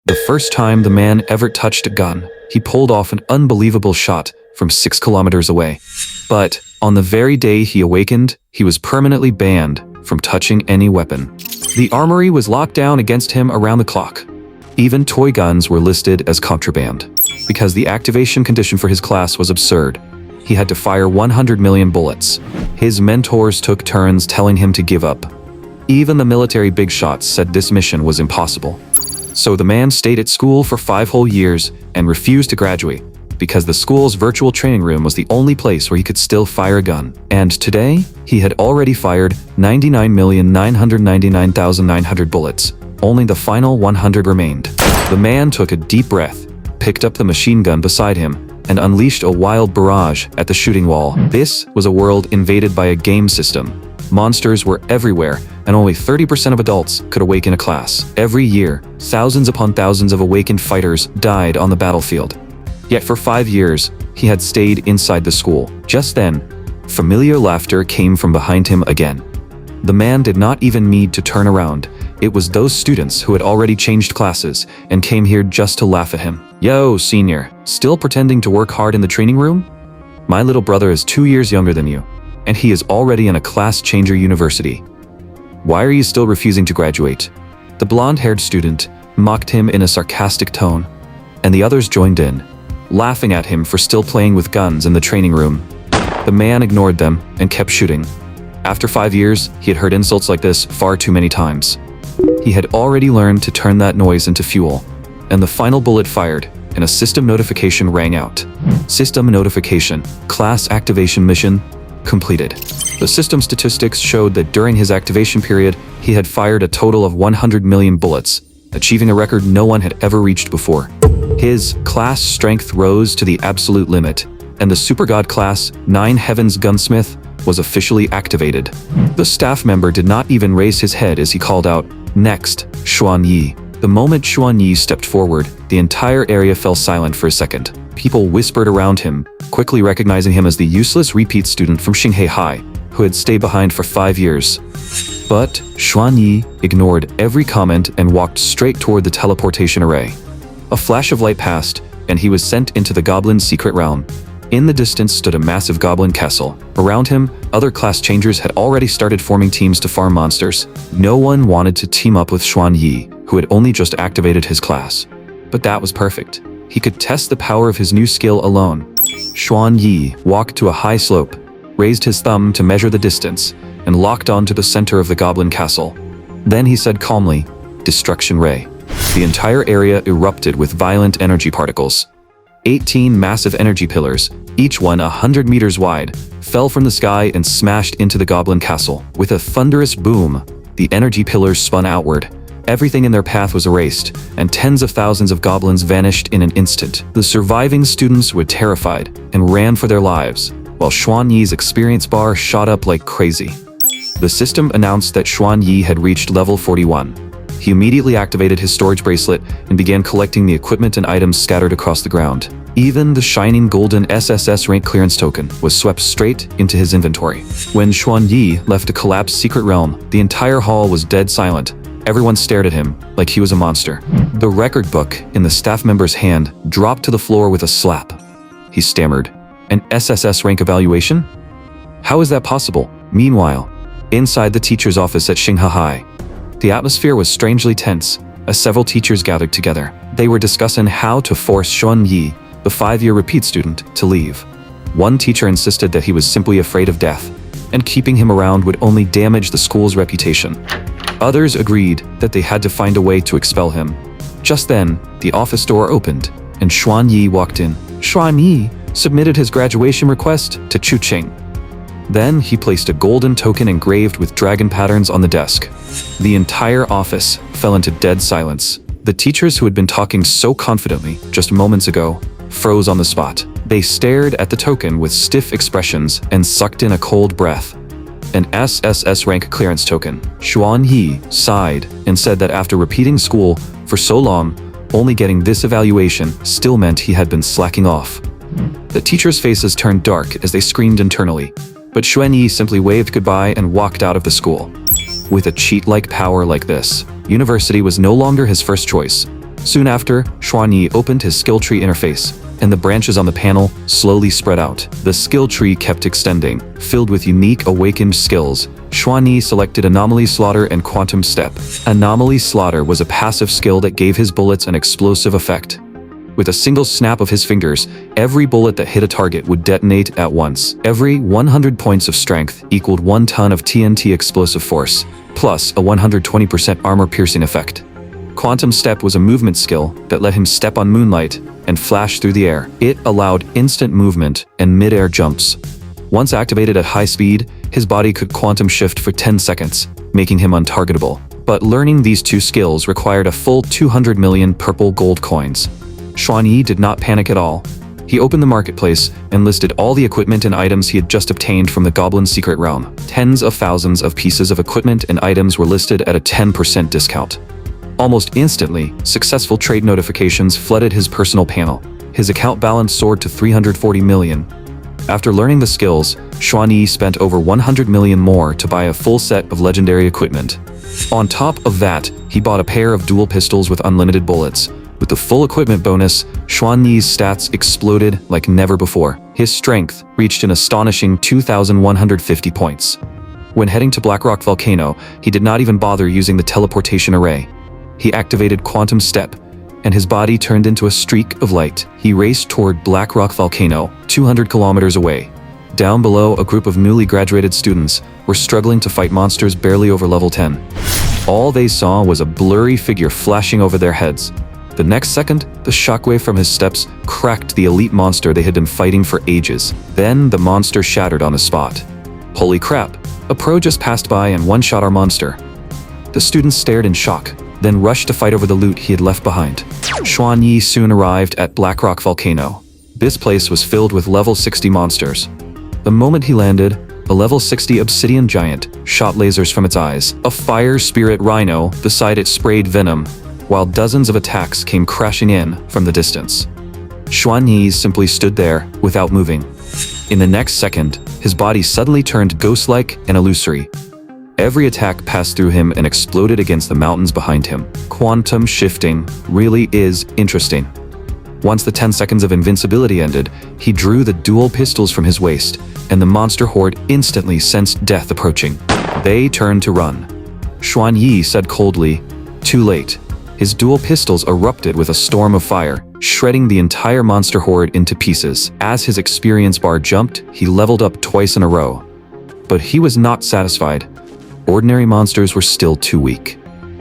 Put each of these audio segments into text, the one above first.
The first time the man ever touched a gun, he pulled off an unbelievable shot from 6 kilometers away. But on the very day he awakened, he was permanently banned from touching any weapon. The armory was locked down against him around the clock. Even toy guns were listed as contraband. Because the activation condition for his class was absurd, he had to fire 100 million bullets. His mentors took turns telling him to give up. Even the military big shots said this mission was impossible. So the man stayed at school for 5 whole years and refused to graduate because the school's virtual training room was the only place where he could still fire a gun. And today, he had already fired 99,999,900 bullets. Only the final 100 remained. The man took a deep breath, picked up the machine gun beside him, and unleashed a wild barrage at the shooting wall. This was a world invaded by a game system. Monsters were everywhere, and only 30% of adults could awaken a class. Every year, thousands upon thousands of awakened fighters died on the battlefield. Yet for 5 years, he had stayed inside the school. Just then, familiar laughter came from behind him again. The man did not even need to turn around. It was those students who had already changed classes and came here just to laugh at him. "Yo, senior, still pretending to work hard in the training room? My little brother is 2 years younger than you, and he is already in a class-changer university. Why are you still refusing to graduate?" The blonde-haired student mocked him in a sarcastic tone, and the others joined in, laughing at him for still playing with guns in the training room. The man ignored them and kept shooting. After 5 years, he had heard insults like this far too many times. He had already learned to turn that noise into fuel, and the final bullet fired, and a system notification rang out. System notification, class activation mission completed. The system statistics showed that during his activation period, he had fired a total of 100 million bullets, achieving a record no one had ever reached before. His class strength rose to the absolute limit, and the Super God class 9 Heavens Gunsmith was officially activated. The staff member did not even raise his head as he called out, "Next, Xuan Yi." The moment Xuan Yi stepped forward, the entire area fell silent for a second. People whispered around him, quickly recognizing him as the useless repeat student from Xinghei High, who had stayed behind for 5 years. But Xuan Yi ignored every comment and walked straight toward the teleportation array. A flash of light passed, and he was sent into the goblin's secret realm. In the distance stood a massive goblin castle. Around him, other class changers had already started forming teams to farm monsters. No one wanted to team up with Xuan Yi, who had only just activated his class. But that was perfect. He could test the power of his new skill alone. Xuan Yi walked to a high slope, raised his thumb to measure the distance, and locked onto the center of the goblin castle. Then he said calmly, "Destruction Ray." The entire area erupted with violent energy particles. 18 massive energy pillars, each one 100 meters wide, fell from the sky and smashed into the goblin castle. With a thunderous boom, the energy pillars spun outward. Everything in their path was erased, and tens of thousands of goblins vanished in an instant. The surviving students were terrified and ran for their lives, while Xuan Yi's experience bar shot up like crazy. The system announced that Xuan Yi had reached level 41. He immediately activated his storage bracelet and began collecting the equipment and items scattered across the ground. Even the shining golden SSS rank clearance token was swept straight into his inventory. When Xuan Yi left the collapsed secret realm, the entire hall was dead silent. Everyone stared at him like he was a monster. The record book in the staff member's hand dropped to the floor with a slap. He stammered, "An SSS rank evaluation? How is that possible?" Meanwhile, inside the teacher's office at Xinghai High, the atmosphere was strangely tense as several teachers gathered together. They were discussing how to force Xuan Yi, the 5-year repeat student, to leave. One teacher insisted that he was simply afraid of death, and keeping him around would only damage the school's reputation. Others agreed that they had to find a way to expel him. Just then, the office door opened, and Xuan Yi walked in. Xuan Yi submitted his graduation request to Chu Qing. Then he placed a golden token engraved with dragon patterns on the desk. The entire office fell into dead silence. The teachers who had been talking so confidently just moments ago froze on the spot. They stared at the token with stiff expressions and sucked in a cold breath. An SSS rank clearance token. Xuan Yi sighed and said that after repeating school for so long, only getting this evaluation still meant he had been slacking off. The teachers' faces turned dark as they screamed internally, but Xuan Yi simply waved goodbye and walked out of the school. With a cheat-like power like this, university was no longer his first choice. Soon after, Xuanyi opened his skill tree interface, and the branches on the panel slowly spread out. The skill tree kept extending, filled with unique awakened skills. Xuanyi selected Anomaly Slaughter and Quantum Step. Anomaly Slaughter was a passive skill that gave his bullets an explosive effect. With a single snap of his fingers, every bullet that hit a target would detonate at once. Every 100 points of strength equaled 1 ton of TNT explosive force, plus a 120% armor-piercing effect. Quantum Step was a movement skill that let him step on moonlight and flash through the air. It allowed instant movement and mid-air jumps. Once activated at high speed, his body could quantum shift for 10 seconds, making him untargetable. But learning these two skills required a full 200 million purple gold coins. Xuanyi did not panic at all. He opened the marketplace and listed all the equipment and items he had just obtained from the Goblin Secret Realm. Tens of thousands of pieces of equipment and items were listed at a 10% discount. Almost instantly, successful trade notifications flooded his personal panel. His account balance soared to 340 million. After learning the skills, Xuanyi spent over 100 million more to buy a full set of legendary equipment. On top of that, he bought a pair of dual pistols with unlimited bullets. With the full equipment bonus, Xuanyi's stats exploded like never before. His strength reached an astonishing 2,150 points. When heading to Blackrock Volcano, he did not even bother using the teleportation array. He activated Quantum Step, and his body turned into a streak of light. He raced toward Blackrock Volcano, 200 kilometers away. Down below, a group of newly graduated students were struggling to fight monsters barely over level 10. All they saw was a blurry figure flashing over their heads. The next second, the shockwave from his steps cracked the elite monster they had been fighting for ages. Then the monster shattered on the spot. Holy crap, a pro just passed by and one-shot our monster. The students stared in shock, then rushed to fight over the loot he had left behind. Xuanyi soon arrived at Blackrock Volcano. This place was filled with level 60 monsters. The moment he landed, a level 60 obsidian giant shot lasers from its eyes. A fire spirit rhino beside it sprayed venom, while dozens of attacks came crashing in from the distance. Xuanyi simply stood there without moving. In the next second, his body suddenly turned ghost-like and illusory. Every attack passed through him and exploded against the mountains behind him. Quantum shifting really is interesting. Once the 10 seconds of invincibility ended, he drew the dual pistols from his waist, and the monster horde instantly sensed death approaching. They turned to run. Xuanyi said coldly, "Too late." His dual pistols erupted with a storm of fire, shredding the entire monster horde into pieces. As his experience bar jumped, he leveled up twice in a row. But he was not satisfied. Ordinary monsters were still too weak.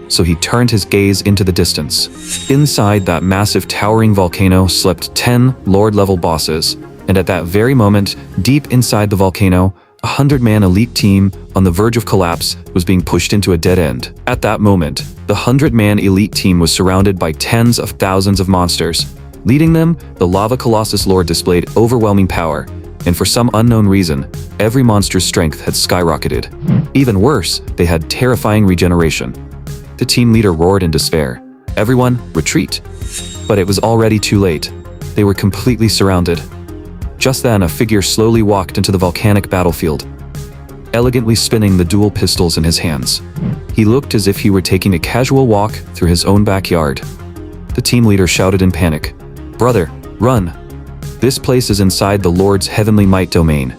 So he turned his gaze into the distance. Inside that massive towering volcano slept 10 Lord-level bosses, and at that very moment, deep inside the volcano, a 100-man elite team on the verge of collapse was being pushed into a dead end. At that moment, the 100-man elite team was surrounded by tens of thousands of monsters. Leading them, the Lava Colossus Lord displayed overwhelming power, and for some unknown reason, every monster's strength had skyrocketed. Even worse, they had terrifying regeneration. The team leader roared in despair. "Everyone, retreat!" But it was already too late. They were completely surrounded. Just then, a figure slowly walked into the volcanic battlefield, elegantly spinning the dual pistols in his hands. He looked as if he were taking a casual walk through his own backyard. The team leader shouted in panic, "Brother, run! This place is inside the Lord's heavenly might domain.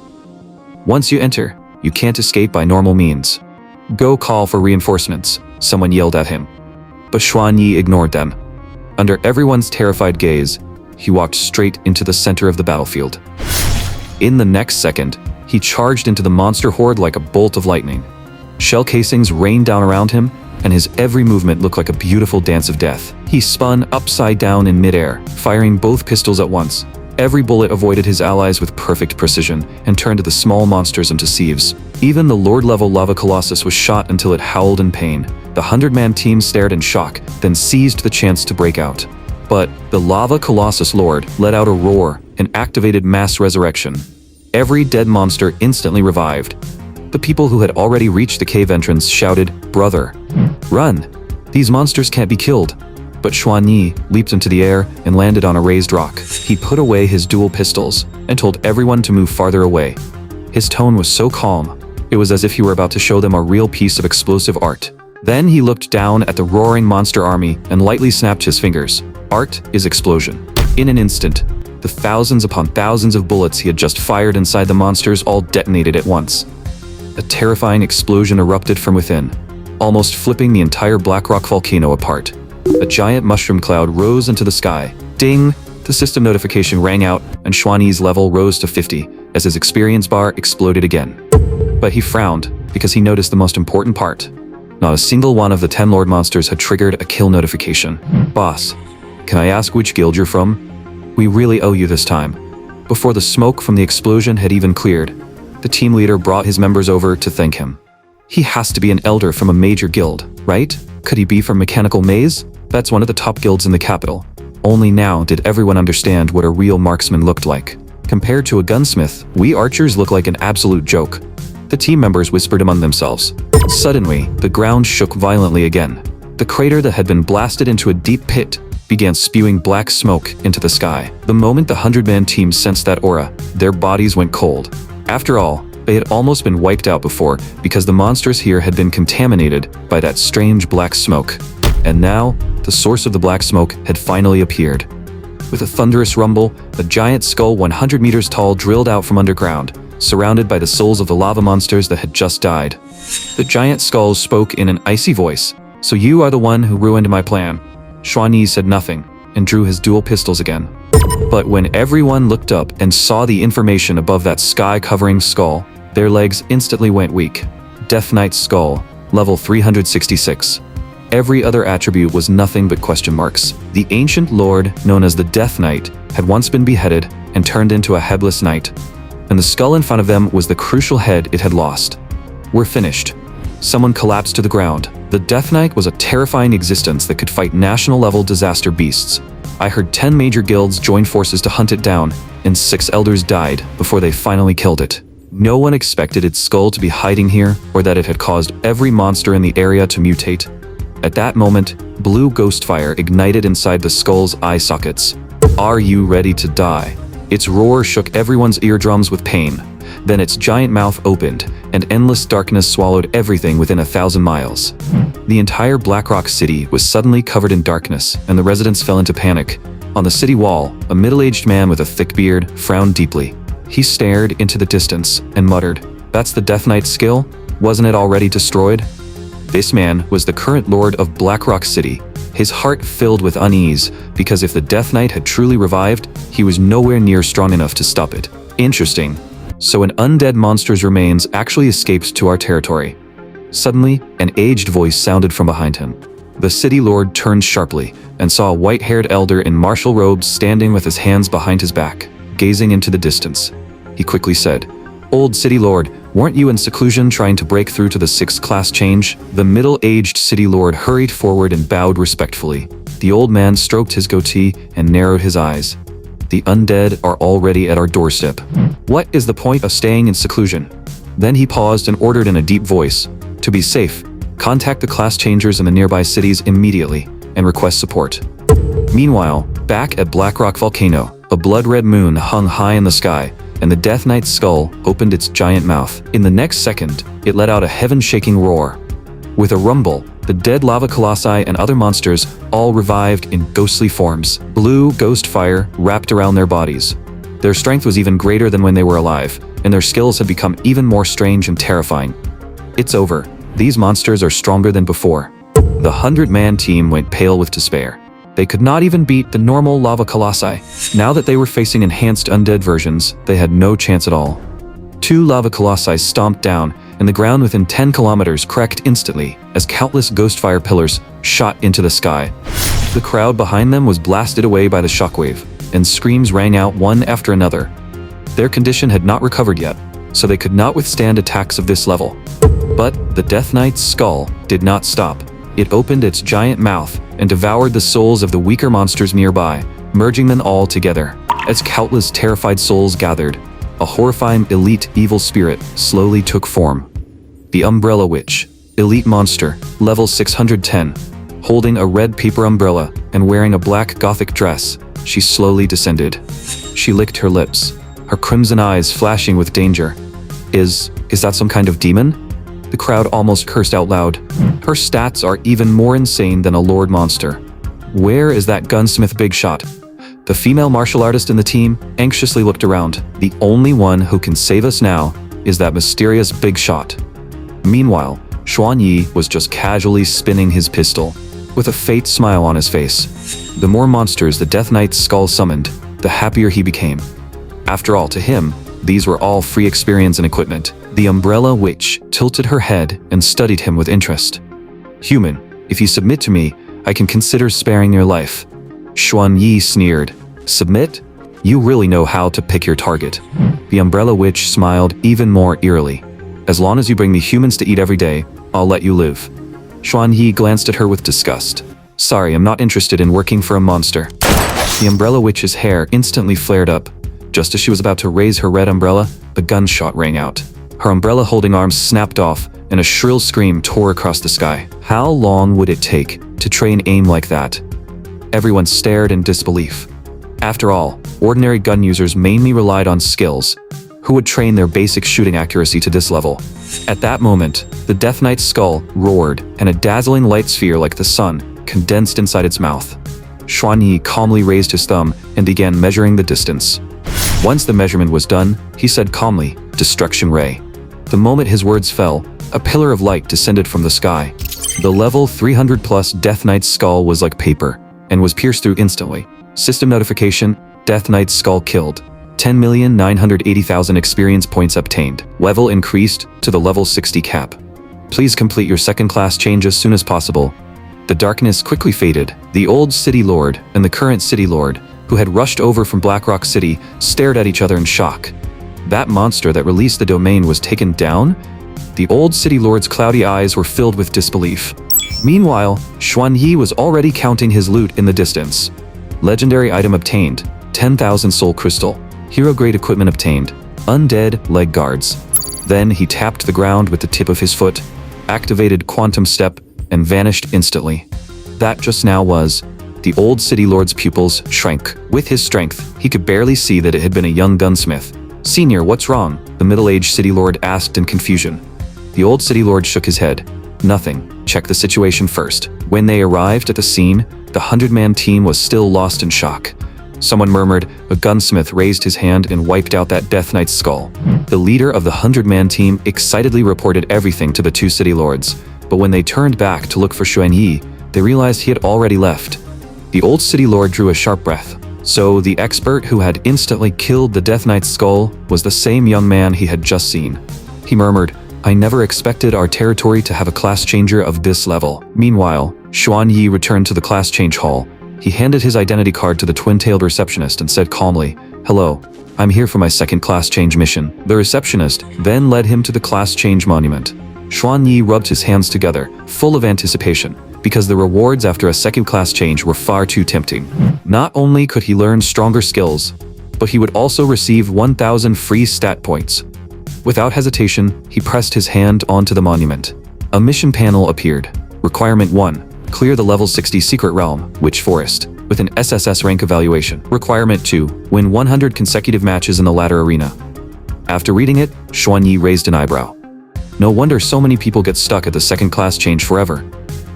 Once you enter, you can't escape by normal means. Go call for reinforcements," someone yelled at him. But Xuanyi ignored them. Under everyone's terrified gaze, he walked straight into the center of the battlefield. In the next second, he charged into the monster horde like a bolt of lightning. Shell casings rained down around him, and his every movement looked like a beautiful dance of death. He spun upside down in midair, firing both pistols at once. Every bullet avoided his allies with perfect precision and turned the small monsters into sieves. Even the Lord-level Lava Colossus was shot until it howled in pain. The 100-man team stared in shock, then seized the chance to break out. But the Lava Colossus Lord let out a roar and activated mass resurrection. Every dead monster instantly revived. The people who had already reached the cave entrance shouted, "Brother, run! These monsters can't be killed." But Xuanyi leaped into the air and landed on a raised rock. He put away his dual pistols and told everyone to move farther away. His tone was so calm, it was as if he were about to show them a real piece of explosive art. Then he looked down at the roaring monster army and lightly snapped his fingers. Art is explosion. In an instant, the thousands upon thousands of bullets he had just fired inside the monsters all detonated at once. A terrifying explosion erupted from within, almost flipping the entire Black Rock volcano apart. A giant mushroom cloud rose into the sky. Ding! The system notification rang out, and Xuani's level rose to 50 as his experience bar exploded again. But he frowned because he noticed the most important part. Not a single one of the 10 Lord monsters had triggered a kill notification. Boss, can I ask which guild you're from? We really owe you this time. Before the smoke from the explosion had even cleared, the team leader brought his members over to thank him. He has to be an elder from a major guild, right? Could he be from Mechanical Maze? That's one of the top guilds in the capital. Only now did everyone understand what a real marksman looked like. Compared to a gunsmith, we archers look like an absolute joke. The team members whispered among themselves. Suddenly, the ground shook violently again. The crater that had been blasted into a deep pit began spewing black smoke into the sky. The moment the 100-man team sensed that aura, their bodies went cold. After all, they had almost been wiped out before because the monsters here had been contaminated by that strange black smoke. And now, the source of the black smoke had finally appeared. With a thunderous rumble, a giant skull 100 meters tall drilled out from underground, surrounded by the souls of the lava monsters that had just died. The giant skull spoke in an icy voice. So you are the one who ruined my plan. Xuani said nothing and drew his dual pistols again. But when everyone looked up and saw the information above that sky-covering skull, their legs instantly went weak. Death Knight's skull, level 366. Every other attribute was nothing but question marks. The ancient lord, known as the Death Knight, had once been beheaded and turned into a headless knight. And the skull in front of them was the crucial head it had lost. We're finished. Someone collapsed to the ground. The Death Knight was a terrifying existence that could fight national-level disaster beasts. I heard 10 major guilds join forces to hunt it down, and 6 elders died before they finally killed it. No one expected its skull to be hiding here, or that it had caused every monster in the area to mutate. At that moment, blue ghost fire ignited inside the skull's eye sockets. Are you ready to die? Its roar shook everyone's eardrums with pain. Then its giant mouth opened, and endless darkness swallowed everything within 1,000 miles. The entire Black Rock city was suddenly covered in darkness, and the residents fell into panic. On the city wall, a middle-aged man with a thick beard frowned deeply. He stared into the distance and muttered, "That's the Death Knight's skill? Wasn't it already destroyed?" This man was the current lord of Black Rock City, his heart filled with unease, because if the Death Knight had truly revived, he was nowhere near strong enough to stop it. Interesting. So an undead monster's remains actually escaped to our territory. Suddenly, an aged voice sounded from behind him. The city lord turned sharply and saw a white-haired elder in martial robes standing with his hands behind his back, gazing into the distance. He quickly said, "Old city lord, weren't you in seclusion trying to break through to the 6th class change?" The middle-aged city lord hurried forward and bowed respectfully. The old man stroked his goatee and narrowed his eyes. "The undead are already at our doorstep. What is the point of staying in seclusion?" Then he paused and ordered in a deep voice, "To be safe, contact the class changers in the nearby cities immediately and request support." Meanwhile, back at Black Rock Volcano, a blood-red moon hung high in the sky, and the Death Knight's skull opened its giant mouth. In the next second, it let out a heaven-shaking roar. With a rumble, the dead lava colossi and other monsters all revived in ghostly forms. Blue ghost fire wrapped around their bodies. Their strength was even greater than when they were alive, and their skills had become even more strange and terrifying. It's over. These monsters are stronger than before. The 100-man team went pale with despair. They could not even beat the normal lava colossi. Now that they were facing enhanced undead versions, they had no chance at all. 2 lava colossi stomped down, and the ground within 10 kilometers cracked instantly as countless ghostfire pillars shot into the sky. The crowd behind them was blasted away by the shockwave, and screams rang out one after another. Their condition had not recovered yet, so they could not withstand attacks of this level. But the Death Knight's skull did not stop. It opened its giant mouth and devoured the souls of the weaker monsters nearby, merging them all together. As countless terrified souls gathered, a horrifying elite evil spirit slowly took form. The Umbrella Witch, elite monster, level 610. Holding a red paper umbrella and wearing a black gothic dress, she slowly descended. She licked her lips, her crimson eyes flashing with danger. Is that some kind of demon? The crowd almost cursed out loud. Her stats are even more insane than a lord monster. Where is that gunsmith big shot? The female martial artist in the team anxiously looked around. The only one who can save us now is that mysterious big shot. Meanwhile, Xuan Yi was just casually spinning his pistol, with a fate smile on his face. The more monsters the Death Knight's skull summoned, the happier he became. After all, to him, these were all free experience and equipment. The Umbrella Witch tilted her head and studied him with interest. "Human, if you submit to me, I can consider sparing your life." Xuan Yi sneered. "Submit? You really know how to pick your target." The Umbrella Witch smiled even more eerily. "As long as you bring me humans to eat every day, I'll let you live." Xuan Yi glanced at her with disgust. "Sorry, I'm not interested in working for a monster." The Umbrella Witch's hair instantly flared up. Just as she was about to raise her red umbrella, the gunshot rang out. Her umbrella-holding arms snapped off, and a shrill scream tore across the sky. How long would it take to train aim like that? Everyone stared in disbelief. After all, ordinary gun users mainly relied on skills. Who would train their basic shooting accuracy to this level? At that moment, the Death Knight's skull roared, and a dazzling light sphere like the sun condensed inside its mouth. Xuan Yi calmly raised his thumb and began measuring the distance. Once the measurement was done, he said calmly, "Destruction Ray." The moment his words fell, a pillar of light descended from the sky. The level 300 plus Death Knight's skull was like paper, and was pierced through instantly. System notification, Death Knight's skull killed. 10,980,000 experience points obtained. Level increased to the level 60 cap. Please complete your second class change as soon as possible. The darkness quickly faded. The old city lord and the current city lord, who had rushed over from Blackrock City, stared at each other in shock. That monster that released the domain was taken down? The old city lord's cloudy eyes were filled with disbelief. Meanwhile, Xuan Yi was already counting his loot in the distance. Legendary item obtained, 10,000 soul crystal. Hero-grade equipment obtained, undead leg guards. Then he tapped the ground with the tip of his foot, activated quantum step, and vanished instantly. That just now was. The old city lord's pupils shrank. With his strength, he could barely see that it had been a young gunsmith. "Senior, what's wrong?" the middle-aged city lord asked in confusion. The old city lord shook his head. "Nothing. Check the situation first." When they arrived at the scene, the 100-man team was still lost in shock. Someone murmured. A gunsmith raised his hand and wiped out that Death Knight's skull. The leader of the 100-man team excitedly reported everything to the two city lords, but when they turned back to look for Xuan Yi, they realized he had already left. The old city lord drew a sharp breath. So the expert who had instantly killed the Death Knight's skull was the same young man he had just seen. He murmured, "I never expected our territory to have a class changer of this level." Meanwhile, Xuan Yi returned to the class change hall. He handed his identity card to the twin-tailed receptionist and said calmly, "Hello, I'm here for my second class change mission." The receptionist then led him to the class change monument. Xuan Yi rubbed his hands together, full of anticipation, because the rewards after a second class change were far too tempting. Not only could he learn stronger skills, but he would also receive 1,000 free stat points. Without hesitation, he pressed his hand onto the monument. A mission panel appeared. Requirement 1. Clear the level 60 secret realm, Witch Forest, with an SSS rank evaluation. Requirement 2. Win 100 consecutive matches in the ladder arena. After reading it, Xuan Yi raised an eyebrow. No wonder so many people get stuck at the second class change forever.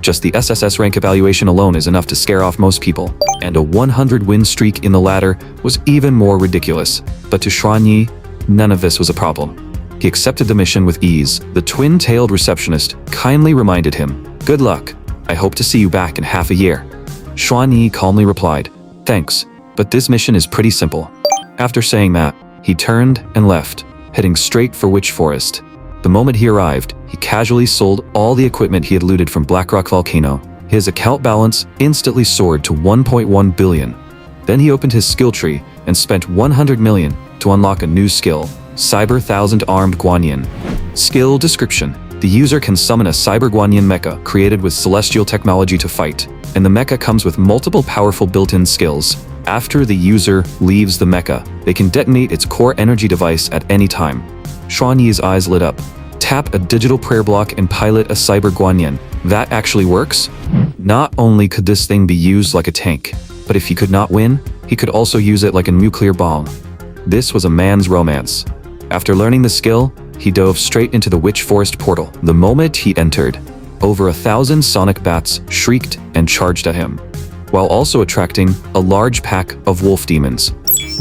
Just the SSS rank evaluation alone is enough to scare off most people. And a 100 win streak in the ladder was even more ridiculous. But to Xuan Yi, none of this was a problem. He accepted the mission with ease. The twin-tailed receptionist kindly reminded him, "Good luck. I hope to see you back in half a year." Xuan Yi calmly replied, "Thanks, but this mission is pretty simple." After saying that, he turned and left, heading straight for Witch Forest. The moment he arrived, he casually sold all the equipment he had looted from Blackrock Volcano. His account balance instantly soared to 1.1 billion. Then he opened his skill tree and spent 100 million to unlock a new skill, Cyber 1000 Armed Guanyin. Skill description: the user can summon a Cyber Guanyin mecha created with celestial technology to fight, and the mecha comes with multiple powerful built-in skills. After the user leaves the mecha, they can detonate its core energy device at any time. Xuan Yi's eyes lit up. Tap a digital prayer block and pilot a Cyber Guanyin. That actually works? Not only could this thing be used like a tank, but if he could not win, he could also use it like a nuclear bomb. This was a man's romance. After learning the skill, he dove straight into the Witch Forest portal. The moment he entered, over 1,000 sonic bats shrieked and charged at him, while also attracting a large pack of wolf demons.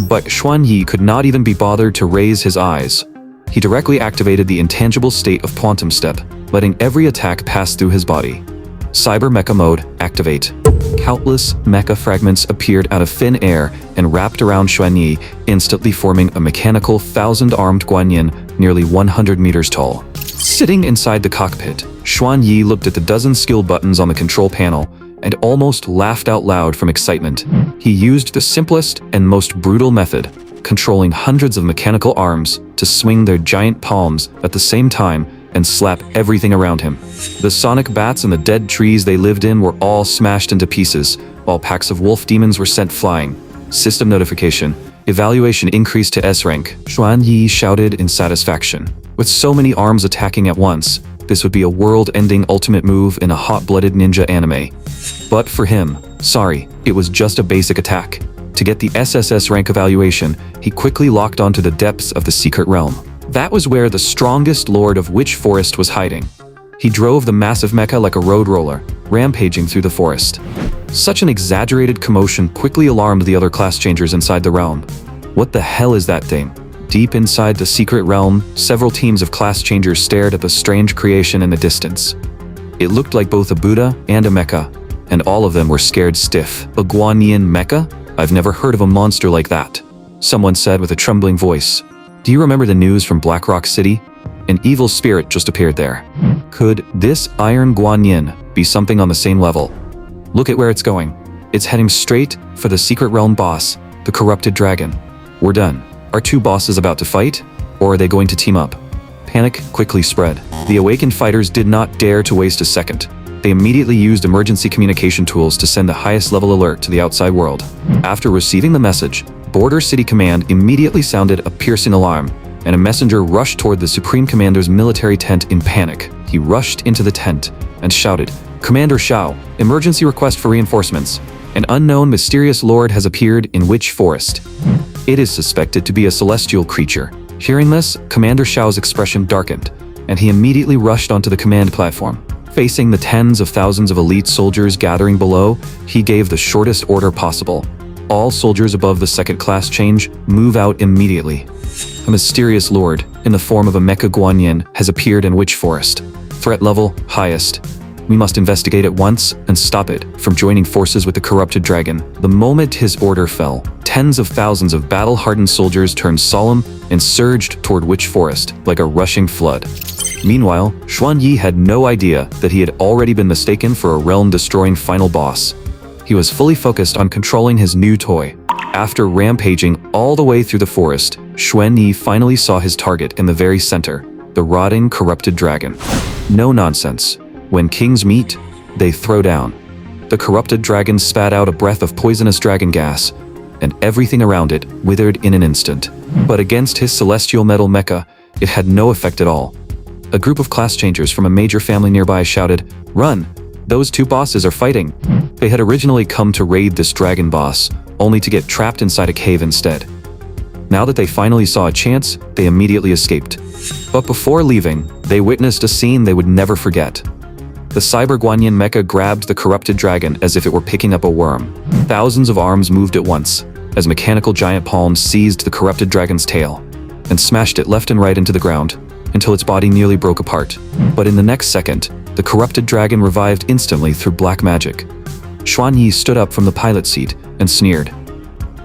But Xuan Yi could not even be bothered to raise his eyes. He directly activated the intangible state of Quantum Step, letting every attack pass through his body. Cyber Mecha Mode activate. Countless mecha fragments appeared out of thin air and wrapped around Xuan Yi, instantly forming a mechanical 1,000-armed Guanyin nearly 100 meters tall. Sitting inside the cockpit, Xuan Yi looked at the dozen skill buttons on the control panel and almost laughed out loud from excitement. He used the simplest and most brutal method, controlling hundreds of mechanical arms to swing their giant palms at the same time and slap everything around him. The sonic bats and the dead trees they lived in were all smashed into pieces, while packs of wolf demons were sent flying. System notification. Evaluation increased to S rank. Xuan Yi shouted in satisfaction. With so many arms attacking at once, this would be a world-ending ultimate move in a hot-blooded ninja anime. But for him, sorry, it was just a basic attack. To get the SSS rank evaluation, he quickly locked onto the depths of the secret realm. That was where the strongest lord of Witch Forest was hiding. He drove the massive mecha like a road roller, rampaging through the forest. Such an exaggerated commotion quickly alarmed the other class changers inside the realm. What the hell is that thing? Deep inside the secret realm, several teams of class changers stared at the strange creation in the distance. It looked like both a Buddha and a mecha, and all of them were scared stiff. A Guanyin mecha? I've never heard of a monster like that, someone said with a trembling voice. Do you remember the news from Black Rock City? An evil spirit just appeared there. Could this Iron Guanyin be something on the same level? Look at where it's going. It's heading straight for the secret realm boss, the corrupted dragon. We're done. Are two bosses about to fight? Or are they going to team up? Panic quickly spread. The awakened fighters did not dare to waste a second. They immediately used emergency communication tools to send the highest level alert to the outside world. After receiving the message, Border City Command immediately sounded a piercing alarm, and a messenger rushed toward the Supreme Commander's military tent in panic. He rushed into the tent and shouted, "Commander Shao, emergency request for reinforcements. An unknown mysterious lord has appeared in Witch Forest. It is suspected to be a celestial creature." Hearing this, Commander Shao's expression darkened, and he immediately rushed onto the command platform. Facing the tens of thousands of elite soldiers gathering below, he gave the shortest order possible. All soldiers above the second class change, move out immediately. A mysterious lord, in the form of a Mecha Guanyin, has appeared in Witch Forest. Threat level, highest. We must investigate at once and stop it from joining forces with the corrupted dragon. The moment his order fell, tens of thousands of battle-hardened soldiers turned solemn and surged toward Witch Forest like a rushing flood. Meanwhile, Xuan Yi had no idea that he had already been mistaken for a realm-destroying final boss. He was fully focused on controlling his new toy. After rampaging all the way through the forest, Xuan Yi finally saw his target in the very center, the rotting, corrupted dragon. No nonsense. When kings meet, they throw down. The corrupted dragon spat out a breath of poisonous dragon gas, and everything around it withered in an instant. But against his celestial metal mecha, it had no effect at all. A group of class changers from a major family nearby shouted, "Run! Those two bosses are fighting." They had originally come to raid this dragon boss, only to get trapped inside a cave instead. Now that they finally saw a chance, they immediately escaped. But before leaving, they witnessed a scene they would never forget. The Cyber Guanyin mecha grabbed the corrupted dragon as if it were picking up a worm. Thousands of arms moved at once, as mechanical giant palms seized the corrupted dragon's tail, and smashed it left and right into the ground, until its body nearly broke apart. But in the next second, the corrupted dragon revived instantly through black magic. Xuan Yi stood up from the pilot seat and sneered.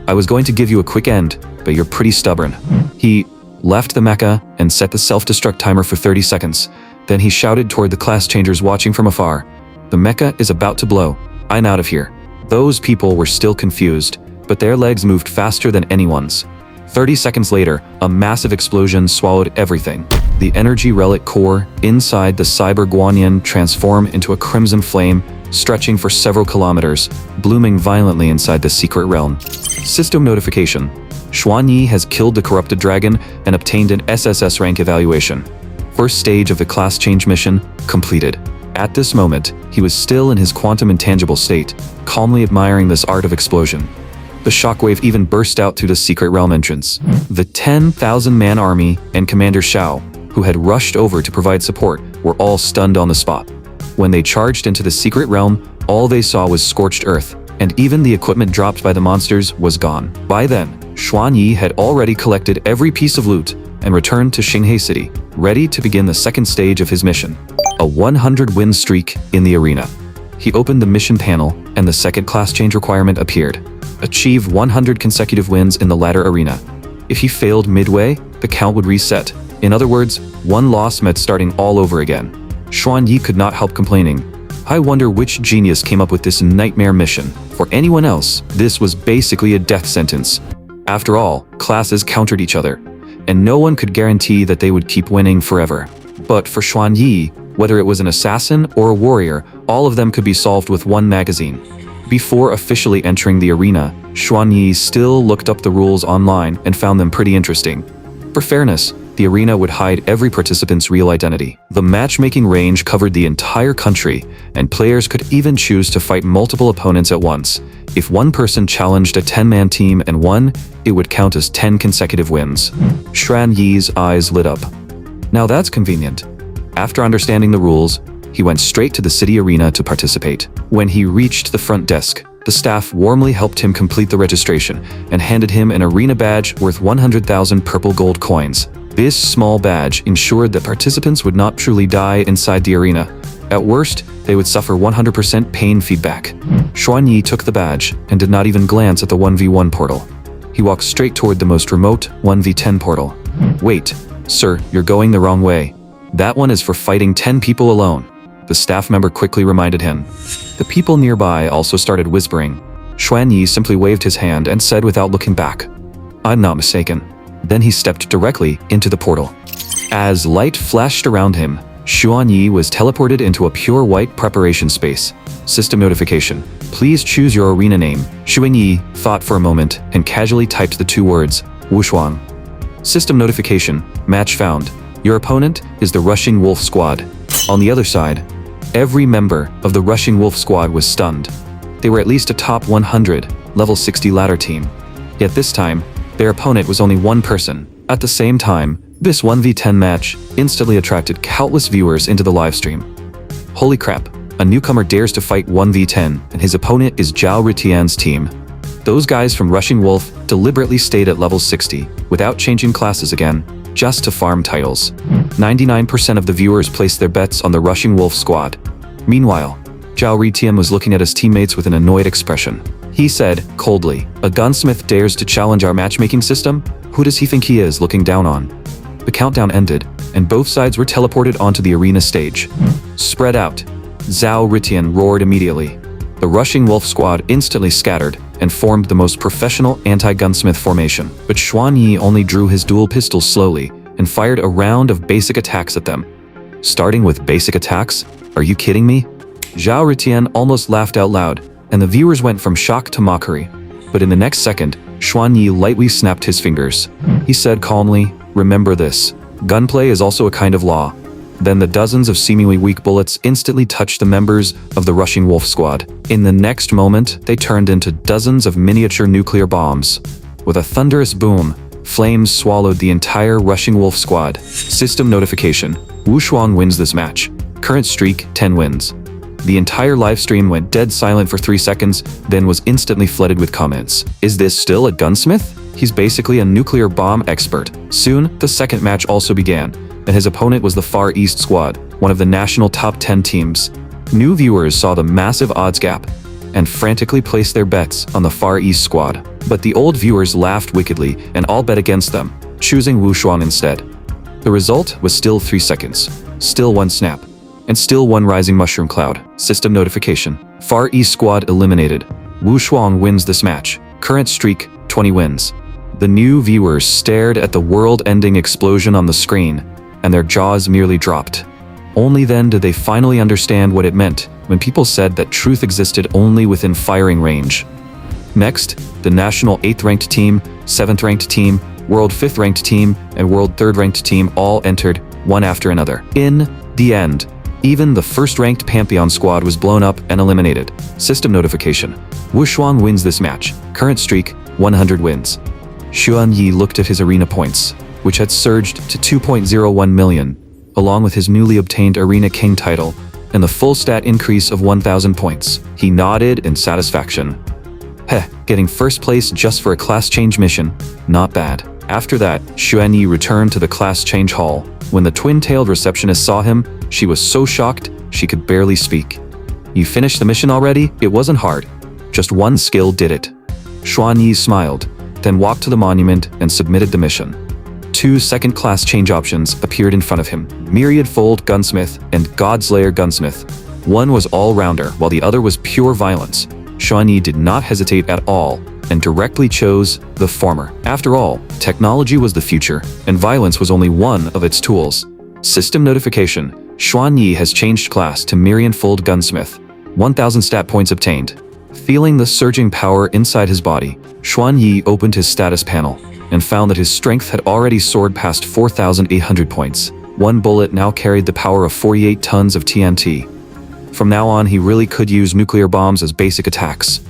"I was going to give you a quick end, but you're pretty stubborn." He left the mecha and set the self-destruct timer for 30 seconds. Then he shouted toward the class changers watching from afar, "The mecha is about to blow. I'm out of here." Those people were still confused, but their legs moved faster than anyone's. 30 seconds later, a massive explosion swallowed everything. The energy relic core inside the Cyber Guanyin transformed into a crimson flame, stretching for several kilometers, blooming violently inside the secret realm. System notification. Xuan Yi has killed the corrupted dragon and obtained an SSS rank evaluation. First stage of the class change mission completed. At this moment, he was still in his quantum intangible state, calmly admiring this art of explosion. The shockwave even burst out through the secret realm entrance. The 10,000-man army and Commander Shao, who had rushed over to provide support, were all stunned on the spot. When they charged into the secret realm, all they saw was scorched earth, and even the equipment dropped by the monsters was gone. By then, Xuan Yi had already collected every piece of loot and returned to Xinghai City, ready to begin the second stage of his mission. A 100-win streak in the arena. He opened the mission panel, and the second class change requirement appeared. Achieve 100 consecutive wins in the latter arena. If he failed midway, the count would reset. In other words, one loss meant starting all over again. Xuan Yi could not help complaining. I wonder which genius came up with this nightmare mission. For anyone else, this was basically a death sentence. After all, classes countered each other, and no one could guarantee that they would keep winning forever. But for Xuan Yi, whether it was an assassin or a warrior, all of them could be solved with one magazine. Before officially entering the arena, Xuan Yi still looked up the rules online and found them pretty interesting. For fairness, the arena would hide every participant's real identity. The matchmaking range covered the entire country, and players could even choose to fight multiple opponents at once. If one person challenged a 10-man team and won, it would count as 10 consecutive wins. Xuan Yi's eyes lit up. Now that's convenient. After understanding the rules, he went straight to the city arena to participate. When he reached the front desk, the staff warmly helped him complete the registration and handed him an arena badge worth 100,000 purple gold coins. This small badge ensured that participants would not truly die inside the arena. At worst, they would suffer 100% pain feedback. Xuan Yi took the badge and did not even glance at the 1v1 portal. He walked straight toward the most remote 1v10 portal. Wait, sir, you're going the wrong way. That one is for fighting 10 people alone. The staff member quickly reminded him. The people nearby also started whispering. Xuan Yi simply waved his hand and said without looking back, "I'm not mistaken." Then he stepped directly into the portal. As light flashed around him, Xuan Yi was teleported into a pure white preparation space. System notification. Please choose your arena name. Xuan Yi thought for a moment and casually typed the two words, Wushuang. System notification. Match found. Your opponent is the Rushing Wolf Squad. On the other side, every member of the Rushing Wolf Squad was stunned. They were at least a top 100, level 60 ladder team. Yet this time, their opponent was only one person. At the same time, this 1v10 match instantly attracted countless viewers into the livestream. Holy crap, a newcomer dares to fight 1v10 and his opponent is Zhao Ritian's team. Those guys from Rushing Wolf deliberately stayed at level 60 without changing classes again, just to farm titles. 99% of the viewers placed their bets on the Rushing Wolf squad. Meanwhile, Zhao Ritian was looking at his teammates with an annoyed expression. He said, coldly, "A gunsmith dares to challenge our matchmaking system? Who does he think he is looking down on?" The countdown ended, and both sides were teleported onto the arena stage. Spread out. Zhao Ritian roared immediately. The Rushing Wolf squad instantly scattered and formed the most professional anti-gunsmith formation. But Xuan Yi only drew his dual pistols slowly and fired a round of basic attacks at them. Starting with basic attacks? Are you kidding me? Zhao Ritian almost laughed out loud, and the viewers went from shock to mockery. But in the next second, Xuan Yi lightly snapped his fingers. He said calmly, "Remember this. Gunplay is also a kind of law." Then the dozens of seemingly weak bullets instantly touched the members of the Rushing Wolf squad. In the next moment, they turned into dozens of miniature nuclear bombs. With a thunderous boom, flames swallowed the entire Rushing Wolf squad. System notification. Wushuang wins this match. Current streak, 10 wins. The entire livestream went dead silent for 3 seconds, then was instantly flooded with comments. Is this still a gunsmith? He's basically a nuclear bomb expert. Soon, the second match also began, and his opponent was the Far East squad, one of the national top 10 teams. New viewers saw the massive odds gap and frantically placed their bets on the Far East squad. But the old viewers laughed wickedly and all bet against them, choosing Wushuang instead. The result was still 3 seconds, still one snap, and still one rising mushroom cloud. System notification. Far East squad eliminated. Wushuang wins this match. Current streak, 20 wins. The new viewers stared at the world-ending explosion on the screen, and their jaws merely dropped. Only then did they finally understand what it meant when people said that truth existed only within firing range. Next, the national 8th ranked team, 7th ranked team, world 5th ranked team, and world 3rd ranked team all entered, one after another. In the end, even the first ranked Pantheon squad was blown up and eliminated. System notification. Wushuang wins this match. Current streak, 100 wins. Xuan Yi looked at his arena points. which had surged to 2.01 million, along with his newly obtained Arena King title and the full stat increase of 1,000 points. He nodded in satisfaction. Heh, getting first place just for a class change mission. Not bad. After that, Xuanyi returned to the class change hall. When the twin-tailed receptionist saw him, she was so shocked she could barely speak. You finished the mission already? It wasn't hard. Just one skill did it. Xuanyi smiled, then walked to the monument and submitted the mission. 2 second-class change options appeared in front of him: Myriad Fold Gunsmith and Godslayer Gunsmith. One was all-rounder, while the other was pure violence. Xuanyi did not hesitate at all and directly chose the former. After all, technology was the future, and violence was only one of its tools. System notification: Xuanyi has changed class to Myriad Fold Gunsmith. 1,000 stat points obtained. Feeling the surging power inside his body, Xuanyi opened his status panel and found that his strength had already soared past 4,800 points. One bullet now carried the power of 48 tons of TNT. From now on, he really could use nuclear bombs as basic attacks.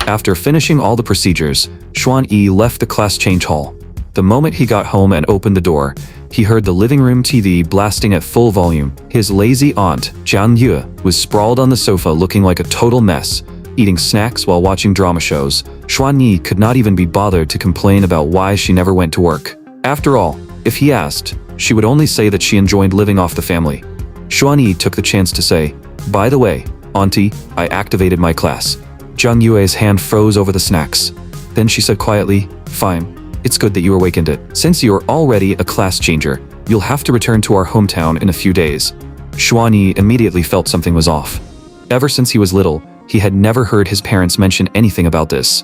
After finishing all the procedures, Xuanyi left the class change hall. The moment he got home and opened the door, he heard the living room TV blasting at full volume. His lazy aunt, Jiang Yue, was sprawled on the sofa looking like a total mess, eating snacks while watching drama shows. Xuanyi could not even be bothered to complain about why she never went to work. After all, if he asked, she would only say that she enjoyed living off the family. Xuanyi took the chance to say, "By the way, Auntie, I activated my class." Jiang Yue's hand froze over the snacks. Then she said quietly, "Fine, it's good that you awakened it. Since you're already a class changer, you'll have to return to our hometown in a few days." Xuanyi immediately felt something was off. Ever since he was little, he had never heard his parents mention anything about this.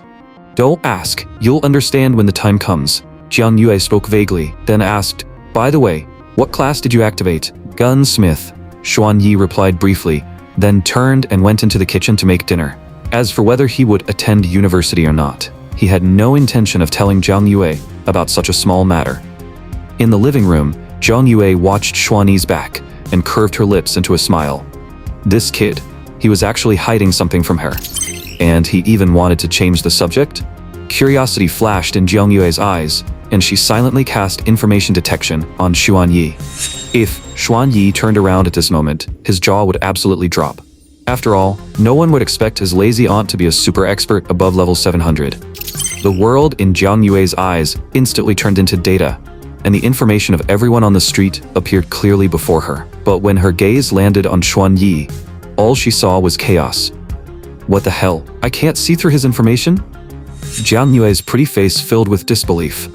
"Don't ask, you'll understand when the time comes." Jiang Yue spoke vaguely, then asked, "By the way, what class did you activate?" "Gunsmith," Xuanyi replied briefly, then turned and went into the kitchen to make dinner. As for whether he would attend university or not, he had no intention of telling Jiang Yue about such a small matter. In the living room, Jiang Yue watched Xuanyi's back and curved her lips into a smile. This kid, he was actually hiding something from her. And he even wanted to change the subject? Curiosity flashed in Jiang Yue's eyes, and she silently cast information detection on Xuanyi. If Xuanyi turned around at this moment, his jaw would absolutely drop. After all, no one would expect his lazy aunt to be a super expert above level 700. The world in Jiang Yue's eyes instantly turned into data, and the information of everyone on the street appeared clearly before her. But when her gaze landed on Xuanyi, all she saw was chaos. What the hell? I can't see through his information? Jiang Yue's pretty face filled with disbelief.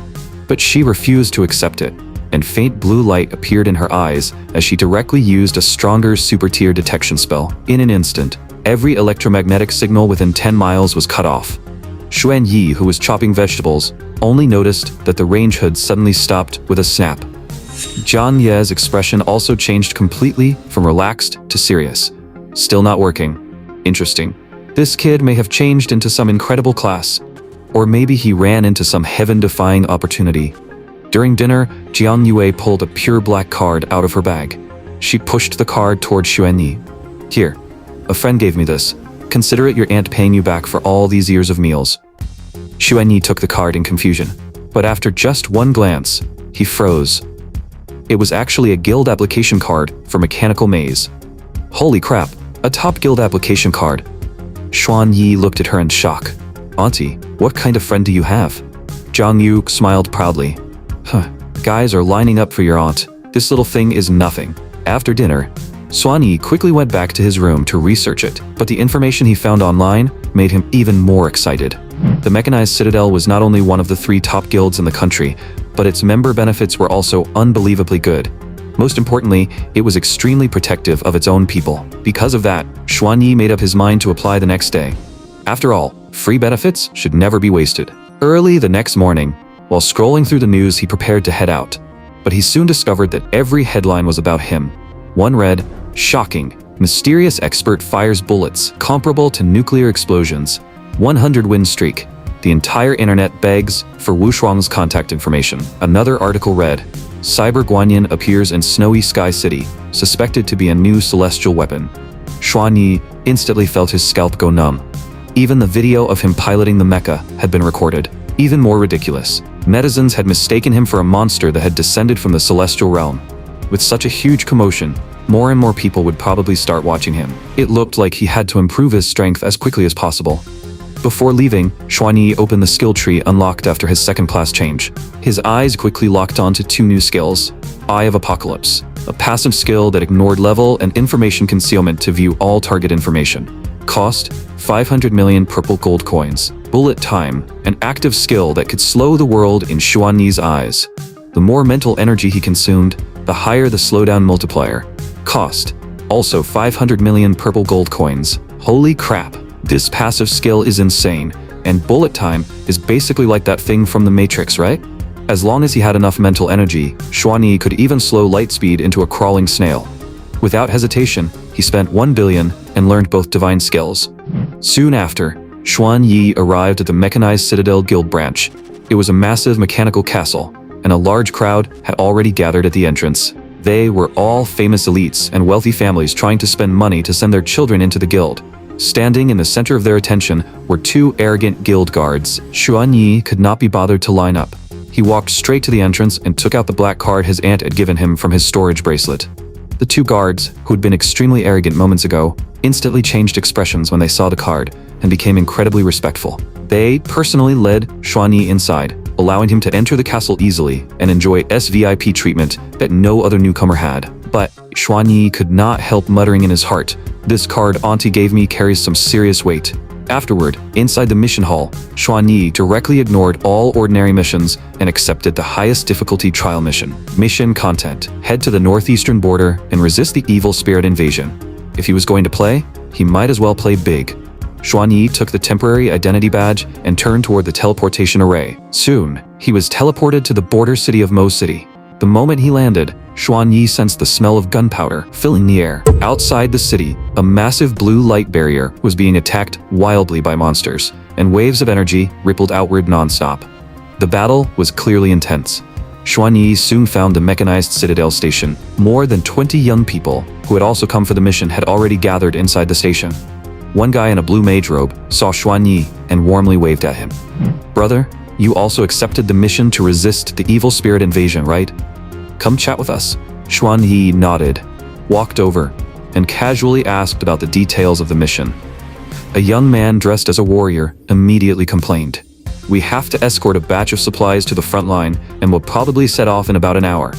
But she refused to accept it, and faint blue light appeared in her eyes as she directly used a stronger super-tier detection spell. In an instant, every electromagnetic signal within 10 miles was cut off. Xuanyi, who was chopping vegetables, only noticed that the range hood suddenly stopped with a snap. Jiang Yue's expression also changed completely from relaxed to serious. Still not working. Interesting. This kid may have changed into some incredible class. Or maybe he ran into some heaven-defying opportunity. During dinner, Jiang Yue pulled a pure black card out of her bag. She pushed the card toward Xuanyi. "Here, a friend gave me this. Consider it your aunt paying you back for all these years of meals." Xuanyi took the card in confusion, but after just one glance, he froze. It was actually a guild application card for Mechanical Maze. Holy crap, a top guild application card. Xuanyi looked at her in shock. "Auntie, what kind of friend do you have?" Jiang Yu smiled proudly. Guys are lining up for your aunt. This little thing is nothing." After dinner, Xuanyi quickly went back to his room to research it, but the information he found online made him even more excited. The Mechanized Citadel was not only one of the 3 top guilds in the country, but its member benefits were also unbelievably good. Most importantly, it was extremely protective of its own people. Because of that, Xuanyi made up his mind to apply the next day. After all, free benefits should never be wasted. Early the next morning, while scrolling through the news, he prepared to head out. But he soon discovered that every headline was about him. One read, "Shocking, mysterious expert fires bullets comparable to nuclear explosions. 100 win streak. The entire internet begs for Wu Shuang's contact information." Another article read, "Cyber Guanyin appears in Snowy Sky City, suspected to be a new celestial weapon." Xuanyi instantly felt his scalp go numb. Even the video of him piloting the mecha had been recorded. Even more ridiculous, netizens had mistaken him for a monster that had descended from the celestial realm. With such a huge commotion, more and more people would probably start watching him. It looked like he had to improve his strength as quickly as possible. Before leaving, Xuanyi opened the skill tree unlocked after his second class change. His eyes quickly locked onto 2 new skills. Eye of Apocalypse, a passive skill that ignored level and information concealment to view all target information. Cost, 500 million purple gold coins. Bullet Time, an active skill that could slow the world in Xuanyi's eyes. The more mental energy he consumed, the higher the slowdown multiplier. Cost, also 500 million purple gold coins. Holy crap, this passive skill is insane, and Bullet Time is basically like that thing from the Matrix, right? As long as he had enough mental energy, Xuanyi could even slow light speed into a crawling snail. Without hesitation, he spent 1 billion and learned both divine skills. Soon after, Xuanyi arrived at the Mechanized Citadel Guild branch. It was a massive mechanical castle, and a large crowd had already gathered at the entrance. They were all famous elites and wealthy families trying to spend money to send their children into the guild. Standing in the center of their attention were 2 arrogant guild guards. Xuanyi could not be bothered to line up. He walked straight to the entrance and took out the black card his aunt had given him from his storage bracelet. The 2 guards, who had been extremely arrogant moments ago, instantly changed expressions when they saw the card and became incredibly respectful. They personally led Xuanyi inside, allowing him to enter the castle easily and enjoy SVIP treatment that no other newcomer had. But Xuanyi could not help muttering in his heart, "This card auntie gave me carries some serious weight." Afterward, inside the mission hall, Xuanyi directly ignored all ordinary missions and accepted the highest difficulty trial mission. Mission content: head to the northeastern border and resist the evil spirit invasion. If he was going to play, he might as well play big. Xuanyi took the temporary identity badge and turned toward the teleportation array. Soon, he was teleported to the border city of Mo City. The moment he landed, Xuanyi sensed the smell of gunpowder filling the air. Outside the city, a massive blue light barrier was being attacked wildly by monsters, and waves of energy rippled outward non-stop. The battle was clearly intense. Xuanyi soon found the Mechanized Citadel station. More than 20 young people, who had also come for the mission, had already gathered inside the station. One guy in a blue mage robe saw Xuanyi and warmly waved at him. "Brother, you also accepted the mission to resist the evil spirit invasion, right? Come chat with us." Xuanyi nodded, walked over, and casually asked about the details of the mission. A young man dressed as a warrior immediately complained. "We have to escort a batch of supplies to the front line and will probably set off in about an hour.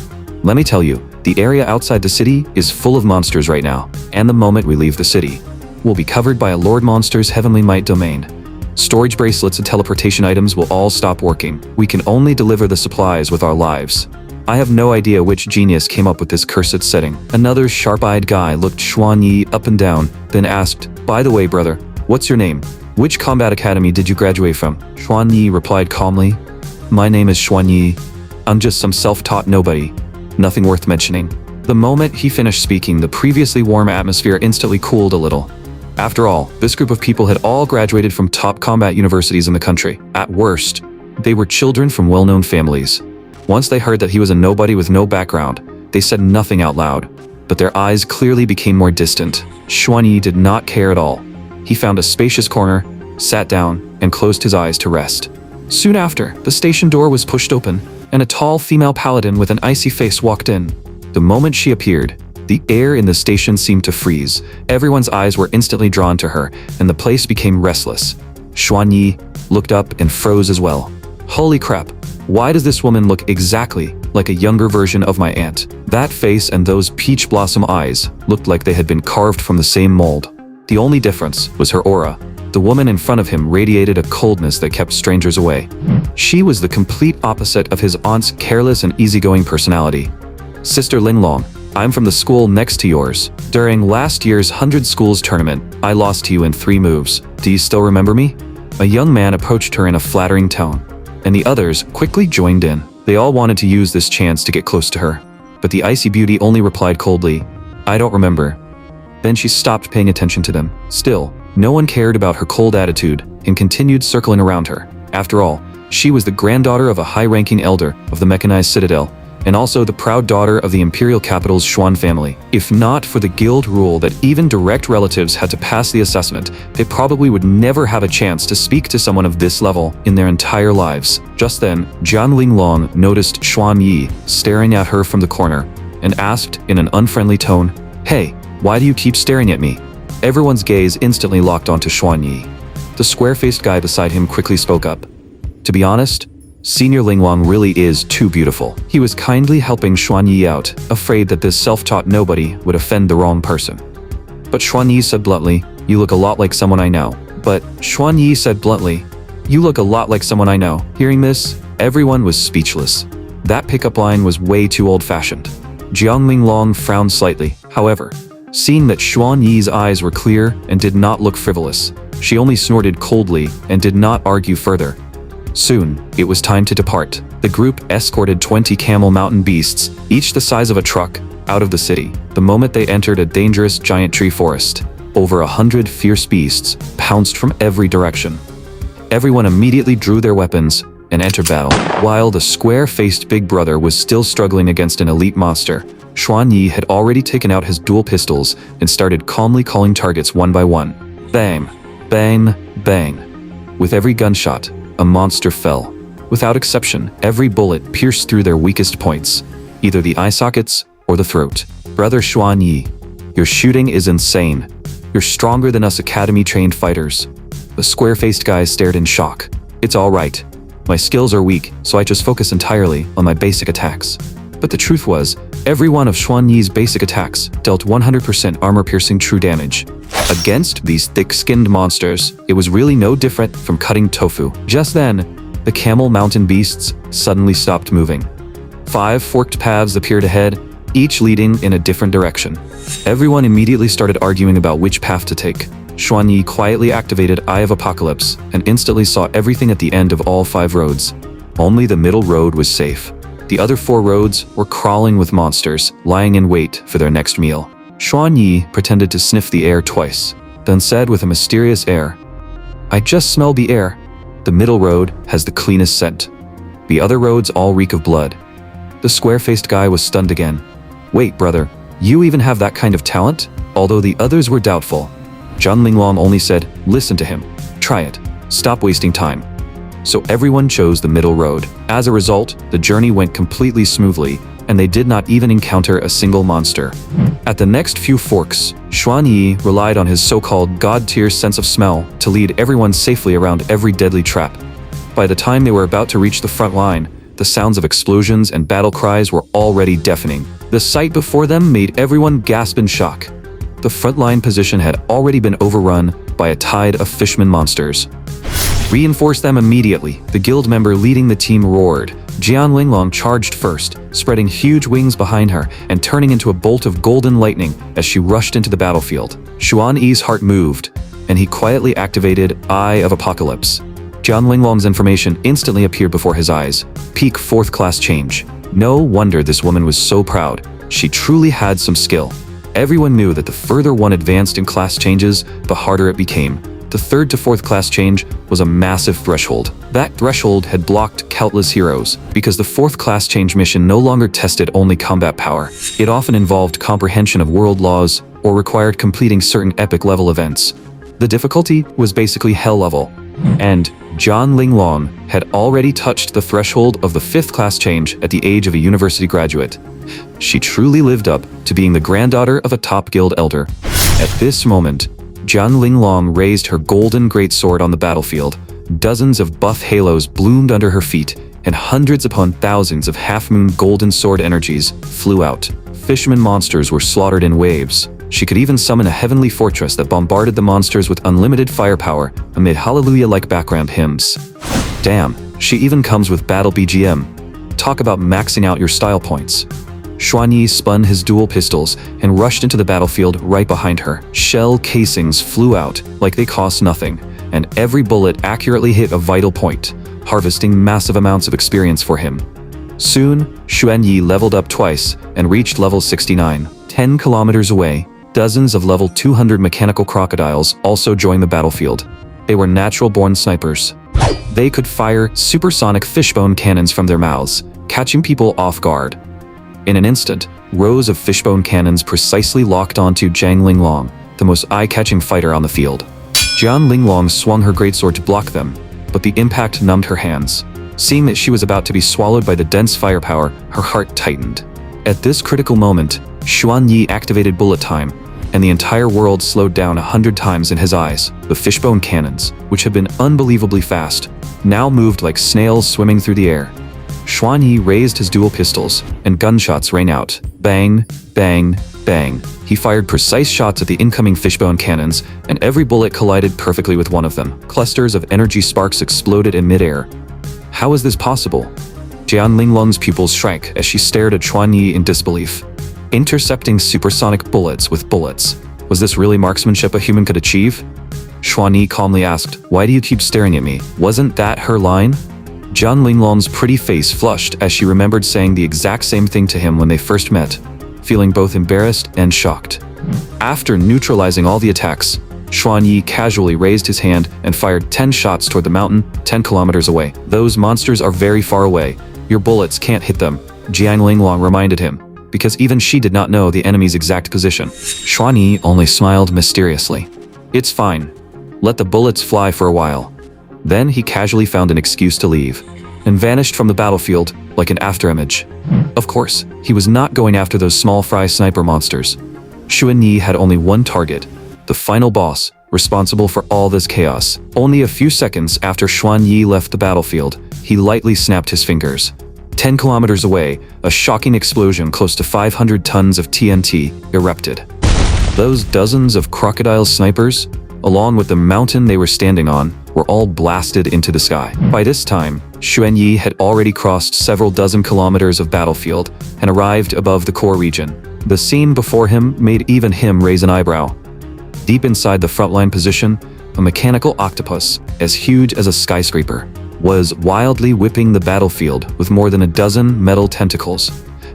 Let me tell you, the area outside the city is full of monsters right now, and the moment we leave the city, we'll be covered by a Lord Monster's heavenly might domain. Storage bracelets and teleportation items will all stop working. We can only deliver the supplies with our lives. I have no idea which genius came up with this cursed setting." Another sharp-eyed guy looked Xuanyi up and down, then asked, "By the way, brother, what's your name? Which combat academy did you graduate from?" Xuanyi replied calmly, "My name is Xuanyi. I'm just some self-taught nobody. Nothing worth mentioning." The moment he finished speaking, the previously warm atmosphere instantly cooled a little. After all, this group of people had all graduated from top combat universities in the country. At worst, they were children from well-known families. Once they heard that he was a nobody with no background, they said nothing out loud, but their eyes clearly became more distant. Xuanyi did not care at all. He found a spacious corner, sat down, and closed his eyes to rest. Soon after, the station door was pushed open, and a tall female paladin with an icy face walked in. The moment she appeared, the air in the station seemed to freeze. Everyone's eyes were instantly drawn to her, and the place became restless. Xuanyi looked up and froze as well. Holy crap, why does this woman look exactly like a younger version of my aunt? That face and those peach blossom eyes looked like they had been carved from the same mold. The only difference was her aura. The woman in front of him radiated a coldness that kept strangers away. She was the complete opposite of his aunt's careless and easygoing personality. "Sister Linglong, I'm from the school next to yours. During last year's 100 Schools tournament, I lost to you in 3 moves. Do you still remember me?" A young man approached her in a flattering tone, and the others quickly joined in. They all wanted to use this chance to get close to her, but the icy beauty only replied coldly, "I don't remember." Then she stopped paying attention to them. Still, no one cared about her cold attitude and continued circling around her. After all, she was the granddaughter of a high-ranking elder of the Mechanized Citadel, and also the proud daughter of the imperial capital's Xuan family. If not for the guild rule that even direct relatives had to pass the assessment, they probably would never have a chance to speak to someone of this level in their entire lives. Just then, Jian Linglong noticed Xuan Yi staring at her from the corner and asked in an unfriendly tone, "Hey, why do you keep staring at me?" Everyone's gaze instantly locked onto Xuan Yi. The square-faced guy beside him quickly spoke up. To be honest, Senior Linglong really is too beautiful. He was kindly helping Xuan Yi out, afraid that this self-taught nobody would offend the wrong person. But Xuan Yi said bluntly, "You look a lot like someone I know." Hearing this, everyone was speechless. That pickup line was way too old-fashioned. Jiang Linglong frowned slightly, however. Seeing that Xuan Yi's eyes were clear and did not look frivolous, she only snorted coldly and did not argue further. Soon, it was time to depart. The group escorted 20 camel mountain beasts, each the size of a truck, out of the city. The moment they entered a dangerous giant tree forest, over 100 fierce beasts pounced from every direction. Everyone immediately drew their weapons and entered battle. While the square-faced big brother was still struggling against an elite monster, Xuan Yi had already taken out his dual pistols and started calmly calling targets one by one. Bang, bang, bang. With every gunshot, a monster fell. Without exception, every bullet pierced through their weakest points, either the eye sockets or the throat. Brother Xuan Yi, your shooting is insane. You're stronger than us academy-trained fighters. The square-faced guy stared in shock. It's all right. My skills are weak, so I just focus entirely on my basic attacks. But the truth was, every one of Xuan Yi's basic attacks dealt 100% armor-piercing true damage. Against these thick-skinned monsters, it was really no different from cutting tofu. Just then, the camel mountain beasts suddenly stopped moving. 5 forked paths appeared ahead, each leading in a different direction. Everyone immediately started arguing about which path to take. Xuan Yi quietly activated Eye of Apocalypse and instantly saw everything at the end of all 5 roads. Only the middle road was safe. The other 4 roads were crawling with monsters, lying in wait for their next meal. Xuan Yi pretended to sniff the air twice, then said with a mysterious air, "I just smell the air. The middle road has the cleanest scent. The other roads all reek of blood." The square-faced guy was stunned again. "Wait, brother, you even have that kind of talent?" Although the others were doubtful, Jian Linglong only said, "Listen to him. Try it. Stop wasting time." So everyone chose the middle road. As a result, the journey went completely smoothly, and they did not even encounter a single monster. At the next few forks, Xuan Yi relied on his so-called god-tier sense of smell to lead everyone safely around every deadly trap. By the time they were about to reach the front line, the sounds of explosions and battle cries were already deafening. The sight before them made everyone gasp in shock. The frontline position had already been overrun by a tide of fishman monsters. "Reinforce them immediately," the guild member leading the team roared. Jian Linglong charged first, spreading huge wings behind her and turning into a bolt of golden lightning as she rushed into the battlefield. Xuan Yi's heart moved, and he quietly activated Eye of Apocalypse. Jian Linglong's information instantly appeared before his eyes. Peak 4th class change. No wonder this woman was so proud. She truly had some skill. Everyone knew that the further one advanced in class changes, the harder it became. The 3rd to 4th class change was a massive threshold. That threshold had blocked countless heroes, because the 4th class change mission no longer tested only combat power. It often involved comprehension of world laws, or required completing certain epic level events. The difficulty was basically hell level. And Jian Linglong had already touched the threshold of the 5th class change at the age of a university graduate. She truly lived up to being the granddaughter of a top guild elder. At this moment, Jian Linglong raised her golden greatsword on the battlefield. Dozens of buff halos bloomed under her feet, and hundreds upon thousands of half-moon golden sword energies flew out. Fishman monsters were slaughtered in waves. She could even summon a heavenly fortress that bombarded the monsters with unlimited firepower amid hallelujah-like background hymns. Damn, she even comes with battle BGM. Talk about maxing out your style points. Xuan Yi spun his dual pistols and rushed into the battlefield right behind her. Shell casings flew out like they cost nothing, and every bullet accurately hit a vital point, harvesting massive amounts of experience for him. Soon, Xuan Yi leveled up twice and reached level 69. 10 kilometers away, dozens of level 200 mechanical crocodiles also joined the battlefield. They were natural-born snipers. They could fire supersonic fishbone cannons from their mouths, catching people off guard. In an instant, rows of fishbone cannons precisely locked onto Jiang Linglong, the most eye-catching fighter on the field. Jiang Linglong swung her greatsword to block them, but the impact numbed her hands. Seeing that she was about to be swallowed by the dense firepower, her heart tightened. At this critical moment, Xuan Yi activated bullet time, and the entire world slowed down 100 times in his eyes. The fishbone cannons, which had been unbelievably fast, now moved like snails swimming through the air. Xuan Yi raised his dual pistols, and gunshots rang out. Bang, bang, bang. He fired precise shots at the incoming fishbone cannons, and every bullet collided perfectly with one of them. Clusters of energy sparks exploded in midair. How is this possible? Jiang Linglong's pupils shrank as she stared at Xuan Yi in disbelief. Intercepting supersonic bullets with bullets. Was this really marksmanship a human could achieve? Xuan Yi calmly asked, "Why do you keep staring at me? Wasn't that her line?" Jiang Linglong's pretty face flushed as she remembered saying the exact same thing to him when they first met, feeling both embarrassed and shocked. After neutralizing all the attacks, Xuan Yi casually raised his hand and fired 10 shots toward the mountain, 10 kilometers away. "Those monsters are very far away. Your bullets can't hit them," Jiang Linglong reminded him, because even she did not know the enemy's exact position. Xuan Yi only smiled mysteriously. "It's fine. Let the bullets fly for a while." Then he casually found an excuse to leave, and vanished from the battlefield like an afterimage. Of course, he was not going after those small fry sniper monsters. Xuan Yi had only one target, the final boss, responsible for all this chaos. Only a few seconds after Xuan Yi left the battlefield, he lightly snapped his fingers. 10 kilometers away, a shocking explosion close to 500 tons of TNT erupted. Those dozens of crocodile snipers, along with the mountain they were standing on, were all blasted into the sky. By this time, Xuan Yi had already crossed several dozen kilometers of battlefield and arrived above the core region. The scene before him made even him raise an eyebrow. Deep inside the frontline position, a mechanical octopus, as huge as a skyscraper, was wildly whipping the battlefield with more than a dozen metal tentacles.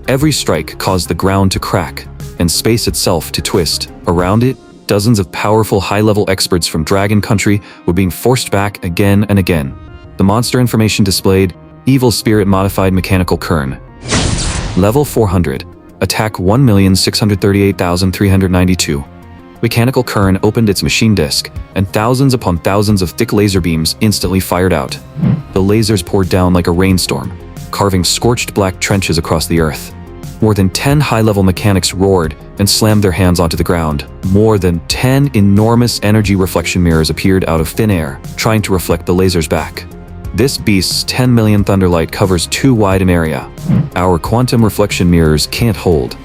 Every strike caused the ground to crack, and space itself to twist. Around it, dozens of powerful high-level experts from Dragon Country were being forced back again and again. The monster information displayed, Evil Spirit Modified Mechanical Kern. Level 400. Attack 1,638,392. Mechanical Kern opened its machine disk, and thousands upon thousands of thick laser beams instantly fired out. The lasers poured down like a rainstorm, carving scorched black trenches across the earth. More than 10 high-level mechanics roared and slammed their hands onto the ground. More than 10 enormous energy reflection mirrors appeared out of thin air, trying to reflect the lasers back. This beast's 10 million thunderlight covers too wide an area. Our quantum reflection mirrors can't hold.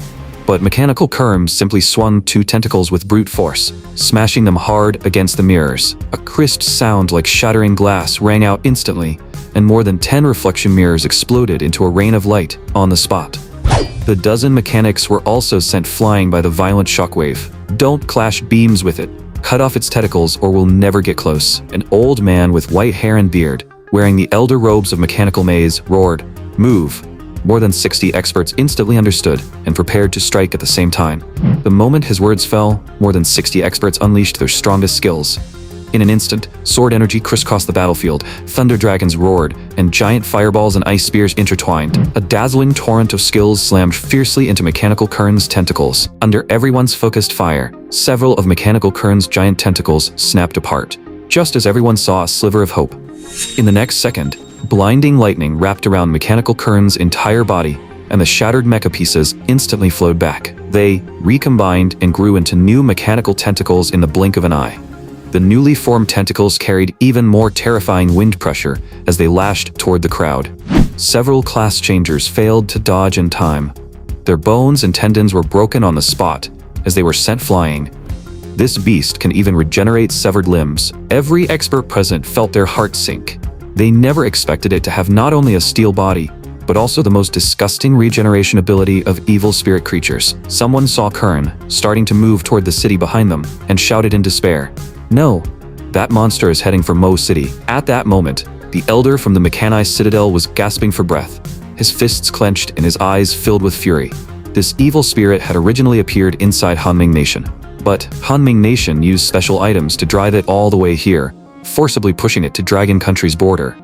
But Mechanical Kern simply swung 2 tentacles with brute force, smashing them hard against the mirrors. A crisp sound like shattering glass rang out instantly, and more than 10 reflection mirrors exploded into a rain of light on the spot. The dozen mechanics were also sent flying by the violent shockwave. "Don't clash beams with it. Cut off its tentacles or we'll never get close." An old man with white hair and beard, wearing the elder robes of mechanical maze, roared, "Move." More than 60 experts instantly understood and prepared to strike at the same time. The moment his words fell, more than 60 experts unleashed their strongest skills. In an instant, sword energy crisscrossed the battlefield, thunder dragons roared, and giant fireballs and ice spears intertwined. A dazzling torrent of skills slammed fiercely into Mechanical Kern's tentacles. Under everyone's focused fire, several of Mechanical Kern's giant tentacles snapped apart, just as everyone saw a sliver of hope. In the next second, blinding lightning wrapped around Mechanical Kern's entire body, and the shattered mecha pieces instantly flowed back. They recombined and grew into new mechanical tentacles in the blink of an eye. The newly formed tentacles carried even more terrifying wind pressure as they lashed toward the crowd. Several class changers failed to dodge in time. Their bones and tendons were broken on the spot as they were sent flying. This beast can even regenerate severed limbs. Every expert present felt their hearts sink. They never expected it to have not only a steel body, but also the most disgusting regeneration ability of evil spirit creatures. Someone saw Kern starting to move toward the city behind them and shouted in despair, "No, that monster is heading for Mo City." At that moment, the elder from the mechanized citadel was gasping for breath, his fists clenched and his eyes filled with fury. This evil spirit had originally appeared inside Hanming Nation, but Hanming Nation used special items to drive it all the way here, forcibly pushing it to Dragon Country's border.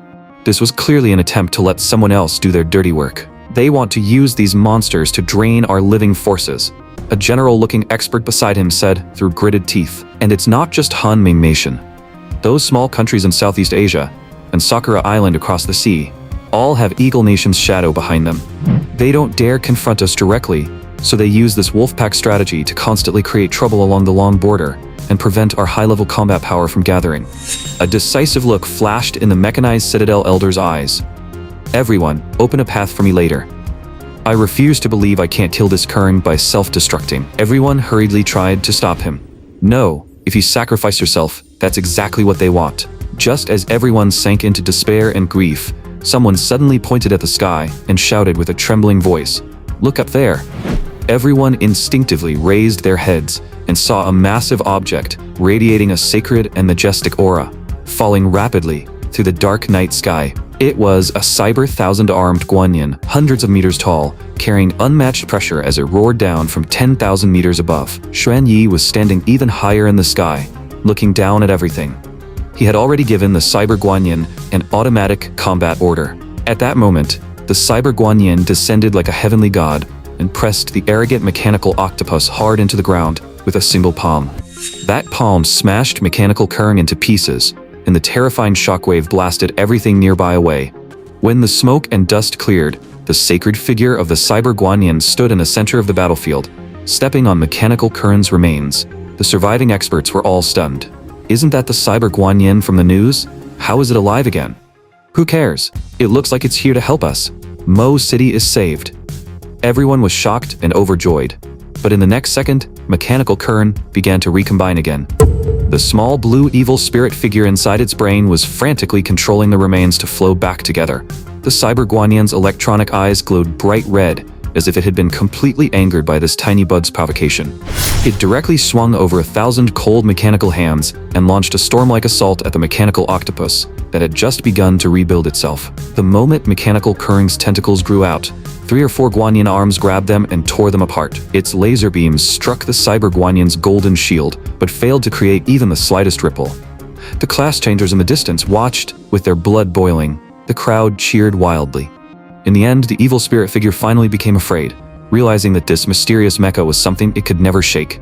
This was clearly an attempt to let someone else do their dirty work. They want to use these monsters to drain our living forces. A general-looking expert beside him said through gritted teeth. And it's not just Humiliates. Those small countries in Southeast Asia and Sakura Island across the sea all have Eagle Nation's shadow behind them. They don't dare confront us directly, so they use this wolfpack strategy to constantly create trouble along the long border and prevent our high-level combat power from gathering. A decisive look flashed in the mechanized Citadel Elder's eyes. Everyone, open a path for me later. I refuse to believe I can't kill this Kern by self-destructing. Everyone hurriedly tried to stop him. No, if you sacrifice yourself, that's exactly what they want. Just as everyone sank into despair and grief, someone suddenly pointed at the sky and shouted with a trembling voice, "Look up there." Everyone instinctively raised their heads and saw a massive object radiating a sacred and majestic aura, falling rapidly through the dark night sky. It was a cyber thousand-armed Guanyin, hundreds of meters tall, carrying unmatched pressure as it roared down from 10,000 meters above. Xuan Yi was standing even higher in the sky, looking down at everything. He had already given the cyber Guanyin an automatic combat order. At that moment, the cyber Guanyin descended like a heavenly god and pressed the arrogant mechanical octopus hard into the ground with a single palm. That palm smashed mechanical Kern into pieces, and the terrifying shockwave blasted everything nearby away. When the smoke and dust cleared, the sacred figure of the cyber Guanyin stood in the center of the battlefield, stepping on mechanical Kern's remains. The surviving experts were all stunned. Isn't that the cyber Guanyin from the news? How is it alive again? Who cares? It looks like it's here to help us. Mo City is saved. Everyone was shocked and overjoyed. But in the next second, mechanical Kern began to recombine again. The small blue evil spirit figure inside its brain was frantically controlling the remains to flow back together. The cyber Guanyin's electronic eyes glowed bright red, as if it had been completely angered by this tiny bud's provocation. It directly swung over 1,000 cold mechanical hands and launched a storm-like assault at the mechanical octopus that had just begun to rebuild itself. The moment mechanical Kern's tentacles grew out, 3 or 4 Guanyin arms grabbed them and tore them apart. Its laser beams struck the cyber Guanyin's golden shield, but failed to create even the slightest ripple. The class changers in the distance watched, with their blood boiling. The crowd cheered wildly. In the end, the evil spirit figure finally became afraid, realizing that this mysterious mecha was something it could never shake.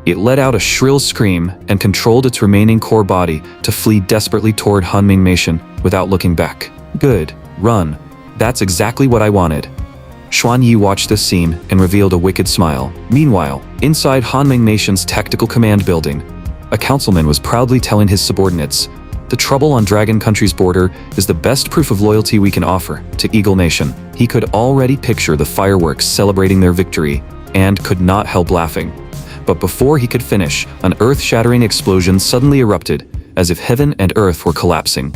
It let out a shrill scream and controlled its remaining core body to flee desperately toward Humiliates without looking back. Good. Run. That's exactly what I wanted. Xuan Yi watched this scene and revealed a wicked smile. Meanwhile, inside Humiliates' tactical command building, a councilman was proudly telling his subordinates, "The trouble on Dragon Country's border is the best proof of loyalty we can offer to Eagle Nation." He could already picture the fireworks celebrating their victory and could not help laughing. But before he could finish, an earth-shattering explosion suddenly erupted, as if heaven and earth were collapsing.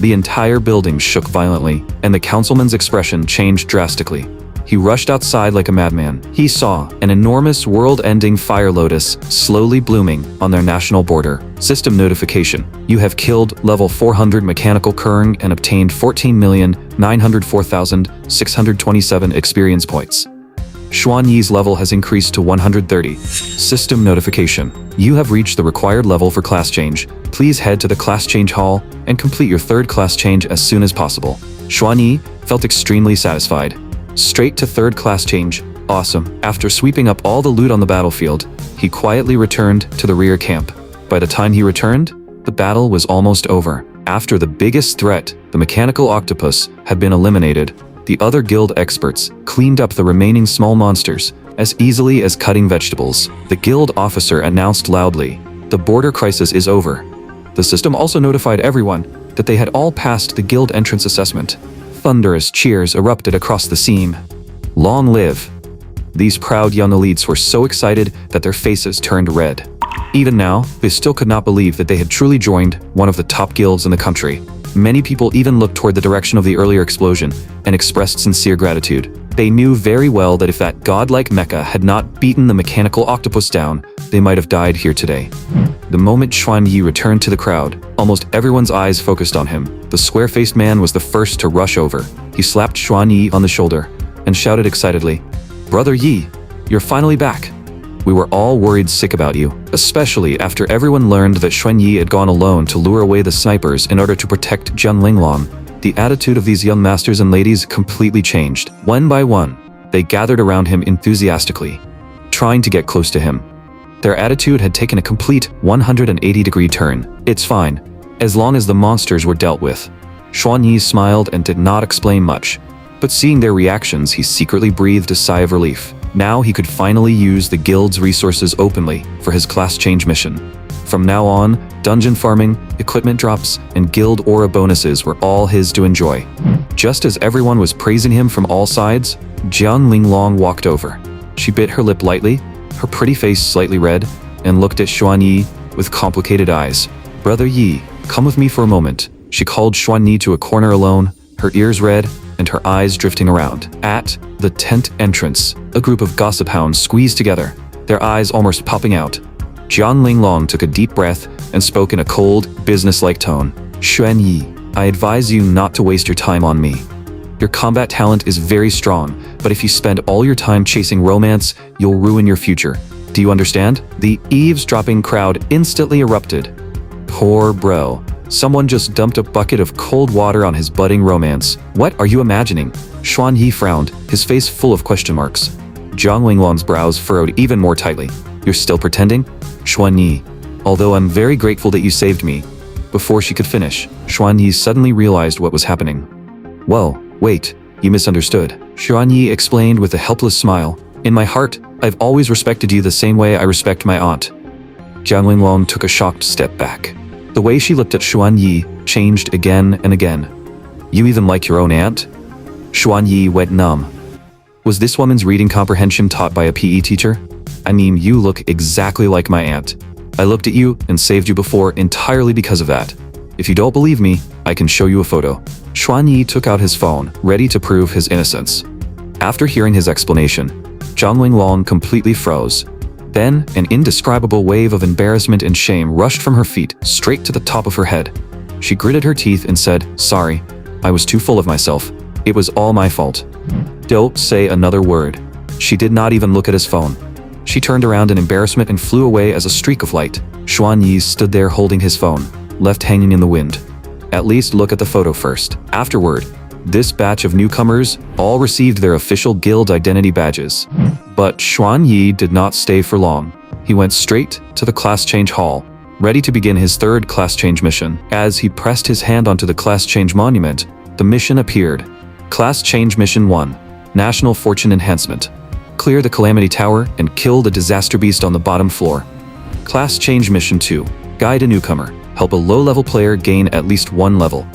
The entire building shook violently, and the councilman's expression changed drastically. He rushed outside like a madman. He saw an enormous world-ending fire lotus slowly blooming on their national border. System notification. You have killed level 400 mechanical Kern and obtained 14,904,627 experience points. Xuan Yi's level has increased to 130. System notification. You have reached the required level for class change. Please head to the class change hall and complete your 3rd class change as soon as possible. Xuan Yi felt extremely satisfied. Straight to 3rd class change. Awesome. After sweeping up all the loot on the battlefield, he quietly returned to the rear camp. By the time he returned, the battle was almost over. After the biggest threat, the mechanical octopus, had been eliminated, the other guild experts cleaned up the remaining small monsters as easily as cutting vegetables. The guild officer announced loudly, "The border crisis is over." The system also notified everyone that they had all passed the guild entrance assessment. Thunderous cheers erupted across the scene. Long live! These proud young elites were so excited that their faces turned red. Even now, they still could not believe that they had truly joined one of the top guilds in the country. Many people even looked toward the direction of the earlier explosion and expressed sincere gratitude. They knew very well that if that godlike mecha had not beaten the mechanical octopus down, they might have died here today. The moment Xuan Yi returned to the crowd, almost everyone's eyes focused on him. The square-faced man was the first to rush over. He slapped Xuan Yi on the shoulder and shouted excitedly, "Brother Yi, you're finally back. We were all worried sick about you, especially after everyone learned that Xuan Yi had gone alone to lure away the snipers in order to protect Jiang Linglong. The attitude of these young masters and ladies completely changed. One by one, they gathered around him enthusiastically, trying to get close to him. Their attitude had taken a complete 180-degree turn. It's fine, as long as the monsters were dealt with. Xuanyi smiled and did not explain much, but seeing their reactions, he secretly breathed a sigh of relief. Now he could finally use the guild's resources openly for his class change mission. From now on, dungeon farming, equipment drops, and guild aura bonuses were all his to enjoy. Just as everyone was praising him from all sides, Jiang Linglong walked over. She bit her lip lightly, her pretty face slightly red, and looked at Xuanyi with complicated eyes. "Brother Yi, come with me for a moment." She called Xuanyi to a corner alone, her ears red and her eyes drifting around. At the tent entrance, a group of gossip hounds squeezed together, their eyes almost popping out. Jiang Linglong took a deep breath and spoke in a cold, business-like tone. "Xuanyi, I advise you not to waste your time on me. Your combat talent is very strong, but if you spend all your time chasing romance, you'll ruin your future. Do you understand?" The eavesdropping crowd instantly erupted. Poor bro. Someone just dumped a bucket of cold water on his budding romance. What are you imagining? Xuanyi frowned, his face full of question marks. Jiang Linglong's brows furrowed even more tightly. "You're still pretending?" "Xuanyi, although I'm very grateful that you saved me." Before she could finish, Xuanyi suddenly realized what was happening. "Whoa, wait, you misunderstood." Xuanyi explained with a helpless smile. "In my heart, I've always respected you the same way I respect my aunt." Jiang Linglong took a shocked step back. The way she looked at Xuanyi changed again and again. "You even like your own aunt?" Xuanyi went numb. Was this woman's reading comprehension taught by a PE teacher? "I mean, you look exactly like my aunt. I looked at you and saved you before entirely because of that. If you don't believe me, I can show you a photo." Xuanyi took out his phone, ready to prove his innocence. After hearing his explanation, Jiang Linglong completely froze. Then, an indescribable wave of embarrassment and shame rushed from her feet straight to the top of her head. She gritted her teeth and said, "Sorry, I was too full of myself. It was all my fault." "Don't say another word." She did not even look at his phone. She turned around in embarrassment and flew away as a streak of light. Xuanyi stood there holding his phone, left hanging in the wind. "At least look at the photo first." Afterward, this batch of newcomers all received their official guild identity badges. But Xuanyi did not stay for long. He went straight to the class change hall, ready to begin his third class change mission. As he pressed his hand onto the class change monument, the mission appeared. Class change mission 1, National Fortune Enhancement. Clear the Calamity Tower and kill the Disaster Beast on the bottom floor. Class change mission 2, Guide a newcomer. Help a low-level player gain at least 1 level.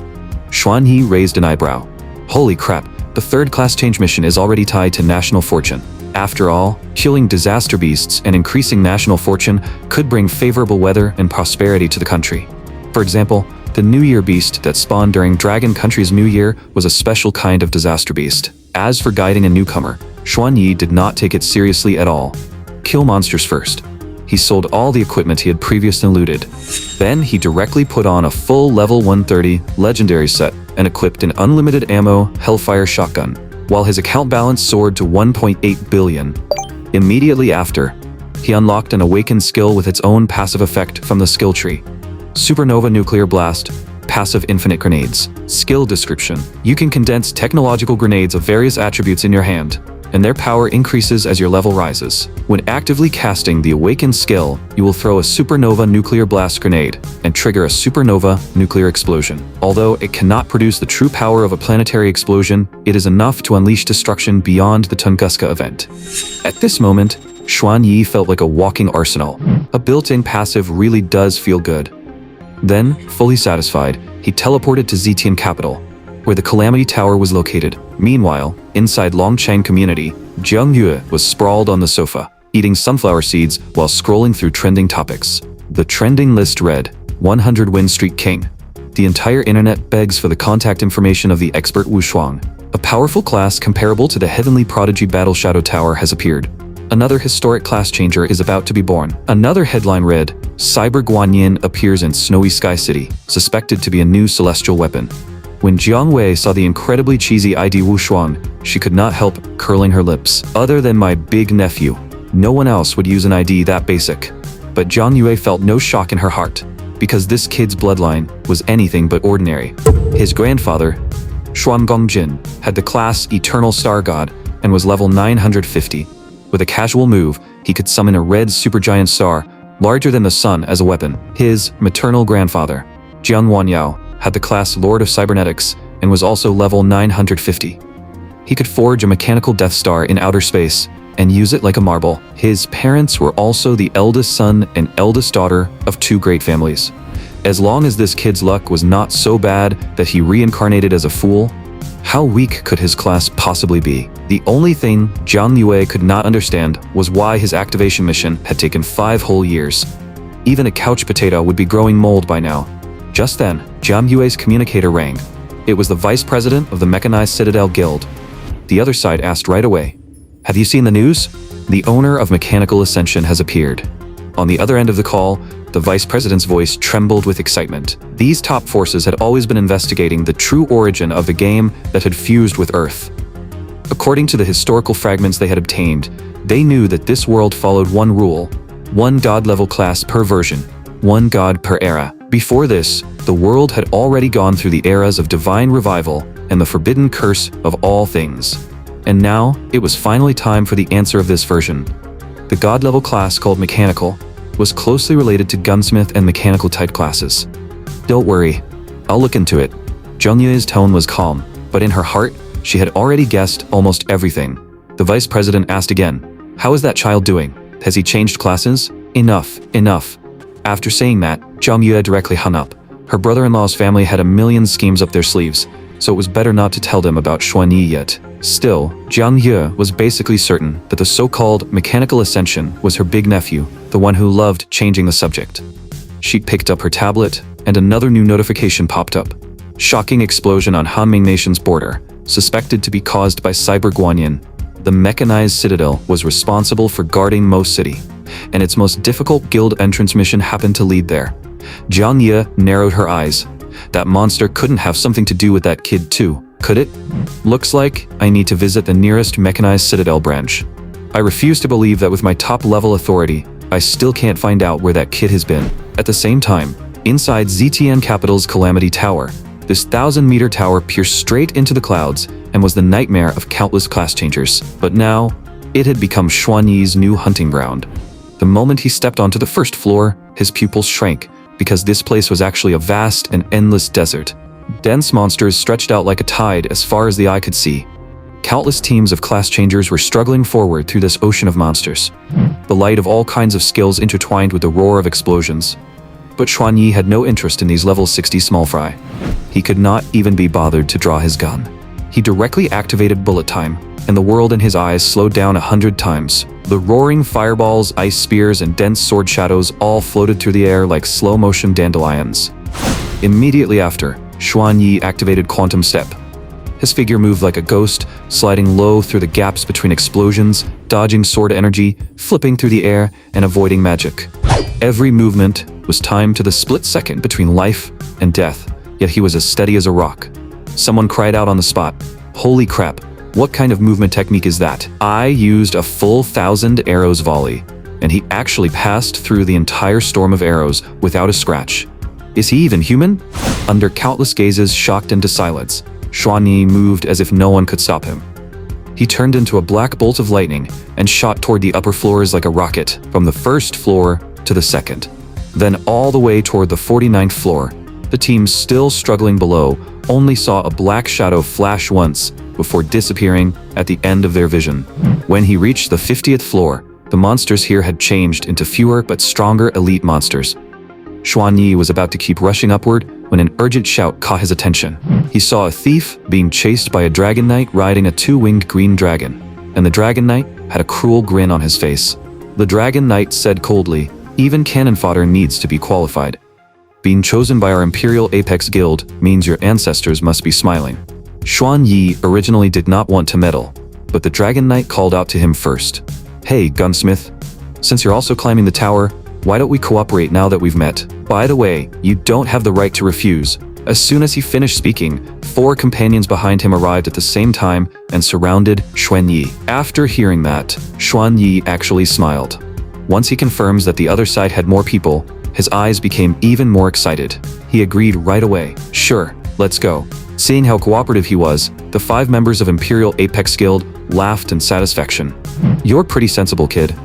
Xuanyi raised an eyebrow. Holy crap, the third class change mission is already tied to National Fortune. After all, killing disaster beasts and increasing national fortune could bring favorable weather and prosperity to the country. For example, the New Year beast that spawned during Dragon Country's New Year was a special kind of disaster beast. As for guiding a newcomer, Xuanyi did not take it seriously at all. Kill monsters first. He sold all the equipment he had previously looted. Then he directly put on a full level 130 legendary set and equipped an unlimited ammo Hellfire shotgun, while his account balance soared to 1.8 billion. Immediately after, he unlocked an awakened skill with its own passive effect from the skill tree. Supernova Nuclear Blast, passive infinite grenades. Skill description: you can condense technological grenades of various attributes in your hand, and their power increases as your level rises. When actively casting the awakened skill, you will throw a supernova nuclear blast grenade and trigger a supernova nuclear explosion. Although it cannot produce the true power of a planetary explosion, it is enough to unleash destruction beyond the Tunguska event. At this moment, Xuanyi felt like a walking arsenal. A built-in passive really does feel good. Then, fully satisfied, he teleported to Zetian capital, where the Calamity Tower was located. Meanwhile, inside Longchang community, Jiang Yue was sprawled on the sofa, eating sunflower seeds while scrolling through trending topics. The trending list read, 100 Win Streak King. The entire internet begs for the contact information of the expert Wu Shuang. A powerful class comparable to the heavenly prodigy Battle Shadow Tower has appeared. Another historic class changer is about to be born. Another headline read, Cyber Guanyin appears in Snowy Sky City, suspected to be a new celestial weapon. When Jiang Wei saw the incredibly cheesy ID Wu Shuang, she could not help curling her lips. Other than my big nephew, no one else would use an ID that basic. But Jiang Yue felt no shock in her heart. because this kid's bloodline was anything but ordinary. His grandfather, Xuangongjin, had the class Eternal Star God and was level 950. With a casual move, he could summon a red supergiant star larger than the sun as a weapon. His maternal grandfather, Jiang Wanyao, had the class Lord of Cybernetics and was also level 950. He could forge a mechanical Death Star in outer space and use it like a marble. His parents were also the eldest son and eldest daughter of two great families. As long as this kid's luck was not so bad that he reincarnated as a fool, how weak could his class possibly be? The only thing Jiang Yue could not understand was why his activation mission had taken 5 whole years. Even a couch potato would be growing mold by now. Just then, Jiang Yue's communicator rang. It was the vice president of the Mechanized Citadel Guild. The other side asked right away, "Have you seen the news? The owner of Mechanical Ascension has appeared." On the other end of the call, the vice president's voice trembled with excitement. These top forces had always been investigating the true origin of the game that had fused with Earth. According to the historical fragments they had obtained, they knew that this world followed one rule: 1 god-level class per version, 1 god per era. Before this, the world had already gone through the eras of divine revival and the forbidden curse of all things. And now, it was finally time for the answer of this version. The god-level class called Mechanical was closely related to Gunsmith and Mechanical type classes. "Don't worry, I'll look into it." Jiang Yue's tone was calm, but in her heart, she had already guessed almost everything. The vice president asked again, "How is that child doing? Has he changed classes?" Enough, enough. After saying that, Jiang Yue directly hung up. Her brother-in-law's family had a million schemes up their sleeves, so it was better not to tell them about Xuanyi yet. Still, Jiang Yue was basically certain that the so-called Mechanical Ascension was her big nephew, the one who loved changing the subject. She picked up her tablet, and another new notification popped up. Shocking explosion on Hanming Nation's border, suspected to be caused by Cyber Guanyin. The Mechanized Citadel was responsible for guarding Mo City, and its most difficult guild entrance mission happened to lead there. Jiang Yue narrowed her eyes. That monster couldn't have something to do with that kid too, could it? Looks like I need to visit the nearest Mechanized Citadel branch. I refuse to believe that with my top-level authority, I still can't find out where that kid has been. At the same time, inside ZTN Capital's Calamity Tower, this 1,000-meter tower pierced straight into the clouds and was the nightmare of countless class changers. But now, it had become Xuanyi's new hunting ground. The moment he stepped onto the first floor, his pupils shrank, because this place was actually a vast and endless desert. Dense monsters stretched out like a tide as far as the eye could see. Countless teams of class changers were struggling forward through this ocean of monsters. The light of all kinds of skills intertwined with the roar of explosions. But Xuanyi had no interest in these level 60 small fry. He could not even be bothered to draw his gun. He directly activated bullet time, and the world in his eyes slowed down 100 times. The roaring fireballs, ice spears, and dense sword shadows all floated through the air like slow-motion dandelions. Immediately after, Xuanyi activated Quantum Step. His figure moved like a ghost, sliding low through the gaps between explosions, dodging sword energy, flipping through the air, and avoiding magic. Every movement was timed to the split second between life and death, yet he was as steady as a rock. Someone cried out on the spot, "Holy crap, what kind of movement technique is that?" I used a full 1,000 arrows volley, and he actually passed through the entire storm of arrows without a scratch. Is he even human? Under countless gazes shocked into silence, Xuanyi moved as if no one could stop him. He turned into a black bolt of lightning and shot toward the upper floors like a rocket, from the first floor to the second, then all the way toward the 49th floor. The team still struggling below only saw a black shadow flash once before disappearing at the end of their vision. When he reached the 50th floor, the monsters here had changed into fewer but stronger elite monsters. Xuanyi was about to keep rushing upward when an urgent shout caught his attention. He saw a thief being chased by a dragon knight riding a 2-winged green dragon, and the dragon knight had a cruel grin on his face. The dragon knight said coldly, "Even cannon fodder needs to be qualified. Being chosen by our Imperial Apex Guild means your ancestors must be smiling." Xuanyi originally did not want to meddle, but the dragon knight called out to him first. "Hey, gunsmith, since you're also climbing the tower, why don't we cooperate now that we've met? By the way, you don't have the right to refuse." As soon as he finished speaking, 4 companions behind him arrived at the same time and surrounded Xuanyi. After hearing that, Xuanyi actually smiled. Once he confirms that the other side had more people, his eyes became even more excited. He agreed right away. Sure, let's go. Seeing how cooperative he was, the 5 members of Imperial Apex Guild laughed in satisfaction. You're pretty sensible, kid.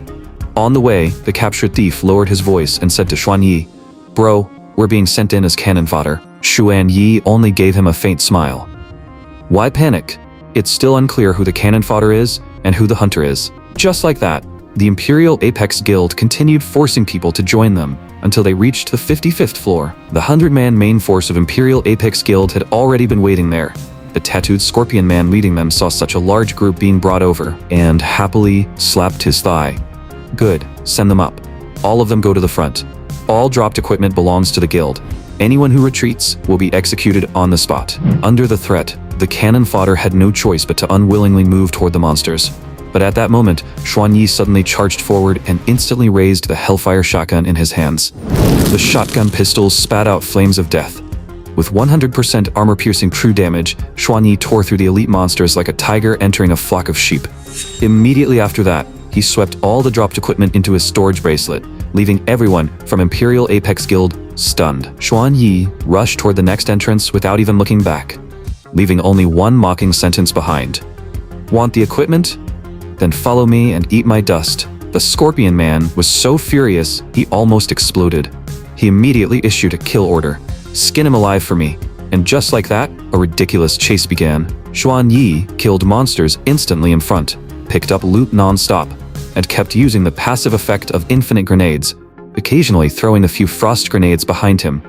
On the way, the captured thief lowered his voice and said to Xuan Yi, Bro, we're being sent in as cannon fodder. Xuan Yi only gave him a faint smile. Why panic? It's still unclear who the cannon fodder is and who the hunter is. Just like that, the Imperial Apex Guild continued forcing people to join them until they reached the 55th floor. The 100-man main force of Imperial Apex Guild had already been waiting there. The tattooed scorpion man leading them saw such a large group being brought over and happily slapped his thigh. Good, send them up. All of them go to the front. All dropped equipment belongs to the guild. Anyone who retreats will be executed on the spot. Under the threat, the cannon fodder had no choice but to unwillingly move toward the monsters. But at that moment, Xuan Yi suddenly charged forward and instantly raised the Hellfire shotgun in his hands. The shotgun pistols spat out flames of death. With 100% armor-piercing true damage, Xuan Yi tore through the elite monsters like a tiger entering a flock of sheep. Immediately after that, he swept all the dropped equipment into his storage bracelet, leaving everyone from Imperial Apex Guild stunned. Xuan Yi rushed toward the next entrance without even looking back, leaving only one mocking sentence behind. Want the equipment? Then follow me and eat my dust. The Scorpion Man was so furious, he almost exploded. He immediately issued a kill order. Skin him alive for me. And just like that, a ridiculous chase began. Xuan Yi killed monsters instantly in front, picked up loot non-stop, and kept using the passive effect of infinite grenades, occasionally throwing a few frost grenades behind him.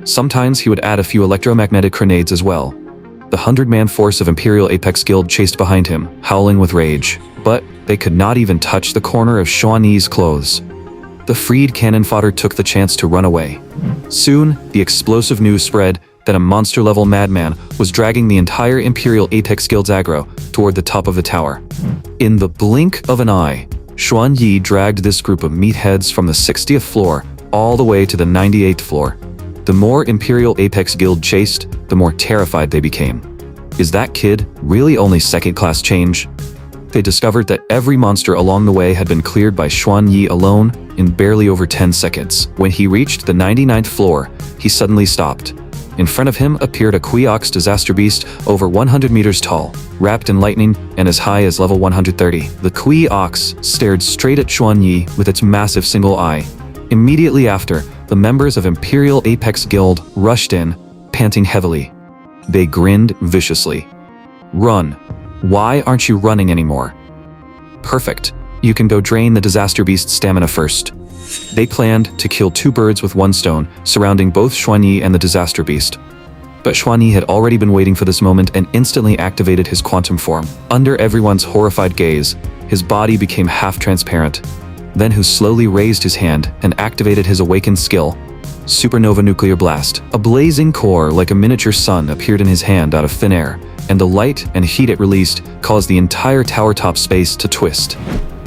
Sometimes he would add a few electromagnetic grenades as well. The 100-man force of Imperial Apex Guild chased behind him, howling with rage. But they could not even touch the corner of Xuan Yi's clothes. The freed cannon fodder took the chance to run away. Soon, the explosive news spread that a monster-level madman was dragging the entire Imperial Apex Guild's aggro toward the top of the tower. In the blink of an eye, Xuan Yi dragged this group of meatheads from the 60th floor all the way to the 98th floor. The more Imperial Apex Guild chased, the more terrified they became. Is that kid really only second-class change? They discovered that every monster along the way had been cleared by Xuan Yi alone in barely over 10 seconds. When he reached the 99th floor, he suddenly stopped. In front of him appeared a Queox disaster beast over 100 meters tall, wrapped in lightning and as high as level 130. The Queox stared straight at Xuan Yi with its massive single eye. Immediately after, the members of Imperial Apex Guild rushed in, panting heavily. They grinned viciously. Run. Why aren't you running anymore? Perfect. You can go drain the disaster beast's stamina first. They planned to kill 2 birds with 1 stone, surrounding both Xuan Yi and the disaster beast. But Xuan Yi had already been waiting for this moment and instantly activated his quantum form. Under everyone's horrified gaze, his body became half-transparent. Then he slowly raised his hand and activated his awakened skill, Supernova Nuclear Blast. A blazing core like a miniature sun appeared in his hand out of thin air, and the light and heat it released caused the entire tower top space to twist.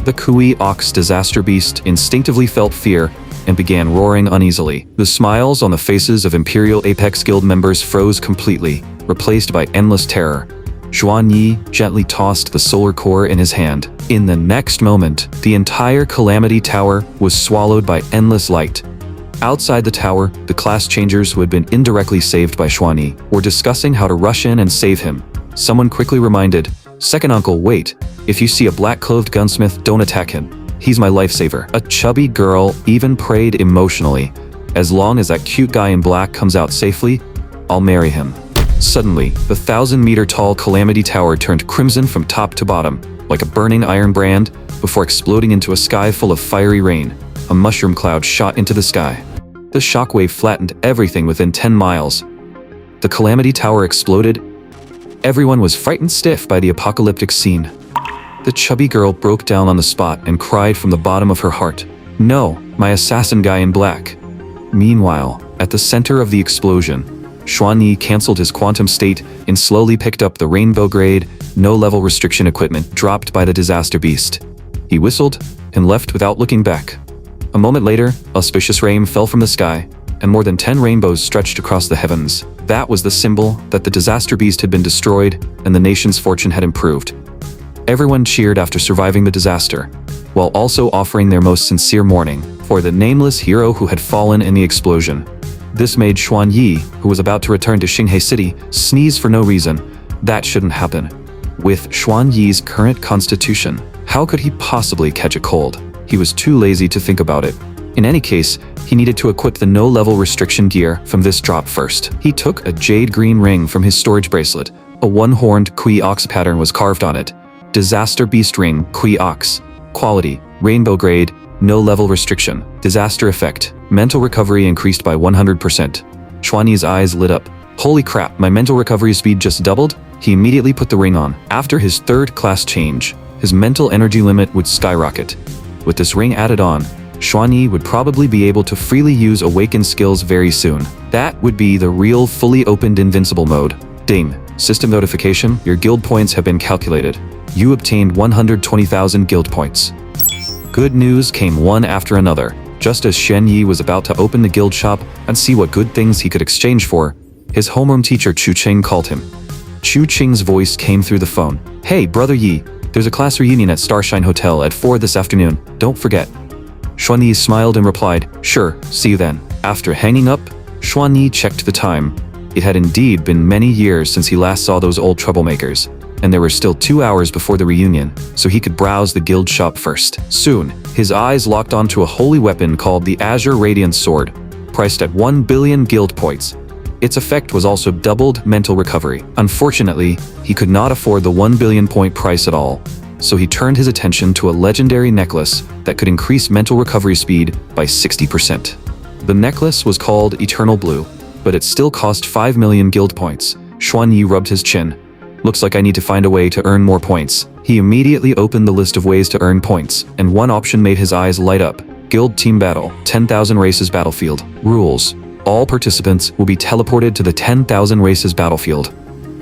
The Queox disaster beast instinctively felt fear and began roaring uneasily. The smiles on the faces of Imperial Apex Guild members froze completely, replaced by endless terror. Xuan Yi gently tossed the solar core in his hand. In the next moment, the entire Calamity Tower was swallowed by endless light. Outside the tower, the class changers who had been indirectly saved by Xuan Yi were discussing how to rush in and save him. Someone quickly reminded, "Second uncle, wait. If you see a black-clothed gunsmith, don't attack him. He's my lifesaver." A chubby girl even prayed emotionally, "As long as that cute guy in black comes out safely, I'll marry him." Suddenly, the 1,000-meter-tall Calamity Tower turned crimson from top to bottom, like a burning iron brand, before exploding into a sky full of fiery rain. A mushroom cloud shot into the sky. The shockwave flattened everything within 10 miles. The Calamity Tower exploded. Everyone was frightened stiff by the apocalyptic scene. The chubby girl broke down on the spot and cried from the bottom of her heart, "No, my assassin guy in black." Meanwhile, at the center of the explosion, Xuan Yi canceled his quantum state and slowly picked up the rainbow-grade, no-level restriction equipment dropped by the disaster beast. He whistled and left without looking back. A moment later, auspicious rain fell from the sky, and more than 10 rainbows stretched across the heavens. That was the symbol that the disaster beast had been destroyed and the nation's fortune had improved. Everyone cheered after surviving the disaster. while also offering their most sincere mourning for the nameless hero who had fallen in the explosion. This made Xuan Yi, who was about to return to Xinghe City, sneeze for no reason. That shouldn't happen. With Xuan Yi's current constitution, how could he possibly catch a cold? He was too lazy to think about it. In any case, he needed to equip the no-level restriction gear from this drop first. He took a jade green ring from his storage bracelet. A one-horned Kui Ox pattern was carved on it. Disaster Beast Ring, Kui Ox. Quality, Rainbow Grade, no level restriction. Disaster Effect, mental recovery increased by 100%. Xuanyi's eyes lit up. Holy crap, my mental recovery speed just doubled? He immediately put the ring on. After his third class change, his mental energy limit would skyrocket. With this ring added on, Xuanyi would probably be able to freely use awakened skills very soon. That would be the real fully opened invincible mode. Ding. System notification, your guild points have been calculated. You obtained 120,000 guild points. Good news came one after another. Just as Shen Yi was about to open the guild shop and see what good things he could exchange for, his homeroom teacher Chu Qing called him. Chu Qing's voice came through the phone. Hey, Brother Yi, there's a class reunion at Starshine Hotel at 4 this afternoon. Don't forget. Xuan Yi smiled and replied, sure, see you then. After hanging up, Xuan Yi checked the time. It had indeed been many years since he last saw those old troublemakers, and there were still 2 hours before the reunion, so he could browse the guild shop first. Soon, his eyes locked onto a holy weapon called the Azure Radiance Sword, priced at 1 billion guild points. Its effect was also doubled mental recovery. Unfortunately, he could not afford the 1 billion point price at all, so he turned his attention to a legendary necklace that could increase mental recovery speed by 60%. The necklace was called Eternal Blue, but it still cost 5 million guild points. Xuan Yi rubbed his chin. Looks like I need to find a way to earn more points. He immediately opened the list of ways to earn points, and one option made his eyes light up. Guild Team Battle, 10,000 Races Battlefield. Rules. All participants will be teleported to the 10,000 Races Battlefield.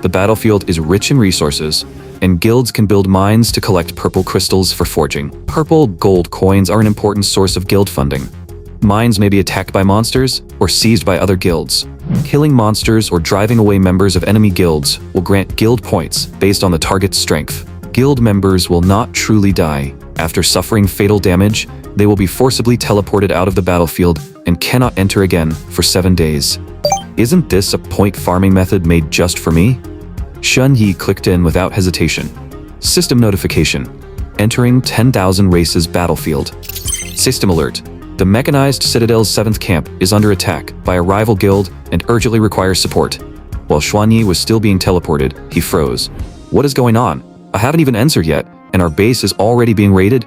The battlefield is rich in resources, and guilds can build mines to collect purple crystals for forging. Purple gold coins are an important source of guild funding. Mines may be attacked by monsters or seized by other guilds. Killing monsters or driving away members of enemy guilds will grant guild points based on the target's strength. Guild members will not truly die. After suffering fatal damage, they will be forcibly teleported out of the battlefield and cannot enter again for 7 days. Isn't this a point farming method made just for me? Shen Yi clicked in without hesitation. System notification. Entering 10,000 Races Battlefield. System alert. The mechanized Citadel's 7th camp is under attack by a rival guild and urgently requires support. While Xuan Yi was still being teleported, he froze. What is going on? I haven't even entered yet, and our base is already being raided?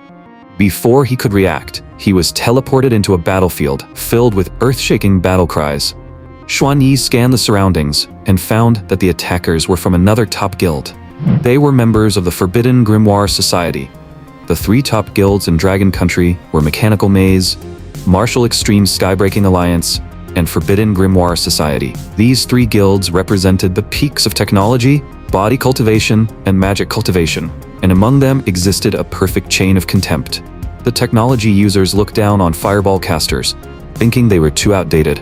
Before he could react, he was teleported into a battlefield filled with earth-shaking battle cries. Xuan Yi scanned the surroundings and found that the attackers were from another top guild. They were members of the Forbidden Grimoire Society. The 3 top guilds in Dragon Country were Mechanical Maze, Martial Extreme Skybreaking Alliance, and Forbidden Grimoire Society. These 3 guilds represented the peaks of technology, body cultivation, and magic cultivation, and among them existed a perfect chain of contempt. The technology users looked down on fireball casters, thinking they were too outdated.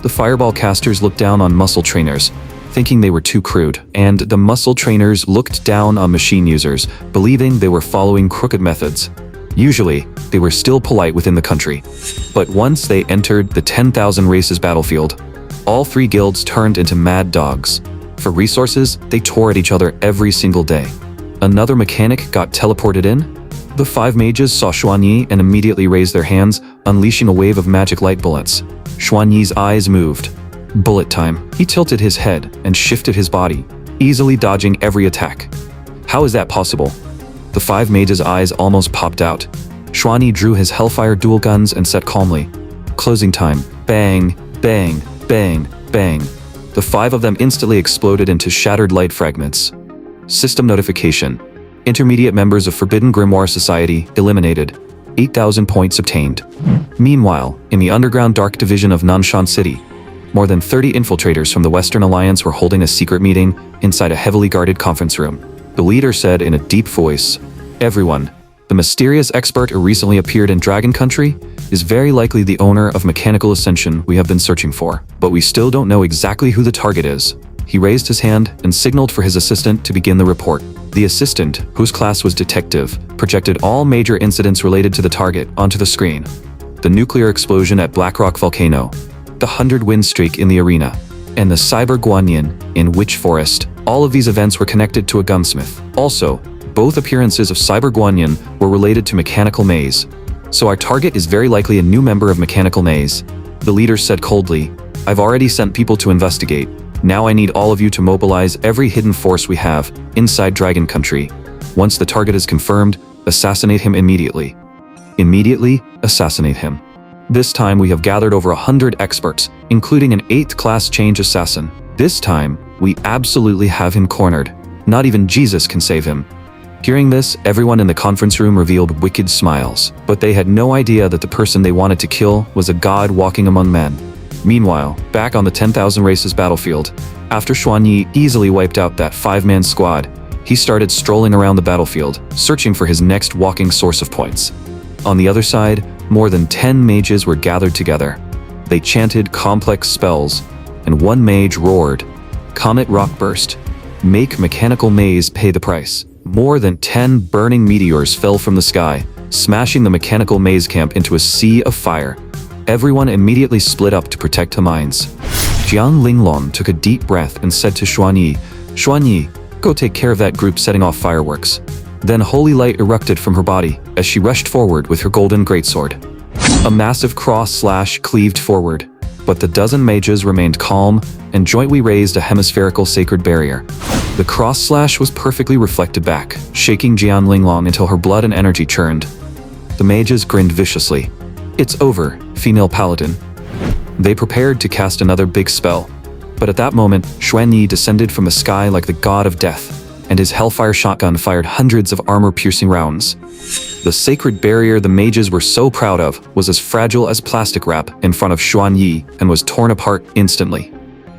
The fireball casters looked down on muscle trainers, thinking they were too crude, and the muscle trainers looked down on machine users, believing they were following crooked methods. Usually, they were still polite within the country. But once they entered the 10,000 Races Battlefield, all 3 guilds turned into mad dogs. For resources, they tore at each other every single day. Another mechanic got teleported in. The 5 mages saw Xuan Yi and immediately raised their hands, unleashing a wave of magic light bullets. Xuan Yi's eyes moved. Bullet time. He tilted his head and shifted his body, easily dodging every attack. How is that possible? The 5 mages' eyes almost popped out. Xuan Yi drew his Hellfire dual guns and said calmly, "Closing time." Bang, bang, bang, bang. The 5 of them instantly exploded into shattered light fragments. System notification. Intermediate members of Forbidden Grimoire Society eliminated. 8,000 points obtained. Meanwhile, in the underground dark division of Nanshan City, more than 30 infiltrators from the Western Alliance were holding a secret meeting inside a heavily guarded conference room. The leader said in a deep voice, "Everyone, the mysterious expert who recently appeared in Dragon Country is very likely the owner of Mechanical Ascension we have been searching for, but we still don't know exactly who the target is." He raised his hand and signaled for his assistant to begin the report. The assistant, whose class was detective, projected all major incidents related to the target onto the screen. The nuclear explosion at Blackrock Volcano, the 100-win streak in the arena, and the Cyber Guanyin in Witch Forest. All of these events were connected to a gunsmith. Also, both appearances of Cyber Guanyin were related to Mechanical Maze. So our target is very likely a new member of Mechanical Maze. The leader said coldly, "I've already sent people to investigate. Now I need all of you to mobilize every hidden force we have inside Dragon Country. Once the target is confirmed, assassinate him immediately. Immediately, assassinate him. This time we have gathered over 100 experts, including an 8th class change assassin. This time, we absolutely have him cornered. Not even Jesus can save him." Hearing this, everyone in the conference room revealed wicked smiles, but they had no idea that the person they wanted to kill was a god walking among men. Meanwhile, back on the 10,000 races battlefield, after Xuanyi easily wiped out that 5-man squad, he started strolling around the battlefield, searching for his next walking source of points. On the other side, more than 10 mages were gathered together. They chanted complex spells, and one mage roared, "Comet Rock Burst. Make Mechanical Maze pay the price." More than 10 burning meteors fell from the sky, smashing the Mechanical Maze camp into a sea of fire. Everyone immediately split up to protect the mines. Jiang Linglong took a deep breath and said to Xuanyi, "Xuanyi, go take care of that group setting off fireworks." Then holy light erupted from her body as she rushed forward with her golden greatsword. A massive cross-slash cleaved forward, but the dozen mages remained calm and jointly raised a hemispherical sacred barrier. The cross-slash was perfectly reflected back, shaking Jian Linglong until her blood and energy churned. The mages grinned viciously. "It's over, female paladin." They prepared to cast another big spell, but at that moment, Xuanyi descended from the sky like the god of death, and his hellfire shotgun fired hundreds of armor-piercing rounds. The sacred barrier the mages were so proud of was as fragile as plastic wrap in front of Xuanyi and was torn apart instantly.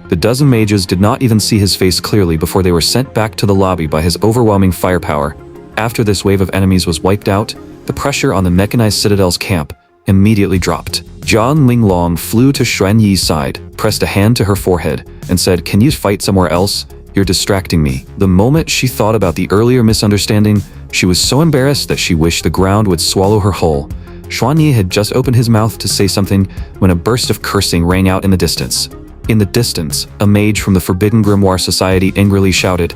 The dozen mages did not even see his face clearly before they were sent back to the lobby by his overwhelming firepower. After this wave of enemies was wiped out, the pressure on the mechanized citadel's camp immediately dropped. Jiang Linglong flew to Xuanyi's side, pressed a hand to her forehead, and said, "Can you fight somewhere else? You're distracting me." The moment she thought about the earlier misunderstanding, she was so embarrassed that she wished the ground would swallow her whole. Xuanyi had just opened his mouth to say something when a burst of cursing rang out in the distance. In the distance, a mage from the Forbidden Grimoire Society angrily shouted,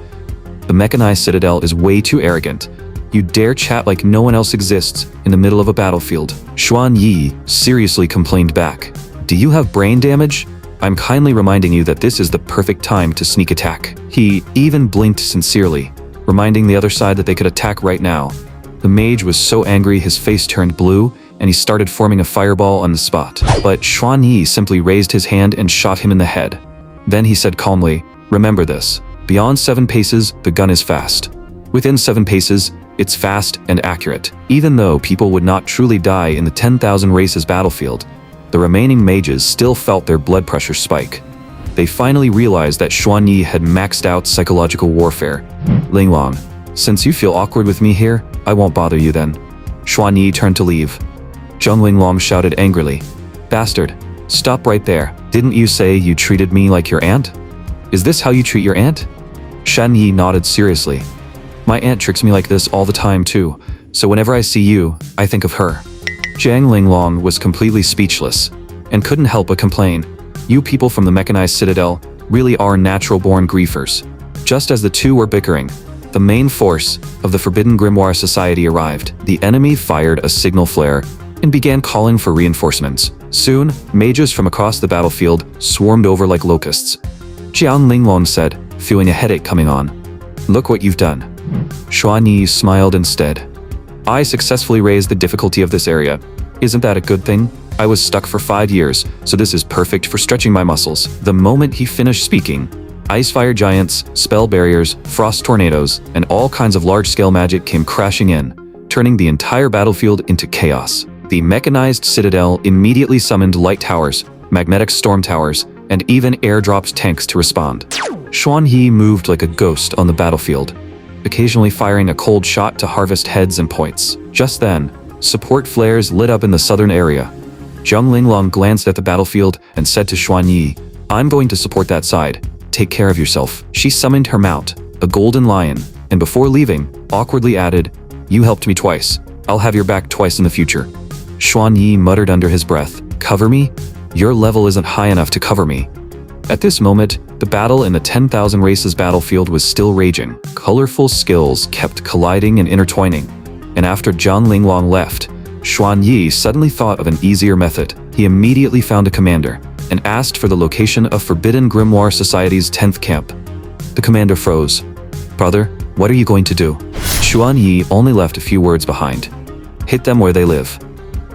"The mechanized citadel is way too arrogant. You dare chat like no one else exists in the middle of a battlefield." Xuanyi seriously complained back, "Do you have brain damage? I'm kindly reminding you that this is the perfect time to sneak attack." He even blinked sincerely, reminding the other side that they could attack right now. The mage was so angry his face turned blue, and he started forming a fireball on the spot. But Xuanyi simply raised his hand and shot him in the head. Then he said calmly, "Remember this. Beyond 7 paces, the gun is fast. Within 7 paces, it's fast and accurate." Even though people would not truly die in the 10,000 races battlefield, the remaining mages still felt their blood pressure spike. They finally realized that Xuanyi had maxed out psychological warfare. "Linglong, since you feel awkward with me here, I won't bother you then." Xuanyi turned to leave. Jiang Linglong shouted angrily, "Bastard, stop right there. Didn't you say you treated me like your aunt? Is this how you treat your aunt?" Xuanyi nodded seriously. "My aunt tricks me like this all the time too, so whenever I see you, I think of her." Jiang Linglong was completely speechless, and couldn't help but complain, "You people from the mechanized citadel really are natural-born griefers." Just as the two were bickering, the main force of the Forbidden Grimoire Society arrived. The enemy fired a signal flare and began calling for reinforcements. Soon, mages from across the battlefield swarmed over like locusts. Jiang Linglong said, feeling a headache coming on, "Look what you've done." Xuanyi smiled instead. "I successfully raised the difficulty of this area. Isn't that a good thing? I was stuck for 5 years, so this is perfect for stretching my muscles." The moment he finished speaking, ice fire giants, spell barriers, frost tornadoes, and all kinds of large-scale magic came crashing in, turning the entire battlefield into chaos. The mechanized citadel immediately summoned light towers, magnetic storm towers, and even airdropped tanks to respond. Xuanyi moved like a ghost on the battlefield, occasionally firing a cold shot to harvest heads and points. Just then, support flares lit up in the southern area. Jiang Linglong glanced at the battlefield and said to Xuanyi, "I'm going to support that side. Take care of yourself." She summoned her mount, a golden lion, and before leaving, awkwardly added, "You helped me twice. I'll have your back twice in the future." Xuan Yi muttered under his breath, "Cover me? Your level isn't high enough to cover me." At this moment, the battle in the 10,000 races battlefield was still raging. Colorful skills kept colliding and intertwining. And after Zhang Linglong left, Xuan Yi suddenly thought of an easier method. He immediately found a commander and asked for the location of Forbidden Grimoire Society's 10th camp. The commander froze. "Brother, what are you going to do?" Xuan Yi only left a few words behind. "Hit them where they live."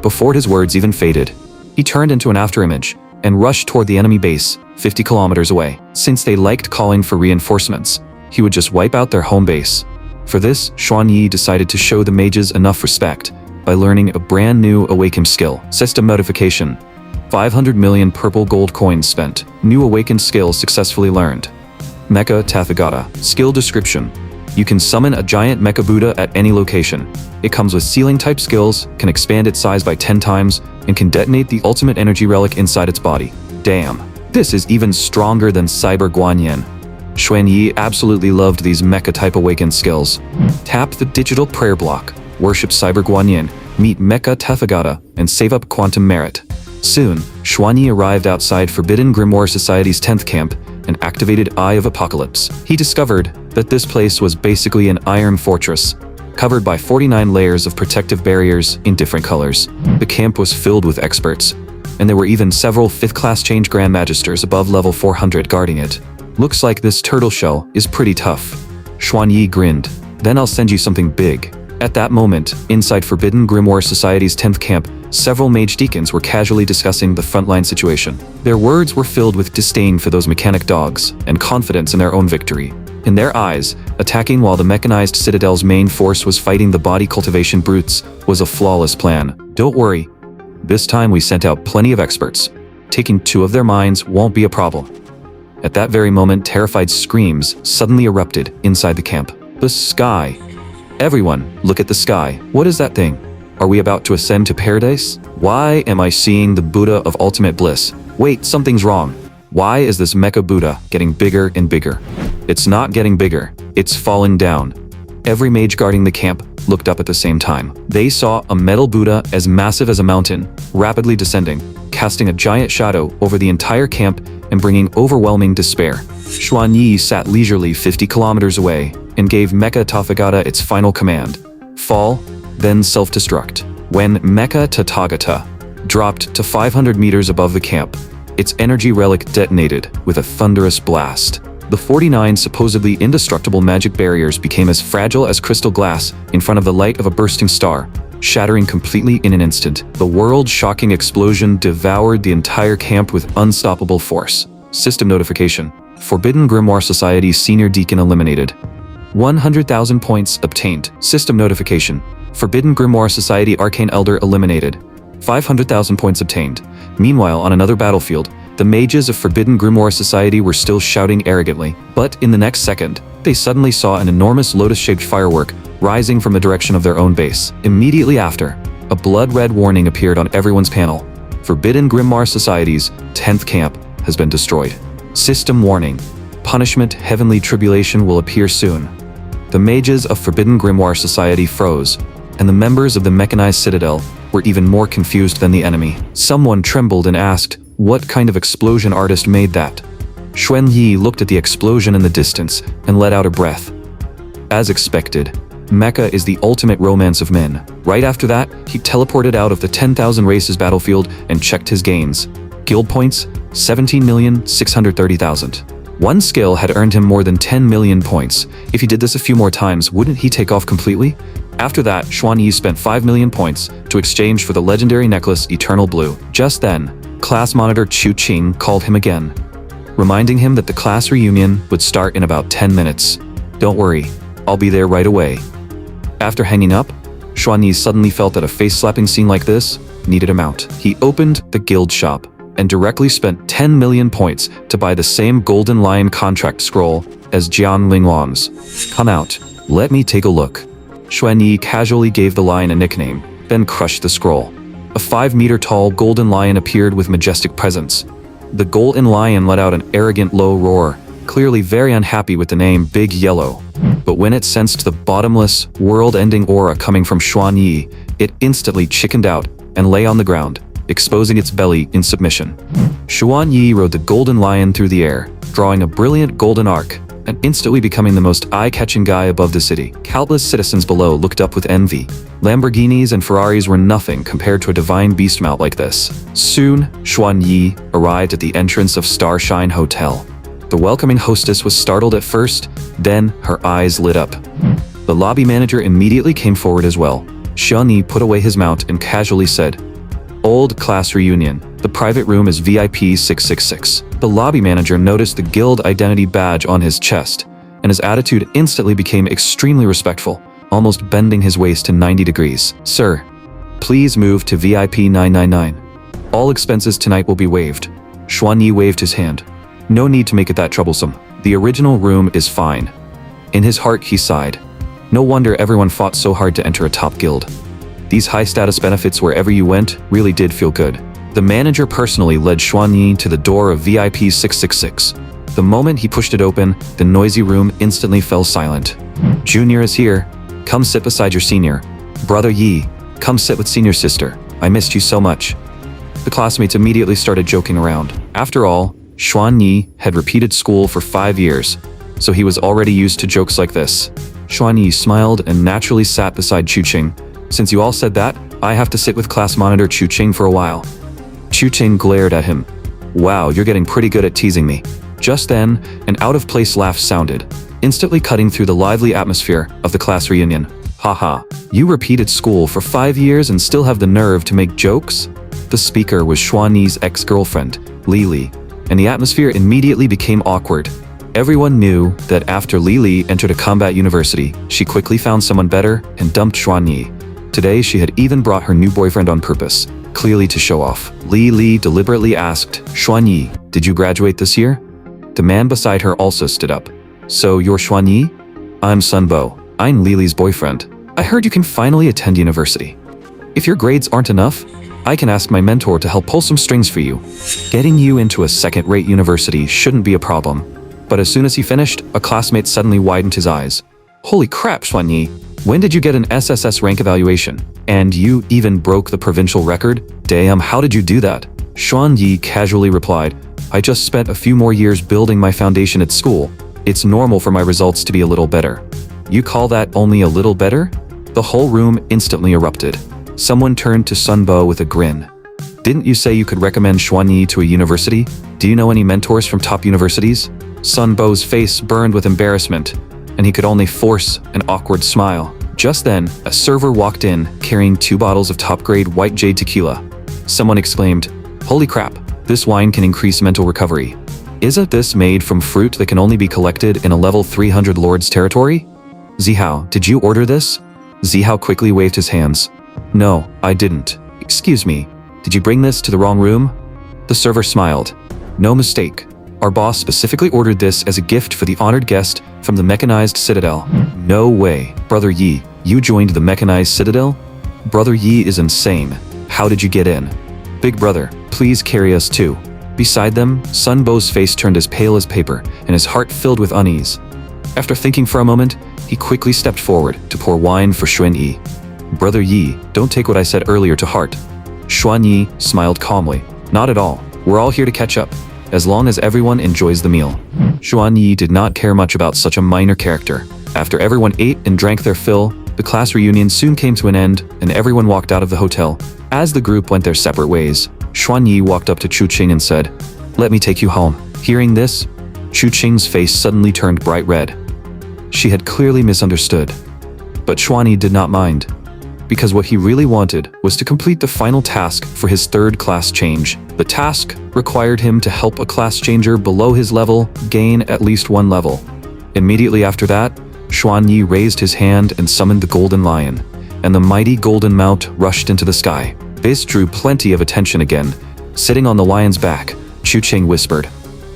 Before his words even faded, he turned into an afterimage and rushed toward the enemy base, 50 kilometers away. Since they liked calling for reinforcements, he would just wipe out their home base. For this, Xuan Yi decided to show the mages enough respect by learning a brand new Awaken skill. System notification. 500 million purple gold coins spent. New awakened skill successfully learned. Mecha Tathagata. Skill description. You can summon a giant Mecha Buddha at any location. It comes with ceiling type skills, can expand its size by 10 times, and can detonate the ultimate energy relic inside its body. Damn. This is even stronger than Cyber Guanyin. Xuan Yi absolutely loved these mecha type awakened skills. Tap the digital prayer block. Worship Cyber Guanyin, meet Mecha Tathagata, and save up quantum merit. Soon, Xuan Yi arrived outside Forbidden Grimoire Society's 10th camp and activated Eye of Apocalypse. He discovered that this place was basically an iron fortress, covered by 49 layers of protective barriers in different colors. The camp was filled with experts, and there were even several 5th class change Grand Magisters above level 400 guarding it. Looks like this turtle shell is pretty tough. Xuan Yi grinned. Then I'll send you something big. At that moment, inside Forbidden Grimoire Society's 10th camp, several mage deacons were casually discussing the frontline situation. Their words were filled with disdain for those mechanic dogs and confidence in their own victory. In their eyes, attacking while the mechanized citadel's main force was fighting the body cultivation brutes was a flawless plan. Don't worry. This time we sent out plenty of experts. Taking 2 of their minds won't be a problem. At that very moment, terrified screams suddenly erupted inside the camp. The sky. Everyone, look at the sky. What is that thing? Are we about to ascend to paradise? Why am I seeing the Buddha of ultimate bliss? Wait, something's wrong. Why is this Mecha Buddha getting bigger and bigger? It's not getting bigger, it's falling down. Every mage guarding the camp looked up at the same time. They saw a metal Buddha as massive as a mountain, rapidly descending, casting a giant shadow over the entire camp and bringing overwhelming despair. Xuan Yi sat leisurely 50 kilometers away and gave Mecha Tathagata its final command. Fall, then self-destruct. When Mecha Tathagata dropped to 500 meters above the camp, its energy relic detonated with a thunderous blast. The 49 supposedly indestructible magic barriers became as fragile as crystal glass in front of the light of a bursting star, shattering completely in an instant. The world-shocking explosion devoured the entire camp with unstoppable force. System notification. Forbidden Grimoire Society Senior Deacon eliminated. 100,000 points obtained. System notification. Forbidden Grimoire Society Arcane Elder eliminated. 500,000 points obtained. Meanwhile, on another battlefield, the mages of Forbidden Grimoire Society were still shouting arrogantly, but in the next second, they suddenly saw an enormous lotus-shaped firework rising from the direction of their own base. Immediately after, a blood-red warning appeared on everyone's panel. Forbidden Grimoire Society's 10th camp has been destroyed. System warning. Punishment Heavenly Tribulation will appear soon. The mages of Forbidden Grimoire Society froze, and the members of the mechanized citadel were even more confused than the enemy. Someone trembled and asked, "What kind of explosion artist made that?" Xuan Yi looked at the explosion in the distance and let out a breath. As expected, Mecha is the ultimate romance of men. Right after that, he teleported out of the 10,000 races battlefield and checked his gains. Guild points, 17,630,000. One skill had earned him more than 10 million points. If he did this a few more times, wouldn't he take off completely? After that, Xuan Yi spent 5 million points to exchange for the legendary necklace Eternal Blue. Just then, class monitor Chu Qing called him again, reminding him that the class reunion would start in about 10 minutes. "Don't worry, I'll be there right away." After hanging up, Xuan Yi suddenly felt that a face-slapping scene like this needed him out. He opened the guild shop and directly spent 10 million points to buy the same Golden Lion contract scroll as Jian Linglong's. "Come out, let me take a look." Xuan Yi casually gave the lion a nickname, then crushed the scroll. A 5-meter-tall golden lion appeared with majestic presence. The golden lion let out an arrogant low roar clearly very unhappy with the name Big Yellow. But when it sensed the bottomless, world-ending aura coming from Xuan Yi, it instantly chickened out and lay on the ground, exposing its belly in submission. Xuan Yi rode the golden lion through the air, drawing a brilliant golden arc, and instantly becoming the most eye-catching guy above the city. Countless citizens below looked up with envy. Lamborghinis and Ferraris were nothing compared to a divine beast mount like this. Soon, Xuan Yi arrived at the entrance of Starshine Hotel. The welcoming hostess was startled at first, then her eyes lit up. The lobby manager immediately came forward as well. Xuan Yi put away his mount and casually said, "Old class reunion. The private room is VIP 666. The lobby manager noticed the guild identity badge on his chest, and his attitude instantly became extremely respectful, almost bending his waist to 90 degrees. "Sir, please move to VIP 999. All expenses tonight will be waived." Xuan Yi waved his hand. "No need to make it that troublesome. The original room is fine." In his heart, he sighed. No wonder everyone fought so hard to enter a top guild. These high-status benefits wherever you went really did feel good. The manager personally led Xuan Yi to the door of VIP 666. The moment he pushed it open, the noisy room instantly fell silent. "Junior is here. Come sit beside your senior. Brother Yi, come sit with senior sister. I missed you so much." The classmates immediately started joking around. After all, Xuan Yi had repeated school for 5 years, so he was already used to jokes like this. Xuan Yi smiled and naturally sat beside Chuqing. "Since you all said that, I have to sit with class monitor Chuqing for a while." Chuqing glared at him. "Wow, you're getting pretty good at teasing me." Just then, an out-of-place laugh sounded, instantly cutting through the lively atmosphere of the class reunion. "Haha, you repeated school for 5 years and still have the nerve to make jokes?" The speaker was Xuan Yi's ex-girlfriend, Lili, and the atmosphere immediately became awkward. Everyone knew that after Lili entered a combat university, she quickly found someone better and dumped Xuan Yi. Today, she had even brought her new boyfriend on purpose, clearly to show off. Lili deliberately asked, "Xuan Yi, did you graduate this year?" The man beside her also stood up. "So you're Xuan Yi? I'm Sunbo. I'm Lili's boyfriend. I heard you can finally attend university. If your grades aren't enough, I can ask my mentor to help pull some strings for you. Getting you into a second-rate university shouldn't be a problem." But as soon as he finished, a classmate suddenly widened his eyes. "Holy crap, Xuan Yi. When did you get an SSS rank evaluation? And you even broke the provincial record? Damn, how did you do that?" Xuan Yi casually replied, "I just spent a few more years building my foundation at school. It's normal for my results to be a little better." "You call that only a little better?" The whole room instantly erupted. Someone turned to Sunbo with a grin. "Didn't you say you could recommend Xuan Yi to a university? Do you know any mentors from top universities?" Sunbo's face burned with embarrassment, and he could only force an awkward smile. Just then, a server walked in, carrying 2 bottles of top-grade white jade tequila. Someone exclaimed, "Holy crap, this wine can increase mental recovery. Isn't this made from fruit that can only be collected in a level 300 Lord's territory?" "Zihao, did you order this?" Zihao quickly waved his hands. "No, I didn't. Excuse me, did you bring this to the wrong room?" The server smiled. "No mistake. Our boss specifically ordered this as a gift for the honored guest from the Mechanized Citadel." "No way. Brother Yi, you joined the Mechanized Citadel?" "Brother Yi is insane. How did you get in?" "Big brother, please carry us too." Beside them, Sunbo's face turned as pale as paper, and his heart filled with unease. After thinking for a moment, he quickly stepped forward to pour wine for Xuan Yi. "Brother Yi, don't take what I said earlier to heart." Xuan Yi smiled calmly. "Not at all. We're all here to catch up, as long as everyone enjoys the meal." Xuan Yi did not care much about such a minor character. After everyone ate and drank their fill, the class reunion soon came to an end, and everyone walked out of the hotel. As the group went their separate ways, Xuan Yi walked up to Chuqing and said, "Let me take you home." Hearing this, Chuqing's face suddenly turned bright red. She had clearly misunderstood. But Xuan Yi did not mind, because what he really wanted was to complete the final task for his 3rd class change. The task required him to help a class changer below his level gain at least 1 level. Immediately after that, Xuan Yi raised his hand and summoned the Golden Lion, and the mighty golden mount rushed into the sky. This drew plenty of attention again. Sitting on the lion's back, Chuqing whispered,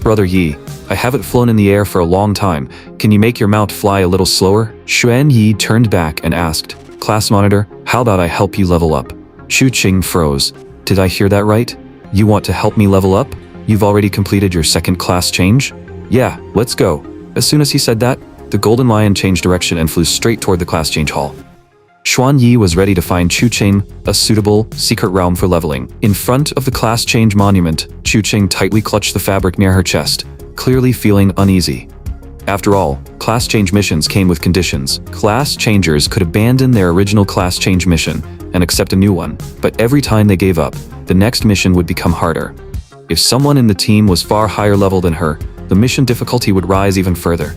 "Brother Yi, I haven't flown in the air for a long time. Can you make your mount fly a little slower?" Xuan Yi turned back and asked, "Class monitor, how about I help you level up?" Chuqing froze. "Did I hear that right? You want to help me level up? You've already completed your 2nd class change?" Yeah, let's go. As soon as he said that, the golden lion changed direction and flew straight toward the class change hall. Xuan Yi was ready to find Chu Qing a suitable, secret realm for leveling. In front of the class change monument, Chu Qing tightly clutched the fabric near her chest, clearly feeling uneasy. After all, class change missions came with conditions. Class changers could abandon their original class change mission and accept a new one, but every time they gave up, the next mission would become harder. If someone in the team was far higher level than her, the mission difficulty would rise even further.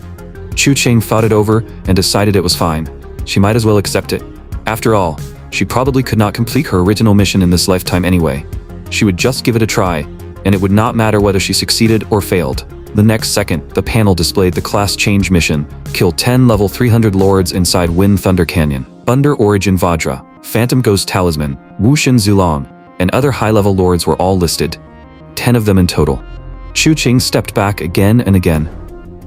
Chu Qing thought it over and decided it was fine. She might as well accept it. After all, she probably could not complete her original mission in this lifetime anyway. She would just give it a try, and it would not matter whether she succeeded or failed. The next second, the panel displayed the class change mission: kill 10 level 300 lords inside Wind Thunder Canyon. Thunder Origin Vajra, Phantom Ghost Talisman, Wushin Zulong, and other high-level lords were all listed. 10 of them in total. Chu Qing stepped back again and again,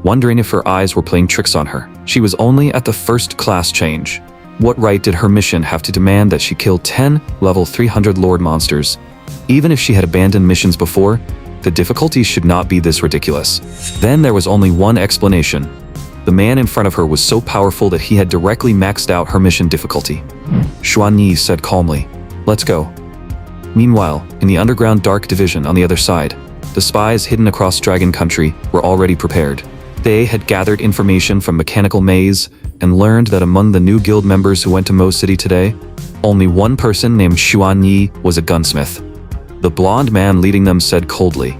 wondering if her eyes were playing tricks on her. She was only at the first class change. What right did her mission have to demand that she kill 10 level 300 lord monsters? Even if she had abandoned missions before, the difficulty should not be this ridiculous. Then there was only one explanation. The man in front of her was so powerful that he had directly maxed out her mission difficulty. Xuan Yi said calmly, "Let's go." Meanwhile, in the underground dark division on the other side, the spies hidden across Dragon Country were already prepared. They had gathered information from Mechanical Maze and learned that among the new guild members who went to Mo City today, only one person named Xuan Yi was a gunsmith. The blonde man leading them said coldly,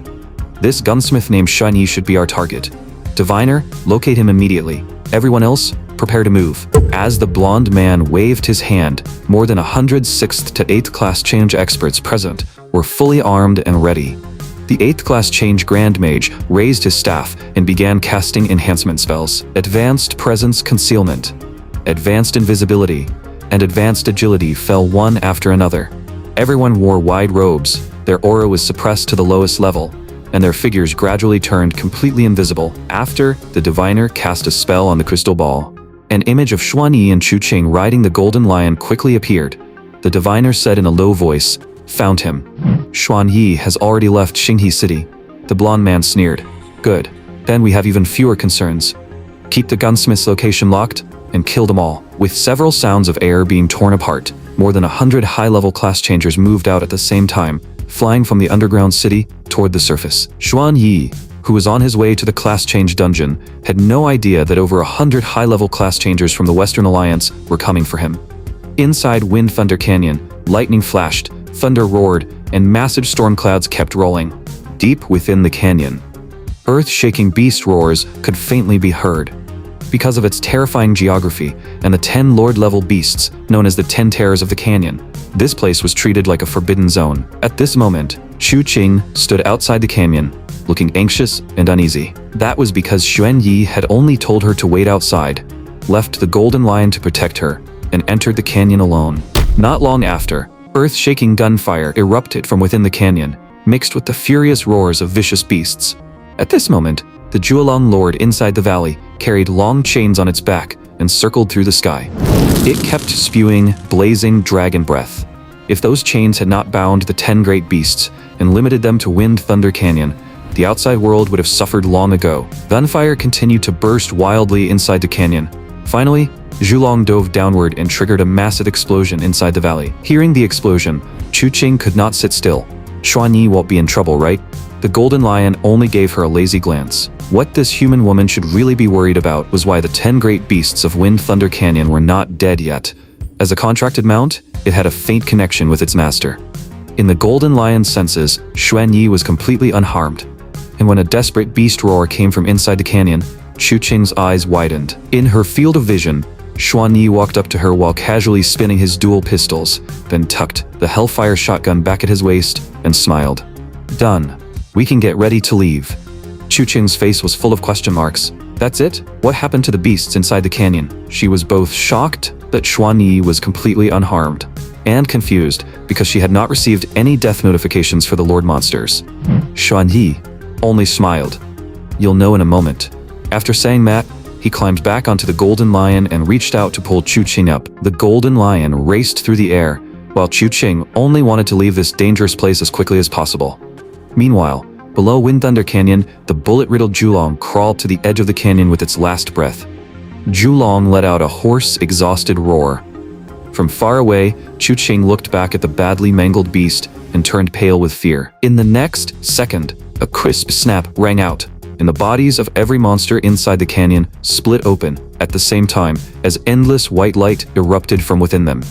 "This gunsmith named Xuan Yi should be our target. Diviner, locate him immediately. Everyone else, prepare to move." As the blonde man waved his hand, more than 100 6th to 8th class change experts present were fully armed and ready. The 8th class change Grand Mage raised his staff and began casting enhancement spells. Advanced Presence Concealment, Advanced Invisibility, and Advanced Agility fell one after another. Everyone wore wide robes, their aura was suppressed to the lowest level, and their figures gradually turned completely invisible. After, the diviner cast a spell on the crystal ball. An image of Xuan Yi and Chu Qing riding the golden lion quickly appeared. The diviner said in a low voice, "Found him. Xuan Yi has already left Xinghe City." The blonde man sneered. "Good. Then we have even fewer concerns. Keep the gunsmith's location locked and kill them all." With several sounds of air being torn apart, more than 100 high-level class changers moved out at the same time, flying from the underground city toward the surface. Xuan Yi, who was on his way to the class change dungeon, had no idea that over 100 high-level class changers from the Western Alliance were coming for him. Inside Wind Thunder Canyon, lightning flashed, thunder roared, and massive storm clouds kept rolling. Deep within the canyon, earth-shaking beast roars could faintly be heard. Because of its terrifying geography and the 10 lord-level beasts known as the 10 Terrors of the Canyon, this place was treated like a forbidden zone. At this moment, Chu Qing stood outside the canyon, looking anxious and uneasy. That was because Xuan Yi had only told her to wait outside, left the golden lion to protect her, and entered the canyon alone. Not long after, earth-shaking gunfire erupted from within the canyon, mixed with the furious roars of vicious beasts. At this moment, the Juelong Lord inside the valley carried long chains on its back and circled through the sky. It kept spewing, blazing dragon breath. If those chains had not bound the 10 great beasts and limited them to Wind Thunder Canyon, the outside world would have suffered long ago. Gunfire continued to burst wildly inside the canyon. Finally, Zhulong dove downward and triggered a massive explosion inside the valley. Hearing the explosion, Chu Qing could not sit still. Xuan Yi won't be in trouble, right? The golden lion only gave her a lazy glance. What this human woman should really be worried about was why the 10 great beasts of Wind Thunder Canyon were not dead yet. As a contracted mount, it had a faint connection with its master. In the golden lion's senses, Xuan Yi was completely unharmed. And when a desperate beast roar came from inside the canyon, Chu Qing's eyes widened. In her field of vision, Xuan Yi walked up to her while casually spinning his dual pistols, then tucked the Hellfire shotgun back at his waist and smiled. "Done. We can get ready to leave." Chu Qing's face was full of question marks. That's it? What happened to the beasts inside the canyon? She was both shocked that Xuan Yi was completely unharmed, and confused because she had not received any death notifications for the Lord monsters. Xuan Yi only smiled. "You'll know in a moment." After saying that, he climbed back onto the golden lion and reached out to pull Chu Qing up. The golden lion raced through the air, while Chu Qing only wanted to leave this dangerous place as quickly as possible. Meanwhile, Below Wind Thunder Canyon, the bullet-riddled Julong crawled to the edge of the canyon with its last breath. Julong let out a hoarse, exhausted roar. From far away, Chu-Ching looked back at the badly mangled beast and turned pale with fear. In the next second, a crisp snap rang out, and the bodies of every monster inside the canyon split open at the same time as endless white light erupted from within them.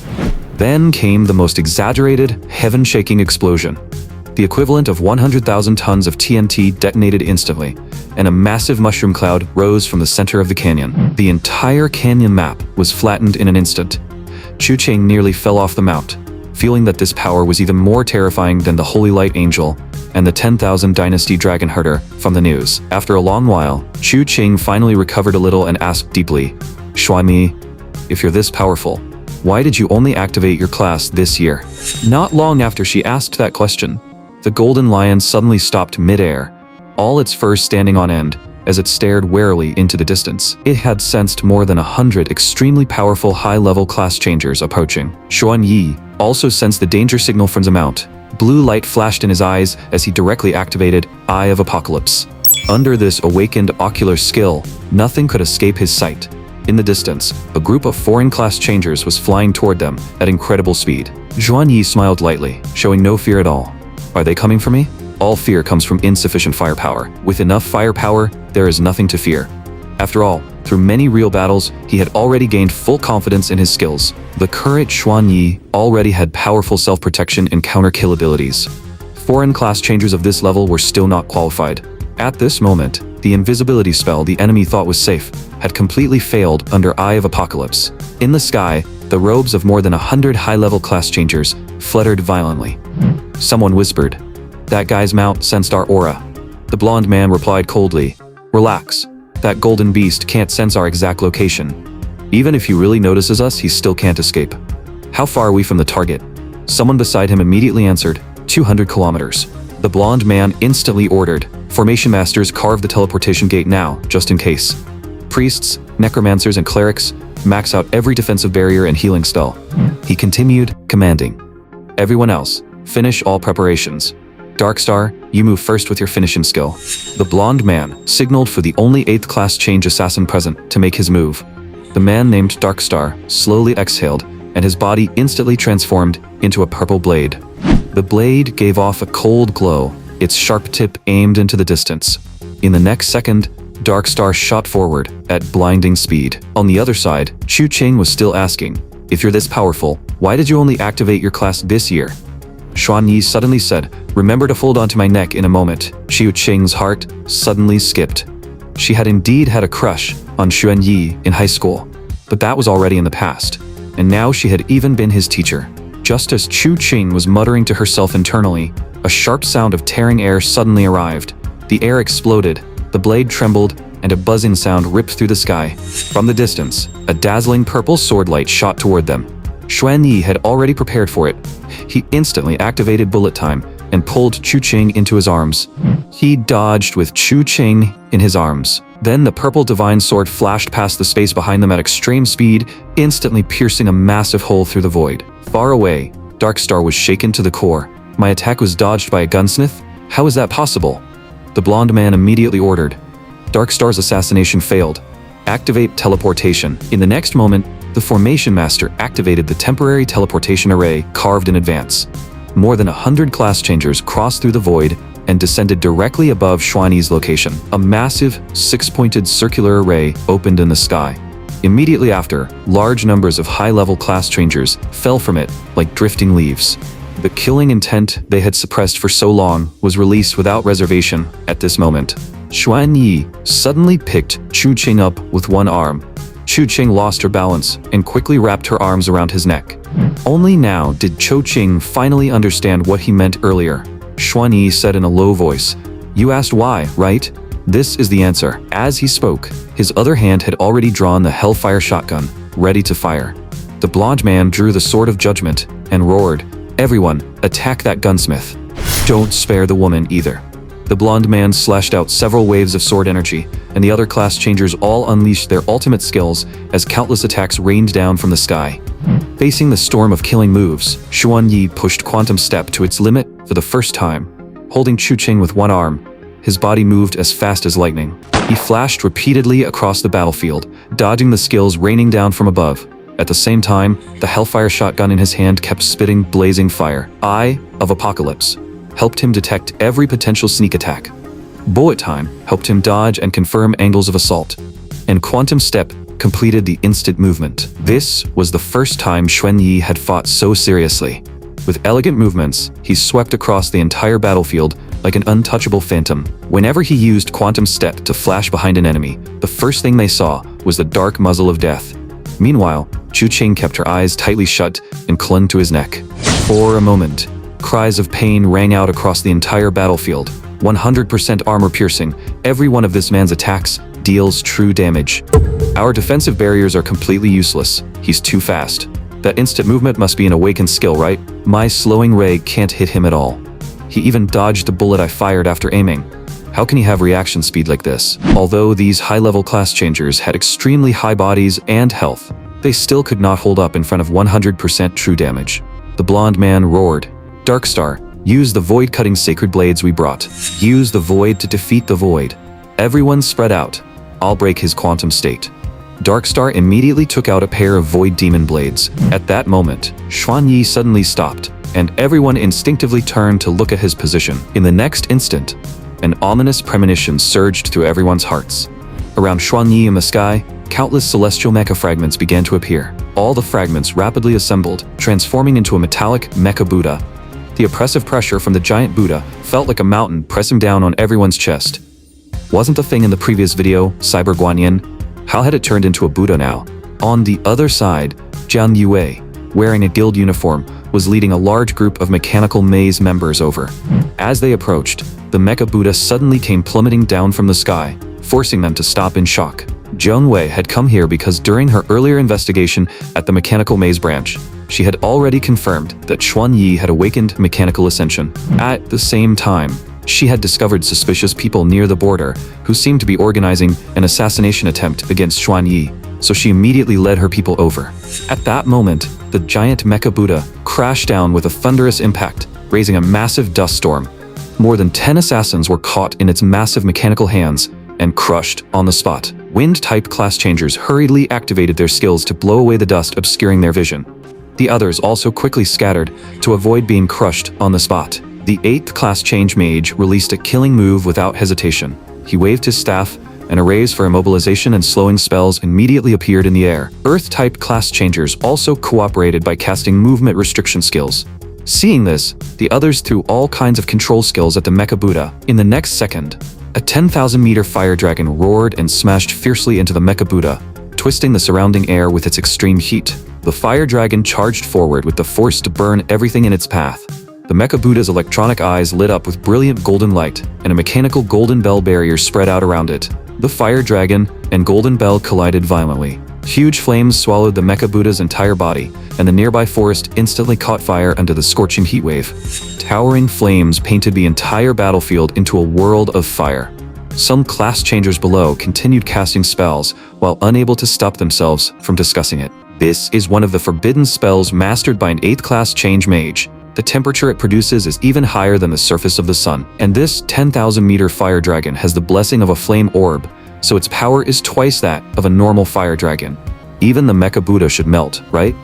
Then came the most exaggerated, heaven-shaking explosion. The equivalent of 100,000 tons of TNT detonated instantly, and a massive mushroom cloud rose from the center of the canyon. The entire canyon map was flattened in an instant. Chu-Ching nearly fell off the mount, feeling that this power was even more terrifying than the Holy Light Angel and the 10,000 Dynasty Dragon Herder from the news. After a long while, Chu-Ching finally recovered a little and asked deeply, "Xuanyi, if you're this powerful, why did you only activate your class this year?" Not long after she asked that question, the golden lion suddenly stopped mid-air, all its fur standing on end, as it stared warily into the distance. It had sensed more than 100 extremely powerful high-level class changers approaching. Xuanyi also sensed the danger signal from the mount. Blue light flashed in his eyes as he directly activated Eye of Apocalypse. Under this awakened ocular skill, nothing could escape his sight. In the distance, a group of foreign class changers was flying toward them at incredible speed. Xuanyi smiled lightly, showing no fear at all. Are they coming for me? All fear comes from insufficient firepower. With enough firepower, there is nothing to fear. After all, through many real battles, he had already gained full confidence in his skills. The current Xuanyi already had powerful self-protection and counter-kill abilities. Foreign class changers of this level were still not qualified. At this moment, the invisibility spell the enemy thought was safe had completely failed under Eye of Apocalypse. In the sky, the robes of more than 100 high-level class changers fluttered violently. Someone whispered, "That guy's mount sensed our aura." The blonde man replied coldly, "Relax. That golden beast can't sense our exact location. Even if he really notices us, he still can't escape." "How far are we from the target?" Someone beside him immediately answered, 200 kilometers. The blonde man instantly ordered, "Formation masters, carve the teleportation gate now, just in case. Priests, necromancers, and clerics, max out every defensive barrier and healing spell." He continued, commanding, "Everyone else, finish all preparations. Darkstar, you move first with your finishing skill." The blonde man signaled for the only 8th class change assassin present to make his move. The man named Darkstar slowly exhaled, and his body instantly transformed into a purple blade. The blade gave off a cold glow, its sharp tip aimed into the distance. In the next second, Darkstar shot forward at blinding speed. On the other side, Chu-Ching was still asking, "If you're this powerful, why did you only activate your class this year?" Xuanyi suddenly said, "Remember to hold onto my neck in a moment." Chu-Ching's heart suddenly skipped. She had indeed had a crush on Xuanyi in high school, but that was already in the past, and now she had even been his teacher. Just as Chu-Ching was muttering to herself internally, a sharp sound of tearing air suddenly arrived. The air exploded, the blade trembled, and a buzzing sound ripped through the sky. From the distance, a dazzling purple sword light shot toward them. Xuanyi had already prepared for it. He instantly activated bullet time and pulled Chu-Ching into his arms. He dodged with Chu-Ching in his arms. Then the purple divine sword flashed past the space behind them at extreme speed, instantly piercing a massive hole through the void. Far away, Darkstar was shaken to the core. "My attack was dodged by a gunsmith? How is that possible?" The blonde man immediately ordered. Darkstar's assassination failed. Activate teleportation. In the next moment, the Formation Master activated the temporary teleportation array carved in advance. More than 100 class changers crossed through the void and descended directly above Xuanyi's location. A massive, 6-pointed circular array opened in the sky. Immediately after, large numbers of high-level class changers fell from it like drifting leaves. The killing intent they had suppressed for so long was released without reservation at this moment. Xuanyi suddenly picked Chu-Ching up with one arm. Chu-Ching lost her balance and quickly wrapped her arms around his neck. Only now did Chu-Ching finally understand what he meant earlier. Xuanyi said in a low voice, "You asked why, right? This is the answer." As he spoke, his other hand had already drawn the Hellfire shotgun, ready to fire. The blonde man drew the Sword of Judgment and roared, "Everyone, attack that gunsmith. Don't spare the woman either." The blonde man slashed out several waves of sword energy, and the other class changers all unleashed their ultimate skills as countless attacks rained down from the sky. Facing the storm of killing moves, Xuanyi pushed Quantum Step to its limit for the first time. Holding Chu-Ching with one arm, his body moved as fast as lightning. He flashed repeatedly across the battlefield, dodging the skills raining down from above. At the same time, the Hellfire shotgun in his hand kept spitting blazing fire. Eye of Apocalypse helped him detect every potential sneak attack. Bullet Time helped him dodge and confirm angles of assault. And Quantum Step completed the instant movement. This was the first time Xuan Yi had fought so seriously. With elegant movements, he swept across the entire battlefield like an untouchable phantom. Whenever he used Quantum Step to flash behind an enemy, the first thing they saw was the dark muzzle of death. Meanwhile, Chu Qing kept her eyes tightly shut and clung to his neck. For a moment, cries of pain rang out across the entire battlefield. 100% armor piercing, every one of this man's attacks deals true damage. Our defensive barriers are completely useless. He's too fast. That instant movement must be an awakened skill, right? My slowing ray can't hit him at all. He even dodged the bullet I fired after aiming. How can he have reaction speed like this? Although these high-level class changers had extremely high bodies and health, they still could not hold up in front of 100% true damage. The blonde man roared, "Darkstar, use the void-cutting sacred blades we brought. Use the void to defeat the void. Everyone spread out. I'll break his quantum state." Darkstar immediately took out a pair of void demon blades. At that moment, Xuan Yi suddenly stopped, and everyone instinctively turned to look at his position. In the next instant, an ominous premonition surged through everyone's hearts. Around Xuan Yi in the sky, countless celestial mecha fragments began to appear. All the fragments rapidly assembled, transforming into a metallic mecha Buddha. The oppressive pressure from the giant Buddha felt like a mountain pressing down on everyone's chest. Wasn't the thing in the previous video Cyber Guanyin? How had it turned into a Buddha now? On the other side, Jiang Yue, wearing a guild uniform, was leading a large group of mechanical maze members over. As they approached, the Mecha Buddha suddenly came plummeting down from the sky, forcing them to stop in shock. Jiang Wei had come here because during her earlier investigation at the Mechanical Maze branch, she had already confirmed that Xuan Yi had awakened Mechanical Ascension. At the same time, she had discovered suspicious people near the border who seemed to be organizing an assassination attempt against Xuan Yi, so she immediately led her people over. At that moment, the giant Mecha Buddha crashed down with a thunderous impact, raising a massive dust storm. More than 10 assassins were caught in its massive mechanical hands and crushed on the spot. Wind-type class changers hurriedly activated their skills to blow away the dust obscuring their vision. The others also quickly scattered to avoid being crushed on the spot. The 8th class change mage released a killing move without hesitation. He waved his staff, and arrays for immobilization and slowing spells immediately appeared in the air. Earth-type class changers also cooperated by casting movement restriction skills. Seeing this, the others threw all kinds of control skills at the Mecha Buddha. In the next second, a 10,000-meter fire dragon roared and smashed fiercely into the Mecha Buddha, twisting the surrounding air with its extreme heat. The fire dragon charged forward with the force to burn everything in its path. The Mecha Buddha's electronic eyes lit up with brilliant golden light, and a mechanical golden bell barrier spread out around it. The fire dragon and golden bell collided violently. Huge flames swallowed the Mecha Buddha's entire body, and the nearby forest instantly caught fire under the scorching heat wave. Towering flames painted the entire battlefield into a world of fire. Some class changers below continued casting spells, while unable to stop themselves from discussing it. This is one of the forbidden spells mastered by an 8th class change mage. The temperature it produces is even higher than the surface of the sun. And this 10,000-meter fire dragon has the blessing of a flame orb, so its power is twice that of a normal fire dragon. Even the Mecha Buddha should melt, right?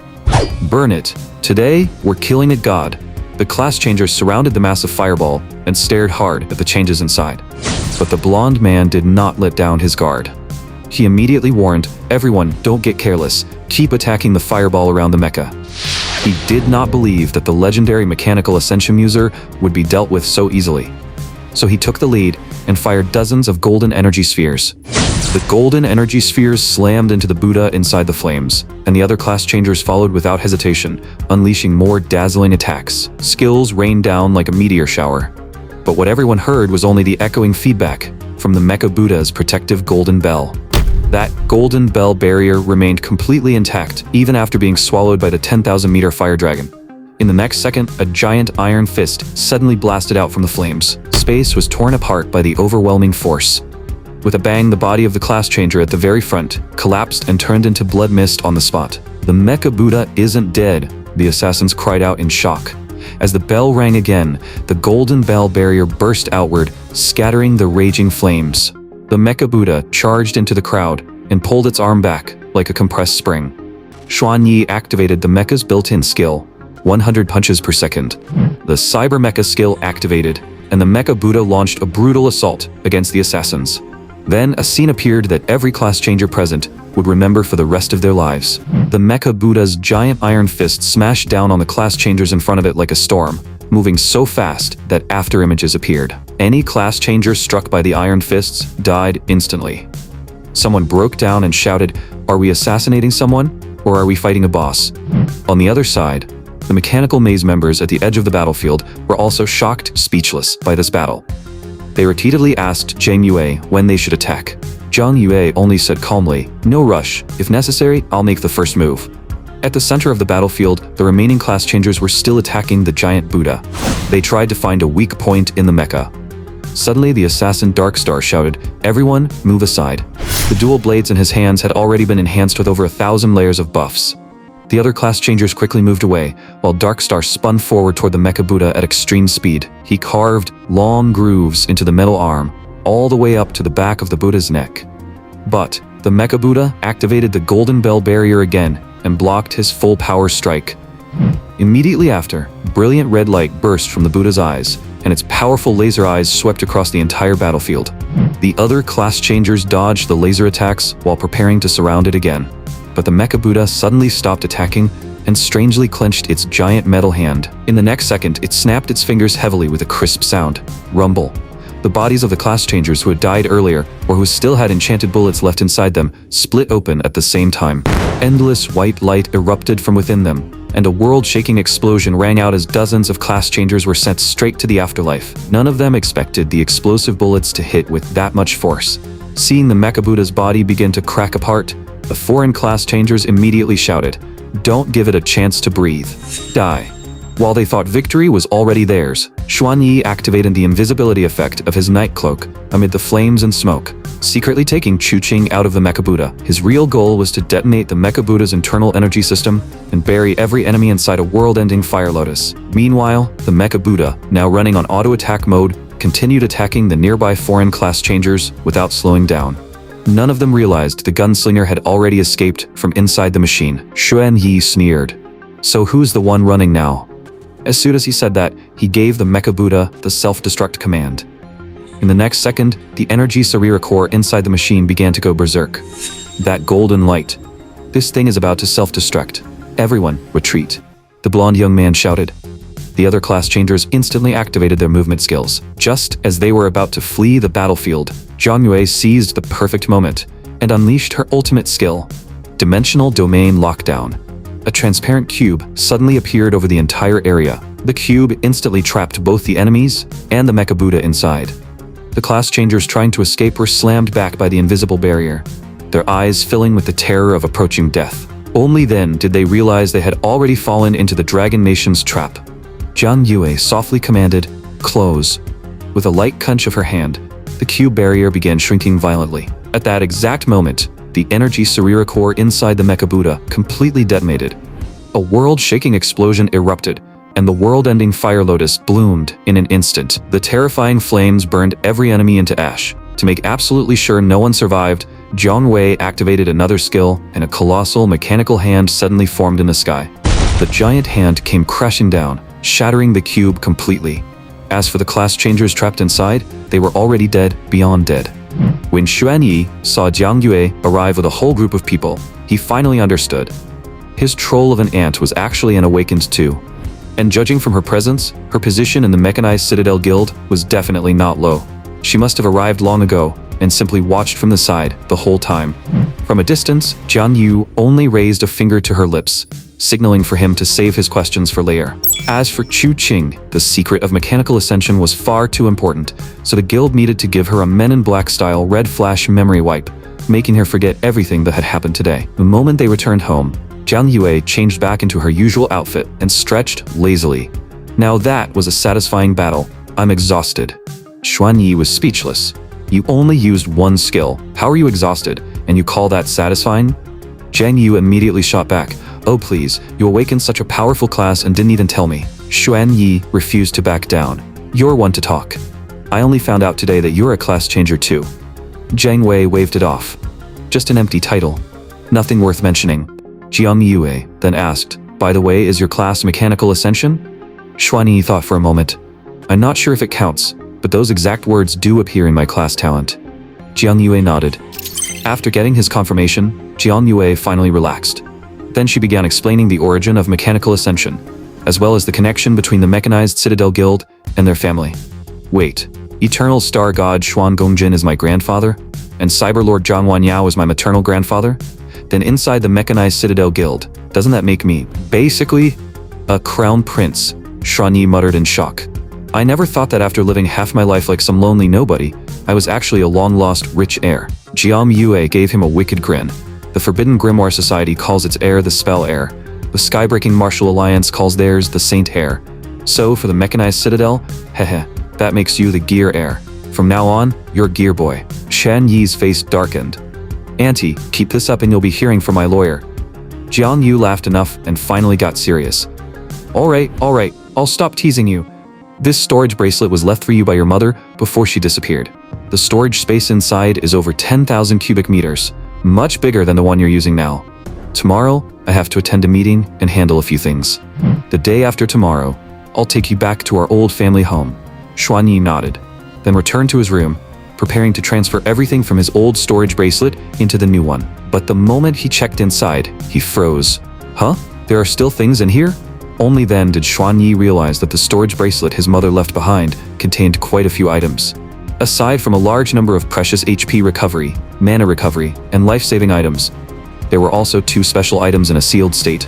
Burn it. Today, we're killing a god. The class changers surrounded the massive fireball and stared hard at the changes inside. But the blonde man did not let down his guard. He immediately warned, "Everyone, don't get careless. Keep attacking the fireball around the mecha." He did not believe that the legendary mechanical ascension user would be dealt with so easily. So he took the lead and fired dozens of golden energy spheres. The golden energy spheres slammed into the Buddha inside the flames, and the other class changers followed without hesitation, unleashing more dazzling attacks. Skills rained down like a meteor shower. But what everyone heard was only the echoing feedback from the Mecha Buddha's protective golden bell. That golden bell barrier remained completely intact, even after being swallowed by the 10,000-meter fire dragon. In the next second, a giant iron fist suddenly blasted out from the flames. Space was torn apart by the overwhelming force. With a bang, the body of the class changer at the very front collapsed and turned into blood mist on the spot. "The Mecha Buddha isn't dead," the assassins cried out in shock. As the bell rang again, the golden bell barrier burst outward, scattering the raging flames. The Mecha Buddha charged into the crowd and pulled its arm back like a compressed spring. Xuanyi activated the mecha's built-in skill, 100 punches per second. The Cyber Mecha skill activated, and the Mecha Buddha launched a brutal assault against the assassins. Then a scene appeared that every class changer present would remember for the rest of their lives. The Mecha Buddha's giant iron fist smashed down on the class changers in front of it like a storm, moving so fast that after images appeared. Any class changer struck by the iron fists died instantly. Someone broke down and shouted, "Are we assassinating someone, or are we fighting a boss?" On the other side, the mechanical maze members at the edge of the battlefield were also shocked, speechless by this battle. They repeatedly asked Zhang Yue when they should attack. Zhang Yue only said calmly, "No rush. If necessary, I'll make the first move." At the center of the battlefield, the remaining class changers were still attacking the giant Buddha. They tried to find a weak point in the mecha. Suddenly, the assassin Darkstar shouted, "Everyone, move aside." The dual blades in his hands had already been enhanced with over 1,000 layers of buffs. The other class changers quickly moved away, while Darkstar spun forward toward the Mecha Buddha at extreme speed. He carved long grooves into the metal arm, all the way up to the back of the Buddha's neck. But the Mecha Buddha activated the golden bell barrier again and blocked his full power strike. Immediately after, brilliant red light burst from the Buddha's eyes, and its powerful laser eyes swept across the entire battlefield. The other class changers dodged the laser attacks while preparing to surround it again. But the Mecha Buddha suddenly stopped attacking and strangely clenched its giant metal hand. In the next second, it snapped its fingers heavily with a crisp sound. Rumble. The bodies of the class changers who had died earlier, or who still had enchanted bullets left inside them, split open at the same time. Endless white light erupted from within them, and a world-shaking explosion rang out as dozens of class changers were sent straight to the afterlife. None of them expected the explosive bullets to hit with that much force. Seeing the Mecha Buddha's body begin to crack apart, the foreign class changers immediately shouted, "Don't give it a chance to breathe. Die." While they thought victory was already theirs, Xuanyi activated the invisibility effect of his night cloak amid the flames and smoke, secretly taking Chuqing out of the Mecha Buddha. His real goal was to detonate the Mecha Buddha's internal energy system and bury every enemy inside a world-ending fire lotus. Meanwhile, the Mecha Buddha, now running on auto-attack mode, continued attacking the nearby foreign class changers without slowing down. None of them realized the gunslinger had already escaped from inside the machine. Xuanyi sneered. "So who's the one running now?" As soon as he said that, he gave the Mecha Buddha the self-destruct command. In the next second, the energy Sarira core inside the machine began to go berserk. That golden light. "This thing is about to self-destruct. Everyone, retreat," the blonde young man shouted. The other class changers instantly activated their movement skills. Just as they were about to flee the battlefield, Zhang Yue seized the perfect moment and unleashed her ultimate skill, Dimensional Domain Lockdown. A transparent cube suddenly appeared over the entire area. The cube instantly trapped both the enemies and the Mecha Buddha inside. The class changers trying to escape were slammed back by the invisible barrier, their eyes filling with the terror of approaching death. Only then did they realize they had already fallen into the Dragon Nation's trap. Zhang Yue softly commanded, "Close." With a light crunch of her hand, the cube barrier began shrinking violently. At that exact moment, the energy Sarira core inside the Mecha Buddha completely detonated. A world-shaking explosion erupted, and the world-ending fire lotus bloomed in an instant. The terrifying flames burned every enemy into ash. To make absolutely sure no one survived, Zhang Wei activated another skill, and a colossal mechanical hand suddenly formed in the sky. The giant hand came crashing down, shattering the cube completely. As for the class changers trapped inside, they were already dead beyond dead. When Xuanyi saw Zhang Yue arrive with a whole group of people, he finally understood. His troll of an aunt was actually an awakened too. And judging from her presence, her position in the Mechanized Citadel Guild was definitely not low. She must have arrived long ago and simply watched from the side the whole time. From a distance, Jian Yu only raised a finger to her lips, signaling for him to save his questions for later. As for Chu Qing, the secret of mechanical ascension was far too important, so the guild needed to give her a Men in Black style red flash memory wipe, making her forget everything that had happened today. The moment they returned home, Zhang Yue changed back into her usual outfit and stretched lazily. Now that was a satisfying battle. I'm exhausted. Xuanyi was speechless. You only used one skill. How are you exhausted? And you call that satisfying? Zhang Yu immediately shot back. Oh please, you awakened such a powerful class and didn't even tell me. Xuan Yi refused to back down. You're one to talk. I only found out today that you're a class changer too. Zhang Wei waved it off. Just an empty title. Nothing worth mentioning. Jiang Yue then asked, by the way, is your class Mechanical Ascension? Xuan Yi thought for a moment. I'm not sure if it counts, but those exact words do appear in my class talent. Jiang Yue nodded. After getting his confirmation, Jiang Yue finally relaxed. Then she began explaining the origin of Mechanical Ascension, as well as the connection between the Mechanized Citadel Guild and their family. Wait, Eternal Star God Xuan Gongjin is my grandfather? And Cyberlord Zhang Wanyao is my maternal grandfather? Then inside the Mechanized Citadel Guild, doesn't that make me, basically, a crown prince? Xuan Yi muttered in shock. I never thought that after living half my life like some lonely nobody, I was actually a long-lost rich heir. Jiang Yue gave him a wicked grin. The Forbidden Grimoire Society calls its heir the Spell Heir. The Skybreaking Martial Alliance calls theirs the Saint Heir. So, for the Mechanized Citadel, heh, that makes you the Gear Heir. From now on, you're Gear Boy. Shan Yi's face darkened. Auntie, keep this up and you'll be hearing from my lawyer. Jiang Yu laughed enough and finally got serious. Alright, I'll stop teasing you. This storage bracelet was left for you by your mother before she disappeared. The storage space inside is over 10,000 cubic meters, much bigger than the one you're using now. Tomorrow, I have to attend a meeting and handle a few things. The day after tomorrow, I'll take you back to our old family home. Xuan Yi nodded, then returned to his room, preparing to transfer everything from his old storage bracelet into the new one. But the moment he checked inside, he froze. Huh? There are still things in here? Only then did Xuan Yi realize that the storage bracelet his mother left behind contained quite a few items. Aside from a large number of precious HP recovery, mana recovery, and life-saving items, there were also 2 special items in a sealed state.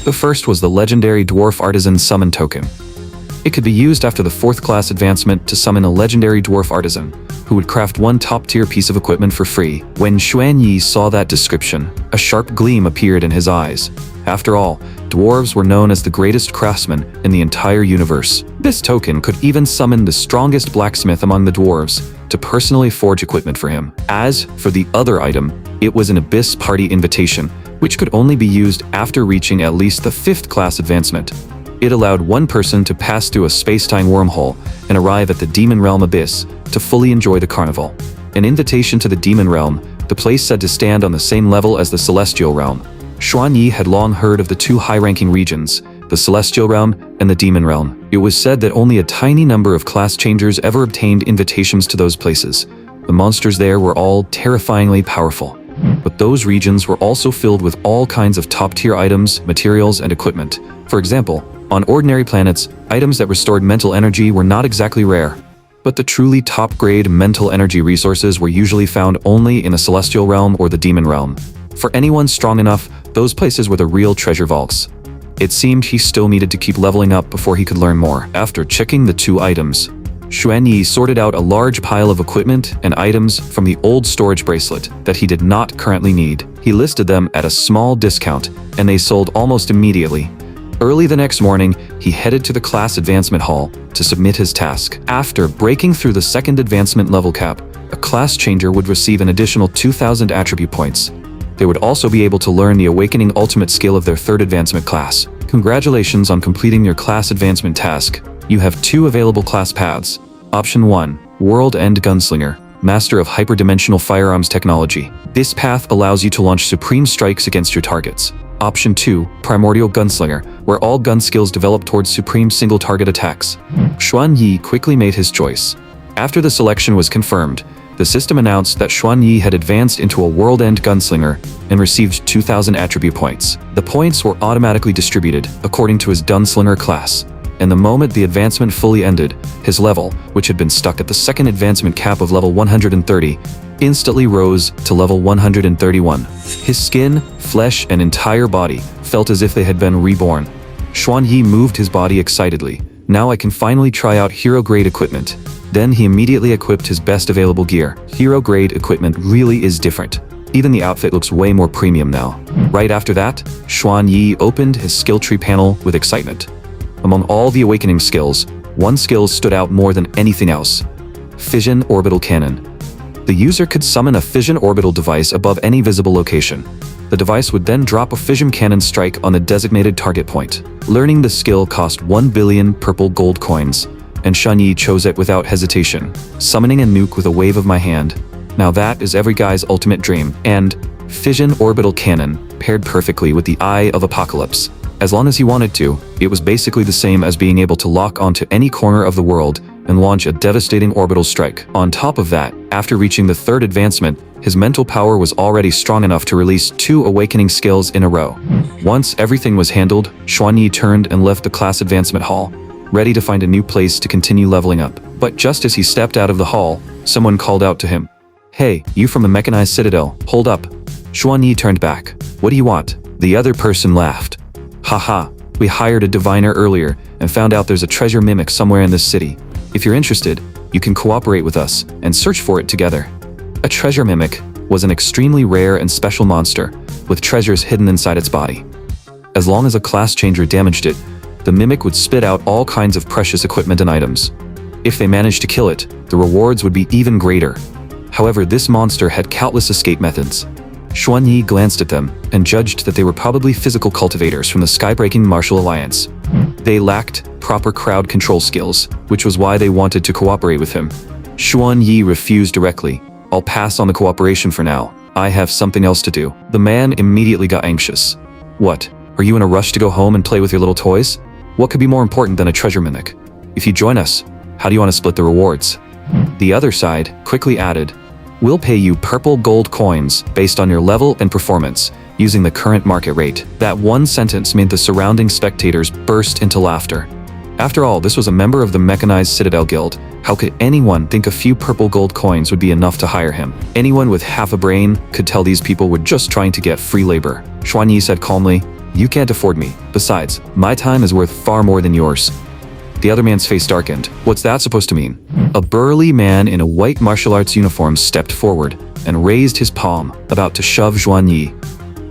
The first was the legendary Dwarf Artisan Summon Token. It could be used after the 4th class advancement to summon a legendary dwarf artisan, who would craft one top-tier piece of equipment for free. When Xuan Yi saw that description, a sharp gleam appeared in his eyes. After all, dwarves were known as the greatest craftsmen in the entire universe. This token could even summon the strongest blacksmith among the dwarves to personally forge equipment for him. As for the other item, it was an Abyss Party invitation, which could only be used after reaching at least the 5th class advancement. It allowed one person to pass through a space-time wormhole and arrive at the Demon Realm Abyss to fully enjoy the carnival. An invitation to the Demon Realm, the place said to stand on the same level as the Celestial Realm. Xuan Yi had long heard of the 2 high-ranking regions, the Celestial Realm and the Demon Realm. It was said that only a tiny number of class changers ever obtained invitations to those places. The monsters there were all terrifyingly powerful. But those regions were also filled with all kinds of top-tier items, materials, and equipment. For example, on ordinary planets, items that restored mental energy were not exactly rare. But the truly top-grade mental energy resources were usually found only in the Celestial Realm or the Demon Realm. For anyone strong enough, those places were the real treasure vaults. It seemed he still needed to keep leveling up before he could learn more. After checking the 2 items, Xuan Yi sorted out a large pile of equipment and items from the old storage bracelet that he did not currently need. He listed them at a small discount, and they sold almost immediately. Early the next morning, he headed to the class advancement hall to submit his task. After breaking through the 2nd advancement level cap, a class changer would receive an additional 2,000 attribute points. They would also be able to learn the Awakening Ultimate skill of their 3rd advancement class. Congratulations on completing your class advancement task. You have 2 available class paths. Option 1, World End Gunslinger, Master of Hyperdimensional Firearms Technology. This path allows you to launch supreme strikes against your targets. Option 2, Primordial Gunslinger, where all gun skills develop towards supreme single-target attacks. Xuan Yi quickly made his choice. After the selection was confirmed, the system announced that Xuan Yi had advanced into a World-End Gunslinger and received 2,000 attribute points. The points were automatically distributed according to his Gunslinger class, and the moment the advancement fully ended, his level, which had been stuck at the 2nd advancement cap of level 130, instantly rose to level 131. His skin, flesh, and entire body felt as if they had been reborn. Xuan Yi moved his body excitedly. Now I can finally try out hero-grade equipment. Then he immediately equipped his best available gear. Hero-grade equipment really is different. Even the outfit looks way more premium now. Right after that, Xuan Yi opened his skill tree panel with excitement. Among all the awakening skills, one skill stood out more than anything else. Fission Orbital Cannon. The user could summon a fission orbital device above any visible location. The device would then drop a fission cannon strike on the designated target point. Learning the skill cost 1 billion purple gold coins, and Shanyi chose it without hesitation, summoning a nuke with a wave of my hand. Now that is every guy's ultimate dream, and fission orbital cannon paired perfectly with the Eye of Apocalypse. As long as he wanted to, it was basically the same as being able to lock onto any corner of the world and launch a devastating orbital strike. On top of that, after reaching the third advancement, his mental power was already strong enough to release 2 awakening skills in a row. Once everything was handled, Xuanyi turned and left the class advancement hall, ready to find a new place to continue leveling up. But just as he stepped out of the hall, someone called out to him. "Hey, you from the mechanized citadel, hold up." Xuanyi turned back. "What do you want?" The other person laughed. "Haha, we hired a diviner earlier and found out there's a treasure mimic somewhere in this city. If you're interested, you can cooperate with us and search for it together." A treasure mimic was an extremely rare and special monster, with treasures hidden inside its body. As long as a class changer damaged it, the mimic would spit out all kinds of precious equipment and items. If they managed to kill it, the rewards would be even greater. However, this monster had countless escape methods. Xuanyi glanced at them and judged that they were probably physical cultivators from the Skybreaking Martial Alliance. They lacked proper crowd control skills, which was why they wanted to cooperate with him. Xuanyi refused directly. "I'll pass on the cooperation for now. I have something else to do." The man immediately got anxious. "What? Are you in a rush to go home and play with your little toys? What could be more important than a treasure mimic? If you join us, how do you want to split the rewards?" The other side quickly added, "We'll pay you purple gold coins based on your level and performance, using the current market rate." That one sentence made the surrounding spectators burst into laughter. After all, this was a member of the Mechanized Citadel Guild. How could anyone think a few purple gold coins would be enough to hire him? Anyone with half a brain could tell these people were just trying to get free labor. Xuanyi said calmly, "You can't afford me. Besides, my time is worth far more than yours." The other man's face darkened. "What's that supposed to mean?" A burly man in a white martial arts uniform stepped forward and raised his palm, about to shove Xuanyi.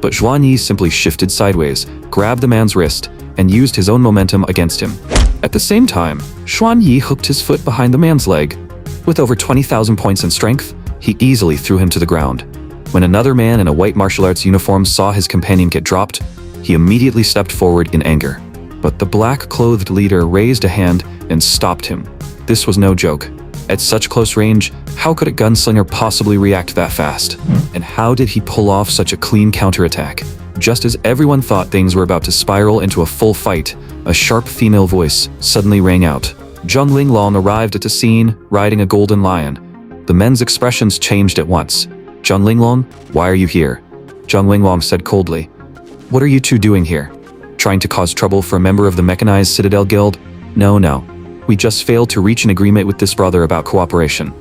But Xuanyi simply shifted sideways, grabbed the man's wrist, and used his own momentum against him. At the same time, Xuanyi hooked his foot behind the man's leg. With over 20,000 points in strength, he easily threw him to the ground. When another man in a white martial arts uniform saw his companion get dropped, he immediately stepped forward in anger. But the black-clothed leader raised a hand and stopped him. This was no joke. At such close range, how could a gunslinger possibly react that fast? And how did he pull off such a clean counterattack? Just as everyone thought things were about to spiral into a full fight, a sharp female voice suddenly rang out. Zhang Linglong arrived at the scene, riding a golden lion. The men's expressions changed at once. "Zhang Linglong, why are you here?" Zhang Linglong said coldly. "What are you two doing here? Trying to cause trouble for a member of the Mechanized Citadel Guild? No. We just failed to reach an agreement with this brother about cooperation.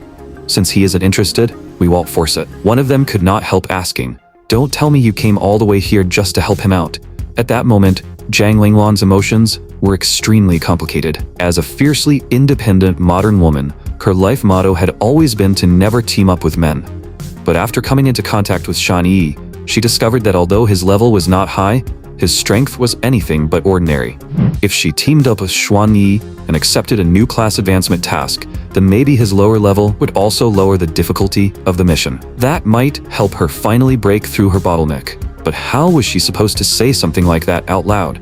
Since he isn't interested, we won't force it." One of them could not help asking, "Don't tell me you came all the way here just to help him out." At that moment, Zhang Linglong's emotions were extremely complicated. As a fiercely independent modern woman, her life motto had always been to never team up with men. But after coming into contact with Shanyi, she discovered that although his level was not high, his strength was anything but ordinary. If she teamed up with Xuanyi and accepted a new class advancement task, then maybe his lower level would also lower the difficulty of the mission. That might help her finally break through her bottleneck. But how was she supposed to say something like that out loud?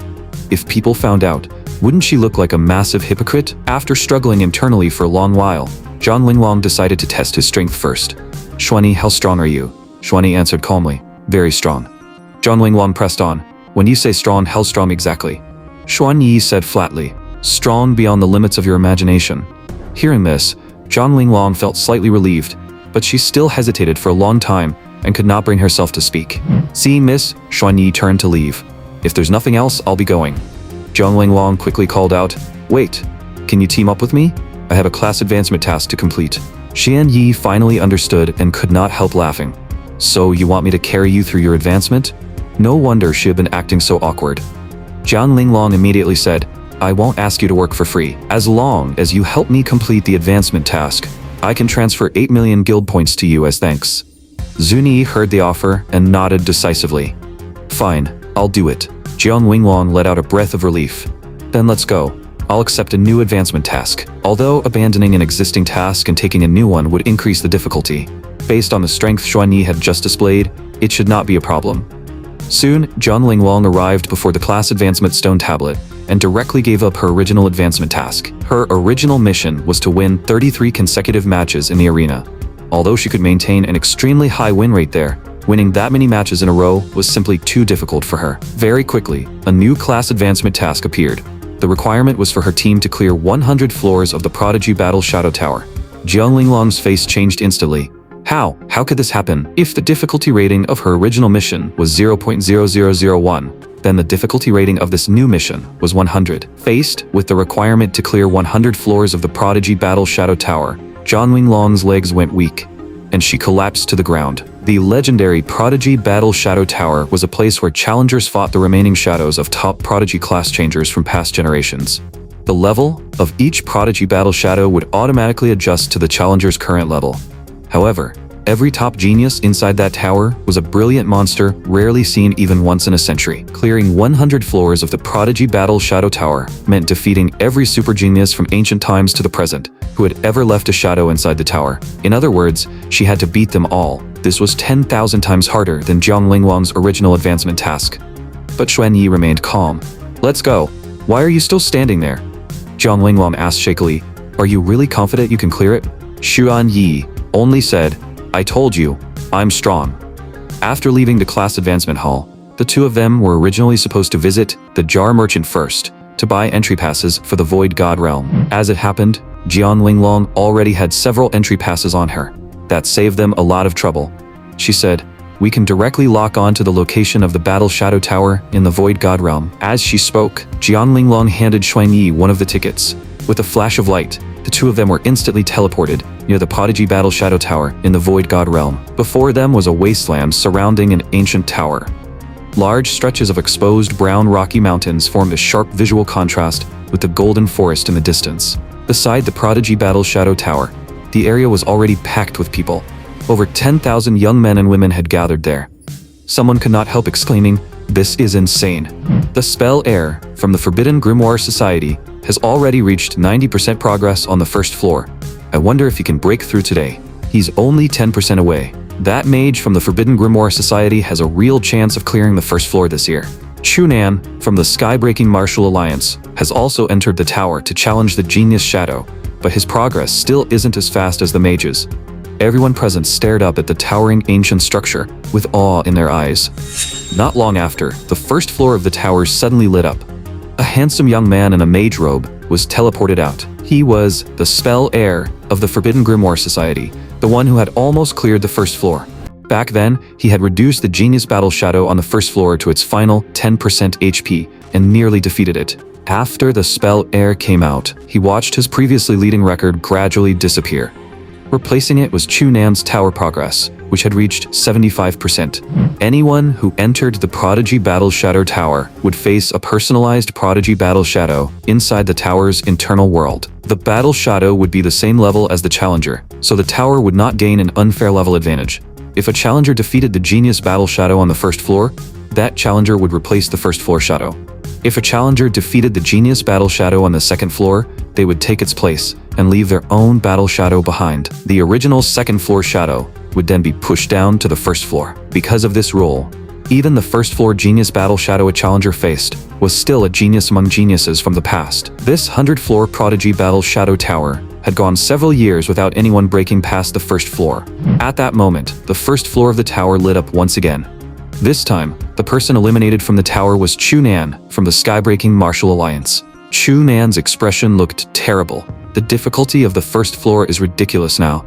If people found out, wouldn't she look like a massive hypocrite? After struggling internally for a long while, Zhang Linglong decided to test his strength first. "Xuanyi, how strong are you?" Xuanyi answered calmly, "Very strong." Zhang Linglong pressed on. "When you say strong, how strong exactly?" Xuanyi said flatly, "Strong beyond the limits of your imagination." Hearing this, Zhang Linglong felt slightly relieved, but she still hesitated for a long time and could not bring herself to speak. Seeing this, Xuanyi turned to leave. "If there's nothing else, I'll be going." Zhang Linglong quickly called out, "Wait, can you team up with me? I have a class advancement task to complete." Xuanyi finally understood and could not help laughing. "So you want me to carry you through your advancement?" No wonder she had been acting so awkward. Zhang Linglong immediately said, "I won't ask you to work for free. As long as you help me complete the advancement task, I can transfer 8 million guild points to you as thanks." Zuni heard the offer and nodded decisively. "Fine, I'll do it." Zhang Linglong let out a breath of relief. "Then let's go. I'll accept a new advancement task." Although abandoning an existing task and taking a new one would increase the difficulty, Based on the strength Xuan Yi had just displayed, it should not be a problem. Soon, Zhang Linglong arrived before the class advancement stone tablet and directly gave up her original advancement task. Her original mission was to win 33 consecutive matches in the arena. Although she could maintain an extremely high win rate there, winning that many matches in a row was simply too difficult for her. Very quickly, a new class advancement task appeared. The requirement was for her team to clear 100 floors of the Prodigy Battle Shadow Tower. Zhang Linglong's face changed instantly. How? How could this happen? If the difficulty rating of her original mission was 0.0001, then the difficulty rating of this new mission was 100. Faced with the requirement to clear 100 floors of the Prodigy Battle Shadow Tower, Zhang Linglong's legs went weak, and she collapsed to the ground. The legendary Prodigy Battle Shadow Tower was a place where challengers fought the remaining shadows of top Prodigy class changers from past generations. The level of each Prodigy Battle Shadow would automatically adjust to the challenger's current level. However, every top genius inside that tower was a brilliant monster rarely seen even once in a century. Clearing 100 floors of the Prodigy Battle Shadow Tower meant defeating every super genius from ancient times to the present who had ever left a shadow inside the tower. In other words, she had to beat them all. This was 10,000 times harder than Zhang Linglong's original advancement task. But Xuan Yi remained calm. "Let's go. Why are you still standing there?" Zhang Linglong asked shakily. "Are you really confident you can clear it?" Xuan Yi only said, "I told you, I'm strong." After leaving the class advancement hall, the two of them were originally supposed to visit the jar merchant first to buy entry passes for the Void God Realm. As it happened, Zhang Linglong already had several entry passes on her. That saved them a lot of trouble. She said, "We can directly lock on to the location of the Battle Shadow Tower in the Void God Realm." As she spoke, Zhang Linglong handed Xuan Yi one of the tickets. With a flash of light, the two of them were instantly teleported near the Prodigy Battle Shadow Tower in the Void God Realm. Before them was a wasteland surrounding an ancient tower. Large stretches of exposed brown rocky mountains formed a sharp visual contrast with the golden forest in the distance. Beside the Prodigy Battle Shadow Tower, the area was already packed with people. Over 10,000 young men and women had gathered there. Someone could not help exclaiming, "This is insane." The spell heir from the Forbidden Grimoire Society has already reached 90% progress on the first floor. I wonder if he can break through today. He's only 10% away. That mage from the Forbidden Grimoire Society has a real chance of clearing the first floor this year. Chunan from the Sky-Breaking Martial Alliance has also entered the tower to challenge the Genius Shadow, but his progress still isn't as fast as the mage's. Everyone present stared up at the towering ancient structure with awe in their eyes. Not long after, the first floor of the tower suddenly lit up. A handsome young man in a mage robe was teleported out. He was the spell heir of the Forbidden Grimoire Society, the one who had almost cleared the first floor. Back then, he had reduced the Genius Battle Shadow on the first floor to its final 10% HP and nearly defeated it. After the spell heir came out, he watched his previously leading record gradually disappear. Replacing it was Chunan's tower progress, which had reached 75%. Anyone who entered the Prodigy Battle Shadow Tower would face a personalized Prodigy Battle Shadow inside the tower's internal world. The Battle Shadow would be the same level as the challenger, so the tower would not gain an unfair level advantage. If a challenger defeated the Genius Battle Shadow on the first floor, that challenger would replace the first floor shadow. If a challenger defeated the Genius Battle Shadow on the second floor, they would take its place and leave their own Battle Shadow behind. The original second floor shadow would then be pushed down to the first floor. Because of this rule, even the first floor Genius Battle Shadow a challenger faced was still a genius among geniuses from the past. This 100-floor Prodigy Battle Shadow Tower had gone several years without anyone breaking past the first floor. At that moment, the first floor of the tower lit up once again. This time, the person eliminated from the tower was Chunan from the Sky-Breaking Martial Alliance. Chunan's expression looked terrible. The difficulty of the first floor is ridiculous now.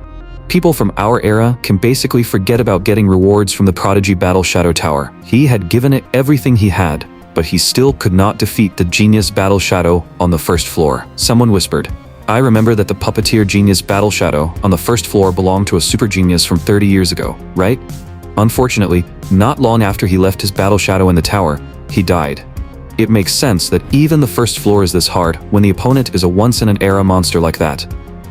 People from our era can basically forget about getting rewards from the Prodigy Battle Shadow Tower. He had given it everything he had, but he still could not defeat the Genius Battle Shadow on the first floor. Someone whispered, "I remember that the Puppeteer Genius Battle Shadow on the first floor belonged to a super genius from 30 years ago, right?" Unfortunately, not long after he left his Battle Shadow in the tower, he died. It makes sense that even the first floor is this hard when the opponent is a once-in-an-era monster like that.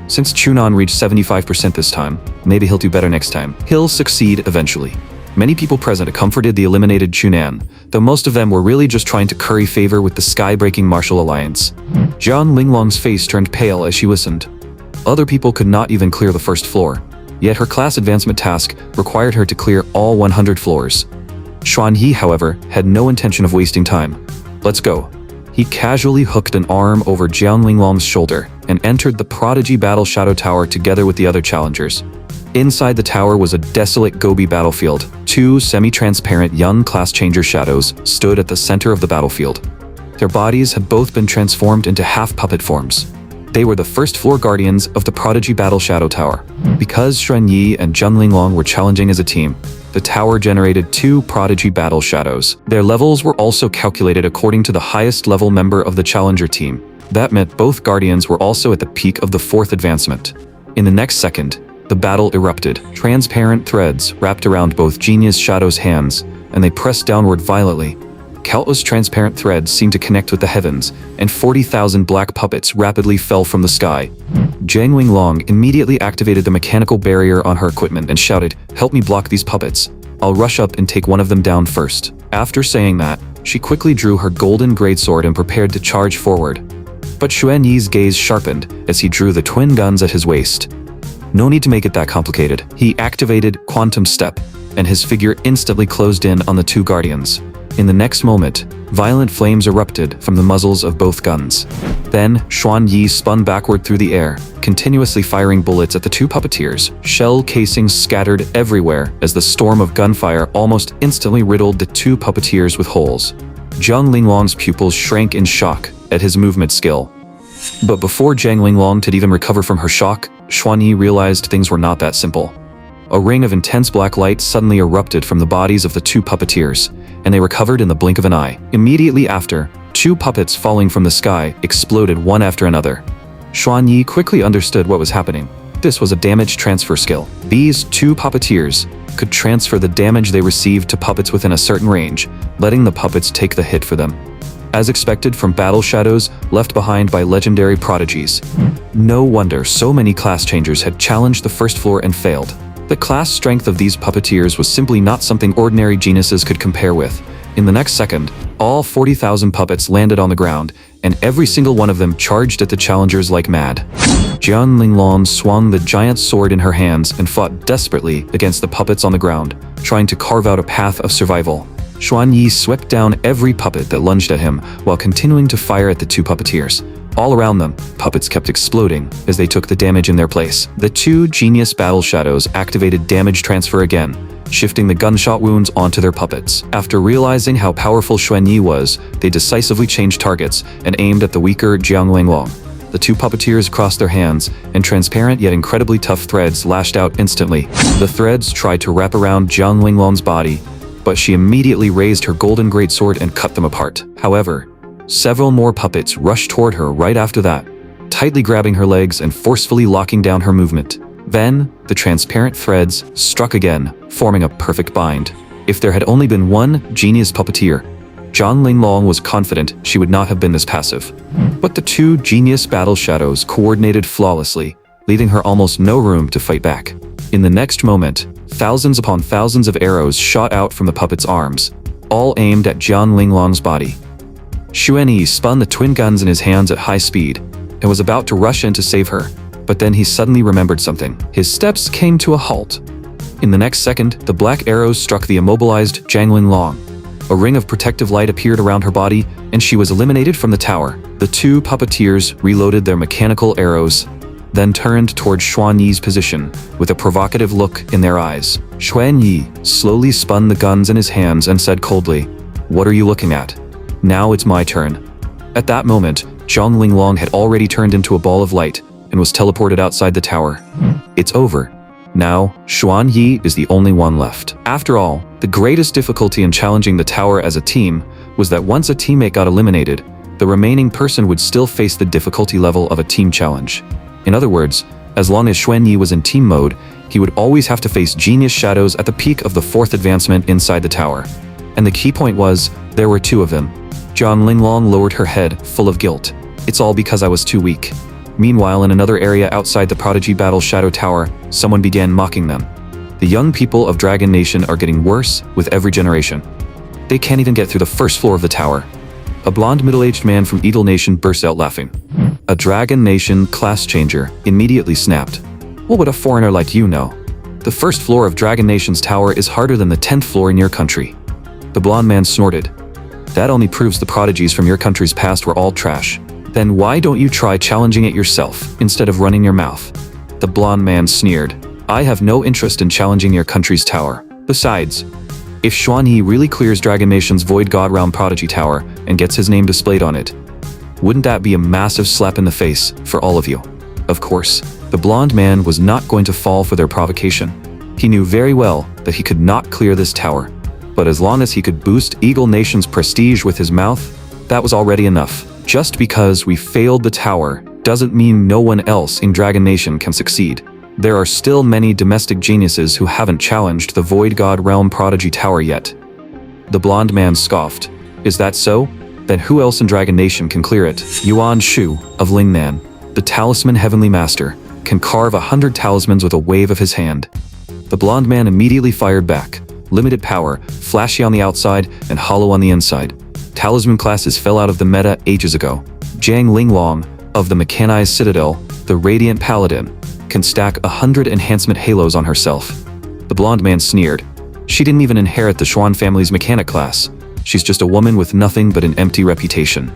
Since Chunan reached 75% this time, maybe he'll do better next time. He'll succeed eventually. Many people present comforted the eliminated Chunan, though most of them were really just trying to curry favor with the Sky-Breaking Martial Alliance. Zhang Linglong's face turned pale as she listened. Other people could not even clear the first floor. Yet her class advancement task required her to clear all 100 floors. Xuan Yi, however, had no intention of wasting time. Let's go. He casually hooked an arm over Jiang Linglong's shoulder and entered the Prodigy Battle Shadow Tower together with the other challengers. Inside the tower was a desolate Gobi battlefield. Two semi-transparent young class changer shadows stood at the center of the battlefield. Their bodies had both been transformed into half-puppet forms. They were the first floor guardians of the Prodigy Battle Shadow Tower. Because Xuan Yi and Jiang Linglong were challenging as a team, the tower generated 2 Prodigy Battle Shadows. Their levels were also calculated according to the highest level member of the challenger team. That meant both guardians were also at the peak of the 4th advancement. In the next second, the battle erupted. Transparent threads wrapped around both Genius Shadow's hands, and they pressed downward violently. Countless transparent threads seemed to connect with the heavens, and 40,000 black puppets rapidly fell from the sky. Jiang Linglong immediately activated the mechanical barrier on her equipment and shouted, "Help me block these puppets. I'll rush up and take one of them down first." After saying that, she quickly drew her golden greatsword and prepared to charge forward. But Xuan Yi's gaze sharpened as he drew the twin guns at his waist. No need to make it that complicated. He activated Quantum Step, and his figure instantly closed in on the 2 guardians. In the next moment, violent flames erupted from the muzzles of both guns. Then, Xuan Yi spun backward through the air, continuously firing bullets at the 2 puppeteers. Shell casings scattered everywhere as the storm of gunfire almost instantly riddled the 2 puppeteers with holes. Jiang Linglong's pupils shrank in shock at his movement skill. But before Jiang Linglong could even recover from her shock, Xuan Yi realized things were not that simple. A ring of intense black light suddenly erupted from the bodies of the 2 puppeteers, and they recovered in the blink of an eye. Immediately after, 2 puppets falling from the sky exploded one after another. Xuan Yi quickly understood what was happening. This was a damage transfer skill. These 2 puppeteers could transfer the damage they received to puppets within a certain range, letting the puppets take the hit for them. As expected from battle shadows left behind by legendary prodigies. No wonder so many class changers had challenged the first floor and failed. The class strength of these puppeteers was simply not something ordinary geniuses could compare with. In the next second, all 40,000 puppets landed on the ground, and every single one of them charged at the challengers like mad. Jiang Linglong swung the giant sword in her hands and fought desperately against the puppets on the ground, trying to carve out a path of survival. Xuan Yi swept down every puppet that lunged at him while continuing to fire at the 2 puppeteers. All around them, puppets kept exploding as they took the damage in their place. The 2 Genius Battle Shadows activated damage transfer again, shifting the gunshot wounds onto their puppets. After realizing how powerful Xuan Yi was, they decisively changed targets and aimed at the weaker Jiang Linglong. The 2 puppeteers crossed their hands, and transparent yet incredibly tough threads lashed out instantly. The threads tried to wrap around Jiang Linglong's body, but she immediately raised her golden greatsword and cut them apart. However, several more puppets rushed toward her right after that, tightly grabbing her legs and forcefully locking down her movement. Then, the transparent threads struck again, forming a perfect bind. If there had only been one genius puppeteer, Jiang Linglong was confident she would not have been this passive. But the 2 Genius Battle Shadows coordinated flawlessly, leaving her almost no room to fight back. In the next moment, thousands upon thousands of arrows shot out from the puppet's arms, all aimed at Jiang Linglong's body. Xuan Yi spun the twin guns in his hands at high speed and was about to rush in to save her, but then he suddenly remembered something. His steps came to a halt. In the next second, the black arrows struck the immobilized Jiang Linglong. A ring of protective light appeared around her body, and she was eliminated from the tower. The 2 puppeteers reloaded their mechanical arrows, then turned toward Xuan Yi's position with a provocative look in their eyes. Xuan Yi slowly spun the guns in his hands and said coldly, "What are you looking at? Now it's my turn." At that moment, Jiang Linglong had already turned into a ball of light and was teleported outside the tower. It's over. Now, Xuan Yi is the only one left. After all, the greatest difficulty in challenging the tower as a team was that once a teammate got eliminated, the remaining person would still face the difficulty level of a team challenge. In other words, as long as Xuan Yi was in team mode, he would always have to face Genius Shadows at the peak of the 4th advancement inside the tower. And the key point was, there were 2 of them. Jiang Linglong lowered her head, full of guilt. "It's all because I was too weak." Meanwhile, in another area outside the Prodigy Battle Shadow Tower, someone began mocking them. The young people of Dragon Nation are getting worse with every generation. They can't even get through the first floor of the tower. A blonde middle-aged man from Eagle Nation burst out laughing. A Dragon Nation class changer immediately snapped. "What would a foreigner like you know? The first floor of Dragon Nation's tower is harder than the 10th floor in your country. The blonde man snorted. That only proves the prodigies from your country's past were all trash. Then why don't you try challenging it yourself, instead of running your mouth? The blonde man sneered. I have no interest in challenging your country's tower. Besides, if Xuanyi really clears Dragon Nation's Void God Realm Prodigy Tower and gets his name displayed on it, wouldn't that be a massive slap in the face for all of you? Of course, the blonde man was not going to fall for their provocation. He knew very well that he could not clear this tower, but as long as he could boost Eagle Nation's prestige with his mouth, that was already enough. Just because we failed the tower doesn't mean no one else in Dragon Nation can succeed. There are still many domestic geniuses who haven't challenged the Void God Realm Prodigy Tower yet. The blonde man scoffed. Is that so? Then who else in Dragon Nation can clear it? Yuan Shu of Lingnan, the Talisman Heavenly Master, can carve 100 talismans with a wave of his hand. The blonde man immediately fired back. Limited power, flashy on the outside and hollow on the inside. Talisman classes fell out of the meta ages ago. Jiang Linglong of the Mechanized Citadel, the Radiant Paladin, can stack 100 enhancement halos on herself. The blonde man sneered. She didn't even inherit the Xuan family's mechanic class. She's just a woman with nothing but an empty reputation.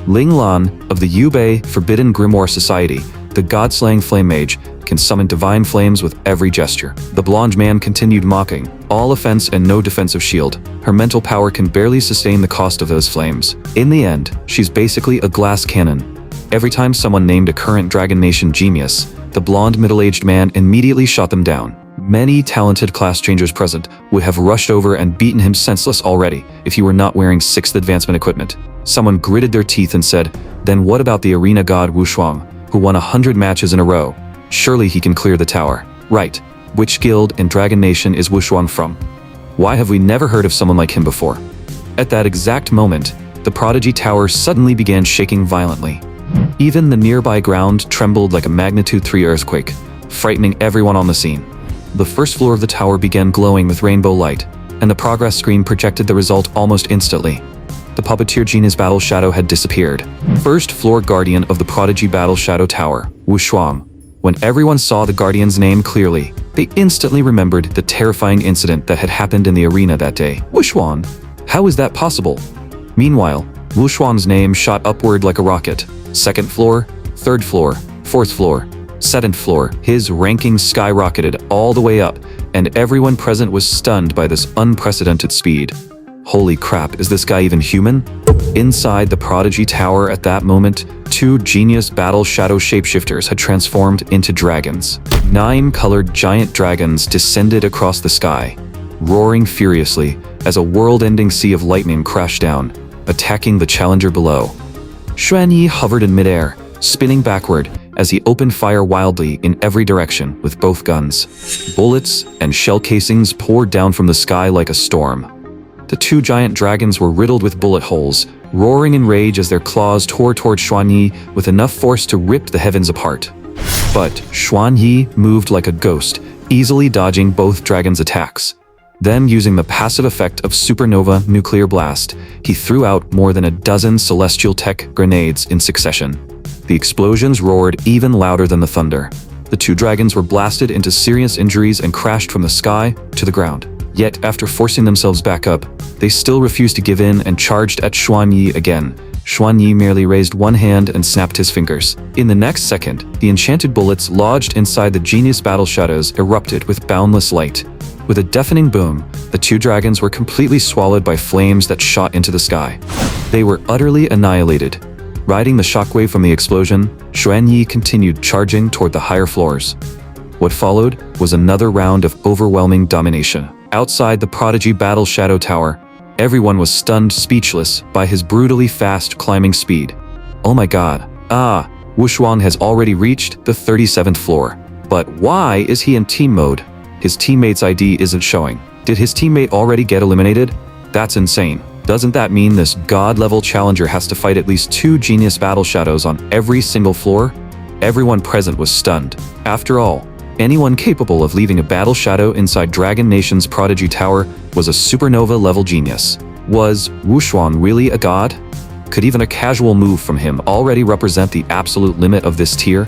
Ling Lan of the Yubei Forbidden Grimoire Society, the God-slaying flame mage, can summon divine flames with every gesture. The blonde man continued mocking. All offense and no defensive shield. Her mental power can barely sustain the cost of those flames. In the end, she's basically a glass cannon. Every time someone named a current Dragon Nation genius, the blonde middle-aged man immediately shot them down. Many talented class changers present would have rushed over and beaten him senseless already if he were not wearing 6th advancement equipment. Someone gritted their teeth and said, then what about the arena god Wu Shuang, who won 100 matches in a row? Surely he can clear the tower. Right. Which guild in Dragon Nation is Wu Shuang from? Why have we never heard of someone like him before? At that exact moment, the Prodigy Tower suddenly began shaking violently. Even the nearby ground trembled like a magnitude 3 earthquake, frightening everyone on the scene. The first floor of the tower began glowing with rainbow light, and the progress screen projected the result almost instantly. The puppeteer Gina's Battle Shadow had disappeared. First floor guardian of the Prodigy Battle Shadow Tower, Wu Shuang. When everyone saw the guardian's name clearly, they instantly remembered the terrifying incident that had happened in the arena that day. Wu Shuang? How is that possible? Meanwhile, Wu Shuang's name shot upward like a rocket. 2nd floor, 3rd floor, 4th floor, 7th floor. His ranking skyrocketed all the way up, and everyone present was stunned by this unprecedented speed. Holy crap, is this guy even human? Inside the Prodigy Tower at that moment, 2 genius battle shadow shapeshifters had transformed into dragons. 9 colored giant dragons descended across the sky, roaring furiously as a world-ending sea of lightning crashed down, attacking the challenger below. Xuanyi hovered in midair, spinning backward as he opened fire wildly in every direction with both guns. Bullets and shell casings poured down from the sky like a storm. The 2 giant dragons were riddled with bullet holes, roaring in rage as their claws tore toward Xuanyi with enough force to rip the heavens apart. But Xuanyi moved like a ghost, easily dodging both dragons' attacks. Then, using the passive effect of Supernova Nuclear Blast, he threw out more than a dozen Celestial Tech grenades in succession. The explosions roared even louder than the thunder. The 2 dragons were blasted into serious injuries and crashed from the sky to the ground. Yet, after forcing themselves back up, they still refused to give in and charged at Xuanyi again. Xuanyi merely raised one hand and snapped his fingers. In the next second, the enchanted bullets lodged inside the genius battle shadows erupted with boundless light. With a deafening boom, the 2 dragons were completely swallowed by flames that shot into the sky. They were utterly annihilated. Riding the shockwave from the explosion, Xuanyi continued charging toward the higher floors. What followed was another round of overwhelming domination. Outside the Prodigy Battle Shadow Tower, everyone was stunned speechless by his brutally fast climbing speed. Oh my god. Wu Shuang has already reached the 37th floor. But why is he in team mode? His teammate's ID isn't showing. Did his teammate already get eliminated? That's insane. Doesn't that mean this god-level challenger has to fight at least 2 genius battle shadows on every single floor? Everyone present was stunned. After all, anyone capable of leaving a battle shadow inside Dragon Nation's Prodigy Tower was a supernova-level genius. Was Wu Shuang really a god? Could even a casual move from him already represent the absolute limit of this tier?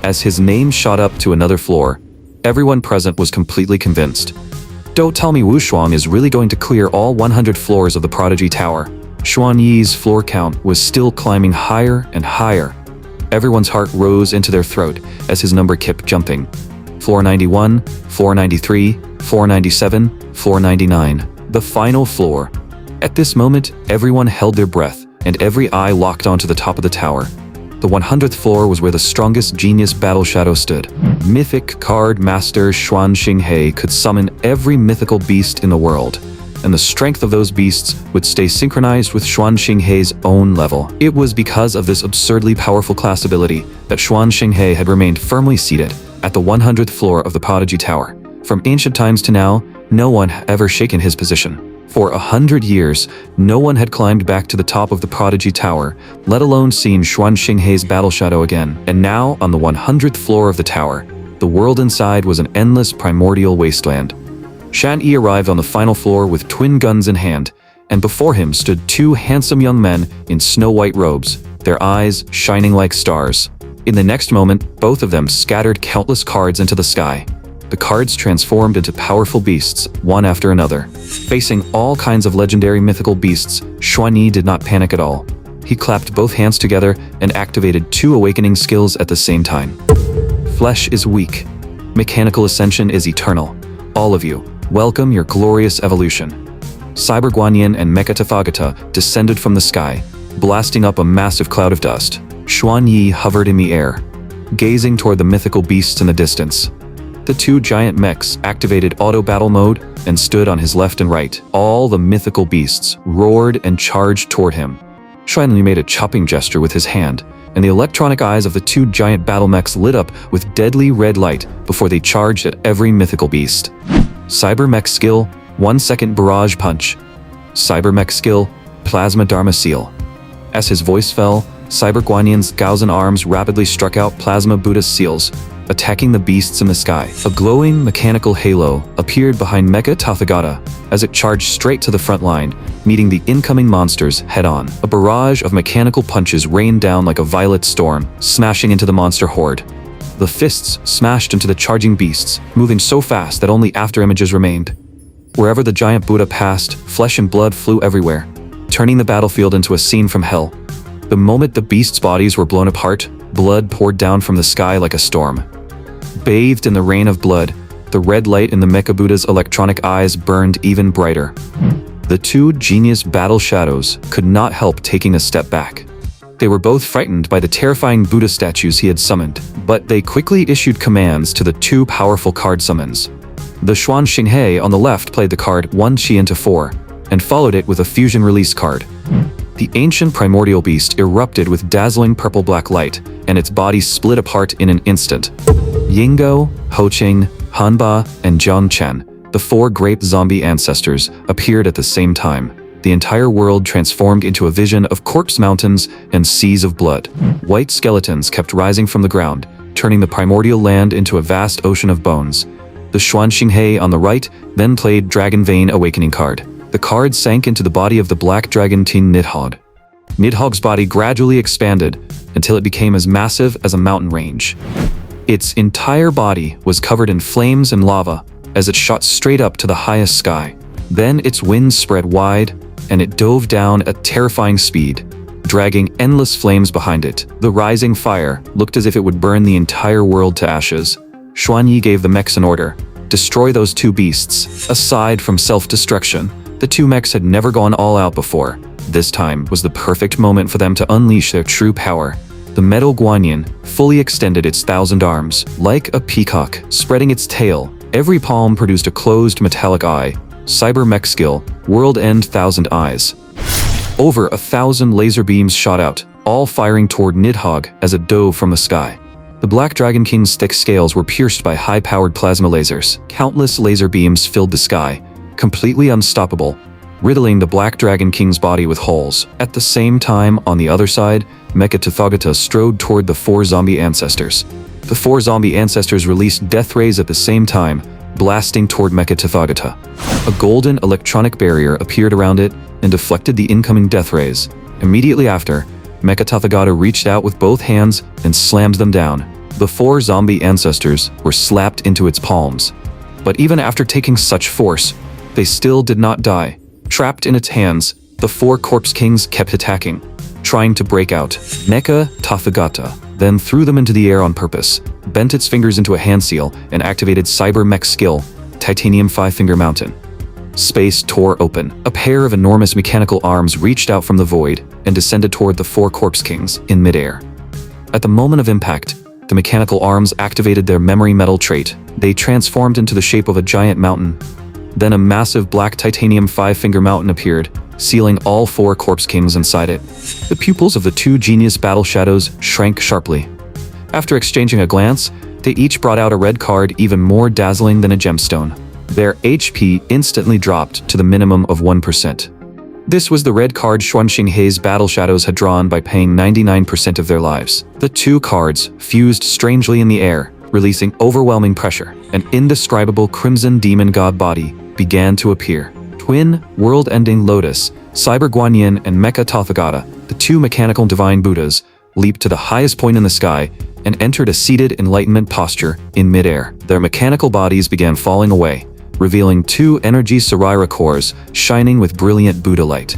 As his name shot up to another floor, Everyone present was completely convinced. Don't tell me Wu Shuang is really going to clear all 100 floors of the Prodigy Tower. Xuan Yi's floor count was still climbing higher and higher. Everyone's heart rose into their throat as his number kept jumping. Floor 91, floor 93, floor 97, floor 99. The final floor. At this moment, everyone held their breath, and every eye locked onto the top of the tower. The 100th floor was where the strongest genius Battle Shadow stood. Mythic card master Xuan Xinghe could summon every mythical beast in the world, and the strength of those beasts would stay synchronized with Xuan Xinghe's own level. It was because of this absurdly powerful class ability that Xuan Xinghe had remained firmly seated at the 100th floor of the Prodigy Tower. From ancient times to now, no one had ever shaken his position. For 100 years, no one had climbed back to the top of the Prodigy Tower, let alone seen Xuan Xinghe's battle shadow again. And now, on the 100th floor of the tower, the world inside was an endless primordial wasteland. Shan Yi arrived on the final floor with twin guns in hand, and before him stood two handsome young men in snow-white robes, their eyes shining like stars. In the next moment, both of them scattered countless cards into the sky. The cards transformed into powerful beasts, one after another. Facing all kinds of legendary mythical beasts, Xuan Yi did not panic at all. He clapped both hands together and activated two awakening skills at the same time. Flesh is weak. Mechanical ascension is eternal. All of you, welcome your glorious evolution. Cyber Guanyin and Mecha Tathagata descended from the sky, blasting up a massive cloud of dust. Xuan Yi hovered in the air, gazing toward the mythical beasts in the distance. The two giant mechs activated auto battle mode and stood on his left and right. All the mythical beasts roared and charged toward him. Xuan Yi made a chopping gesture with his hand, and the electronic eyes of the two giant battle mechs lit up with deadly red light before they charged at every mythical beast. Cyber Mech skill, 1 second barrage punch. Cyber Mech skill, Plasma Dharma Seal. As his voice fell, Cyber Guanyin's Gaozen arms rapidly struck out Plasma Buddhist seals, attacking the beasts in the sky. A glowing mechanical halo appeared behind Mecha Tathagata as it charged straight to the front line, meeting the incoming monsters head-on. A barrage of mechanical punches rained down like a violet storm, smashing into the monster horde. The fists smashed into the charging beasts, moving so fast that only afterimages remained. Wherever the giant Buddha passed, flesh and blood flew everywhere, turning the battlefield into a scene from hell. The moment the beasts' bodies were blown apart, blood poured down from the sky like a storm. Bathed in the rain of blood, the red light in the Mecha Buddha's electronic eyes burned even brighter. The two genius battle shadows could not help taking a step back. They were both frightened by the terrifying Buddha statues he had summoned, but they quickly issued commands to the two powerful card summons. The Xuan Xinghe on the left played the card 1 Chi into 4, and followed it with a fusion release card. The ancient primordial beast erupted with dazzling purple-black light, and its body split apart in an instant. Yinggo, Hoqing, Hanba, and Zhangchen, the four grape zombie ancestors, appeared at the same time. The entire world transformed into a vision of corpse mountains and seas of blood. White skeletons kept rising from the ground, turning the primordial land into a vast ocean of bones. The Xuan Xinghe on the right then played Dragon Vein Awakening card. The card sank into the body of the black dragon Tin Nidhogg. Nidhogg's body gradually expanded until it became as massive as a mountain range. Its entire body was covered in flames and lava as it shot straight up to the highest sky. Then its wings spread wide, and it dove down at terrifying speed, dragging endless flames behind it. The rising fire looked as if it would burn the entire world to ashes. Xuan Yi gave the mechs an order: destroy those two beasts. Aside from self-destruction, the two mechs had never gone all out before. This time was the perfect moment for them to unleash their true power. The metal Guanyin fully extended its 1,000 arms. Like a peacock spreading its tail, every palm produced a closed metallic eye. Cyber Mech skill, World End 1,000 Eyes. Over 1,000 laser beams shot out, all firing toward Nidhogg as it dove from the sky. The Black Dragon King's thick scales were pierced by high-powered plasma lasers. Countless laser beams filled the sky, completely unstoppable, riddling the Black Dragon King's body with holes. At the same time, on the other side, Mecha Tathagata strode toward the four zombie ancestors. The four zombie ancestors released death rays at the same time, blasting toward Mecha Tathagata. A golden electronic barrier appeared around it and deflected the incoming death rays. Immediately after, Mecha Tathagata reached out with both hands and slammed them down, The 4 zombie ancestors were slapped into its palms. But even after taking such force, they still did not die. Trapped in its hands, the 4 corpse kings kept attacking, trying to break out. Mecha Tathagata then threw them into the air on purpose, bent its fingers into a hand seal, and activated Cyber Mech skill, Titanium 5-Finger Mountain. Space tore open. A pair of enormous mechanical arms reached out from the void and descended toward the 4 corpse kings in midair. At the moment of impact, the mechanical arms activated their memory metal trait. They transformed into the shape of a giant mountain. Then a massive black titanium 5-finger mountain appeared, sealing all 4 corpse kings inside it. The pupils of the 2 genius battle shadows shrank sharply. After exchanging a glance, they each brought out a red card even more dazzling than a gemstone. Their HP instantly dropped to the minimum of 1%. This was the red card Xuanxinghei's battle shadows had drawn by paying 99% of their lives. The 2 cards fused strangely in the air, releasing overwhelming pressure. An indescribable crimson demon god body began to appear. Twin, world-ending Lotus, Cyber Guanyin, and Mecha Tathagata, the 2 mechanical divine Buddhas, leaped to the highest point in the sky and entered a seated enlightenment posture in midair. Their mechanical bodies began falling away, revealing 2 energy Sarira cores shining with brilliant Buddha light.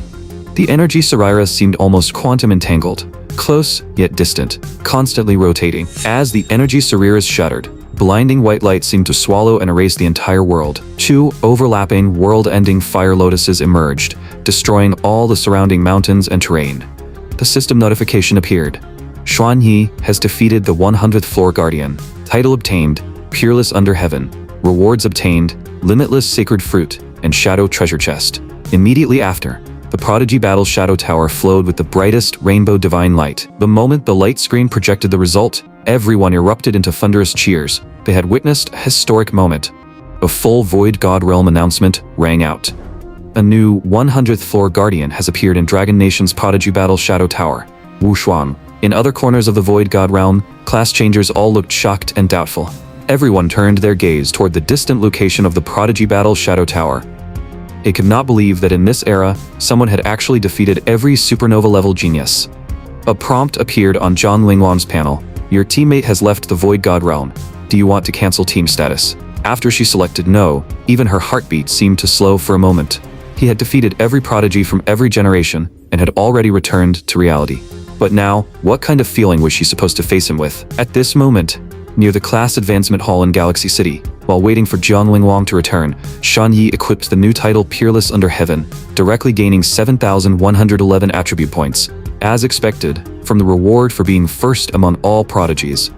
The energy Sarira seemed almost quantum entangled, close yet distant, constantly rotating. As the energy Sariras shuddered, blinding white light seemed to swallow and erase the entire world. 2 overlapping, world-ending fire lotuses emerged, destroying all the surrounding mountains and terrain. The system notification appeared. Xuanyi has defeated the 100th floor guardian. Title obtained, Peerless Under Heaven. Rewards obtained, Limitless Sacred Fruit, and Shadow Treasure Chest. Immediately after, the Prodigy Battle Shadow Tower flowed with the brightest rainbow divine light. The moment the light screen projected the result, everyone erupted into thunderous cheers. They had witnessed a historic moment. A full Void God Realm announcement rang out. A new 100th floor guardian has appeared in Dragon Nation's Prodigy Battle Shadow Tower, Wushuang. In other corners of the Void God Realm, class changers all looked shocked and doubtful. Everyone turned their gaze toward the distant location of the Prodigy Battle Shadow Tower. They could not believe that in this era, someone had actually defeated every supernova-level genius. A prompt appeared on Zhang Linglong's panel. Your teammate has left the Void God Realm. Do you want to cancel team status? After she selected no, even her heartbeat seemed to slow for a moment. He had defeated every prodigy from every generation and had already returned to reality. But now, what kind of feeling was she supposed to face him with? At this moment, near the class advancement hall in Galaxy City, while waiting for Jiang Linglong to return, Xuanyi equipped the new title Peerless Under Heaven, directly gaining 7,111 attribute points, as expected, from the reward for being first among all prodigies.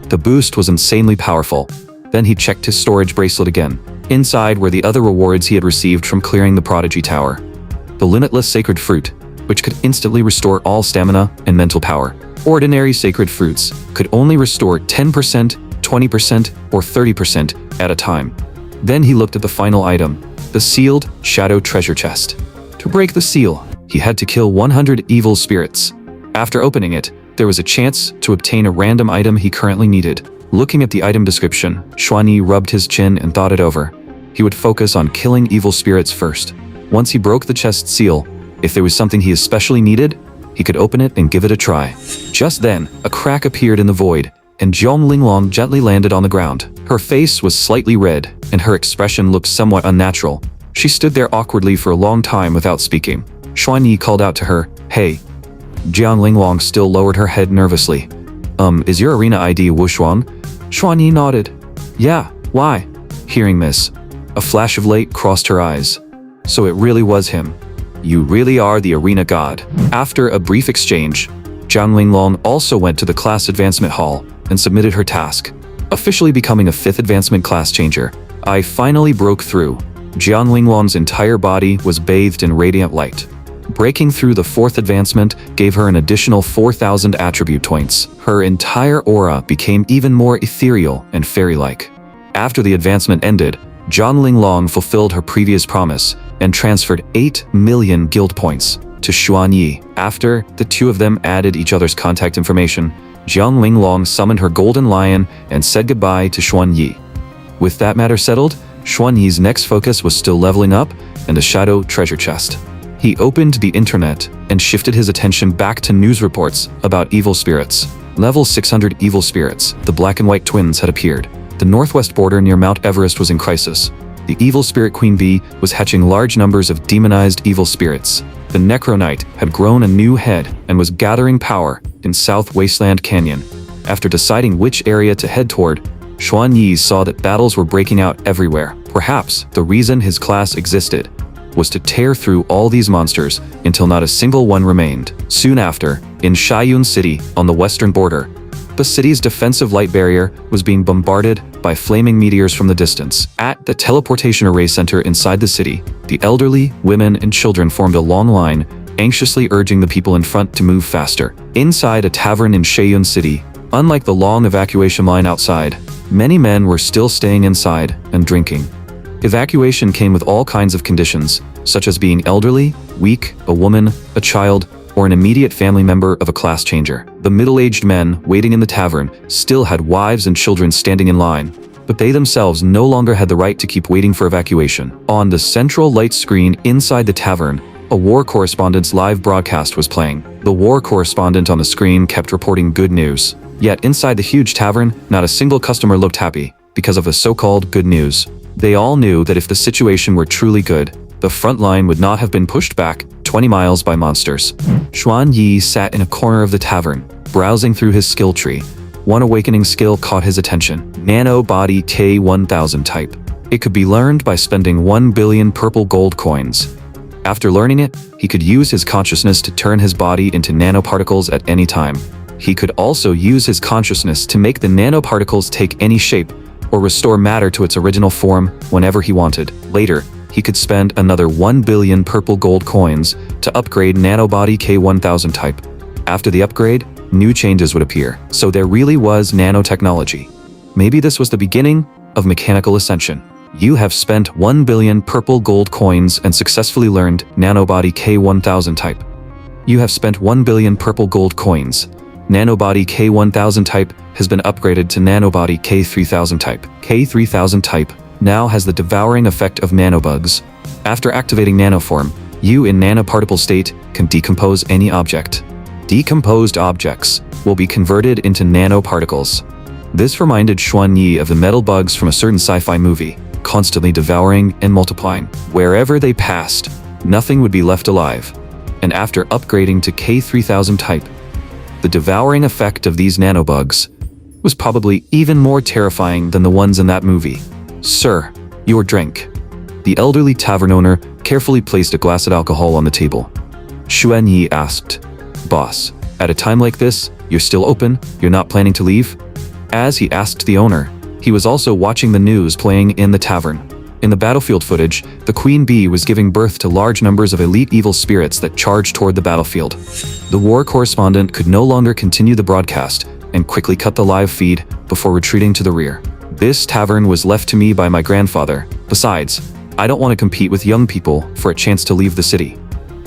The boost was insanely powerful. Then he checked his storage bracelet again. Inside were the other rewards he had received from clearing the Prodigy Tower. The Limitless Sacred Fruit, which could instantly restore all stamina and mental power. Ordinary sacred fruits could only restore 10%, 20%, or 30% at a time. Then he looked at the final item, the sealed Shadow Treasure Chest. To break the seal, he had to kill 100 evil spirits. After opening it, there was a chance to obtain a random item he currently needed. Looking at the item description, Xuanyi rubbed his chin and thought it over. He would focus on killing evil spirits first. Once he broke the chest seal, if there was something he especially needed, he could open it and give it a try. Just then, a crack appeared in the void, and Zhang Linglong gently landed on the ground. Her face was slightly red, and her expression looked somewhat unnatural. She stood there awkwardly for a long time without speaking. Xuanyi called out to her, "Hey." Zhang Linglong still lowered her head nervously. Is your arena ID Wushuang?" Xuanyi nodded. "Yeah, why?" Hearing this, a flash of light crossed her eyes. So it really was him. You really are the arena god. After a brief exchange, Zhang Linglong also went to the class advancement hall and submitted her task. Officially becoming a 5th advancement class changer, I finally broke through. Zhang Linglong's entire body was bathed in radiant light. Breaking through the 4th advancement gave her an additional 4,000 attribute points. Her entire aura became even more ethereal and fairy-like. After the advancement ended, Zhang Linglong fulfilled her previous promise and transferred 8 million guild points to Xuanyi. After the 2 of them added each other's contact information, Zhang Linglong summoned her golden lion and said goodbye to Xuanyi. With that matter settled, Xuanyi's next focus was still leveling up and a shadow treasure chest. He opened the internet and shifted his attention back to news reports about evil spirits. Level 600 evil spirits, the black and white twins, had appeared. The northwest border near Mount Everest was in crisis. The evil spirit Queen Bee was hatching large numbers of demonized evil spirits. The Necro Knight had grown a new head and was gathering power in South Wasteland Canyon. After deciding which area to head toward, Xuan Yi saw that battles were breaking out everywhere. Perhaps the reason his class existed was to tear through all these monsters until not a single one remained. Soon after, in Shaiyun City on the western border, the city's defensive light barrier was being bombarded by flaming meteors from the distance. At the teleportation array center inside the city, the elderly, women, and children formed a long line, anxiously urging the people in front to move faster. Inside a tavern in Shaiyun City, unlike the long evacuation line outside, many men were still staying inside and drinking. Evacuation came with all kinds of conditions, such as being elderly, weak, a woman, a child, or an immediate family member of a class changer. The middle-aged men waiting in the tavern still had wives and children standing in line, but they themselves no longer had the right to keep waiting for evacuation. On the central light screen inside the tavern, a war correspondent's live broadcast was playing. The war correspondent on the screen kept reporting good news. Yet inside the huge tavern, not a single customer looked happy because of the so-called good news. They all knew that if the situation were truly good, the front line would not have been pushed back 20 miles by monsters. Xuan Yi sat in a corner of the tavern, browsing through his skill tree. One awakening skill caught his attention: Nano Body K1000 type. It could be learned by spending 1 billion purple gold coins. After learning it, he could use his consciousness to turn his body into nanoparticles at any time. He could also use his consciousness to make the nanoparticles take any shape or restore matter to its original form whenever he wanted. Later, he could spend another 1 billion purple gold coins to upgrade Nanobody K1000 type. After the upgrade, new changes would appear. So there really was nanotechnology. Maybe this was the beginning of mechanical ascension. You have spent 1 billion purple gold coins and successfully learned Nanobody K1000 type. You have spent 1 billion purple gold coins. Nanobody K1000 type has been upgraded to Nanobody K3000 type. K3000 type now has the devouring effect of nanobugs. After activating nanoform, you in nanoparticle state can decompose any object. Decomposed objects will be converted into nanoparticles. This reminded Xuan Yi of the metal bugs from a certain sci-fi movie, constantly devouring and multiplying. Wherever they passed, nothing would be left alive. And after upgrading to K3000 type, the devouring effect of these nanobugs was probably even more terrifying than the ones in that movie. Sir, your drink. The elderly tavern owner carefully placed a glass of alcohol on the table. Xuan Yi asked, "Boss, at a time like this, you're still open? You're not planning to leave?" As he asked the owner, he was also watching the news playing in the tavern. In the battlefield footage, the Queen Bee was giving birth to large numbers of elite evil spirits that charged toward the battlefield. The war correspondent could no longer continue the broadcast and quickly cut the live feed before retreating to the rear. This tavern was left to me by my grandfather. Besides, I don't want to compete with young people for a chance to leave the city.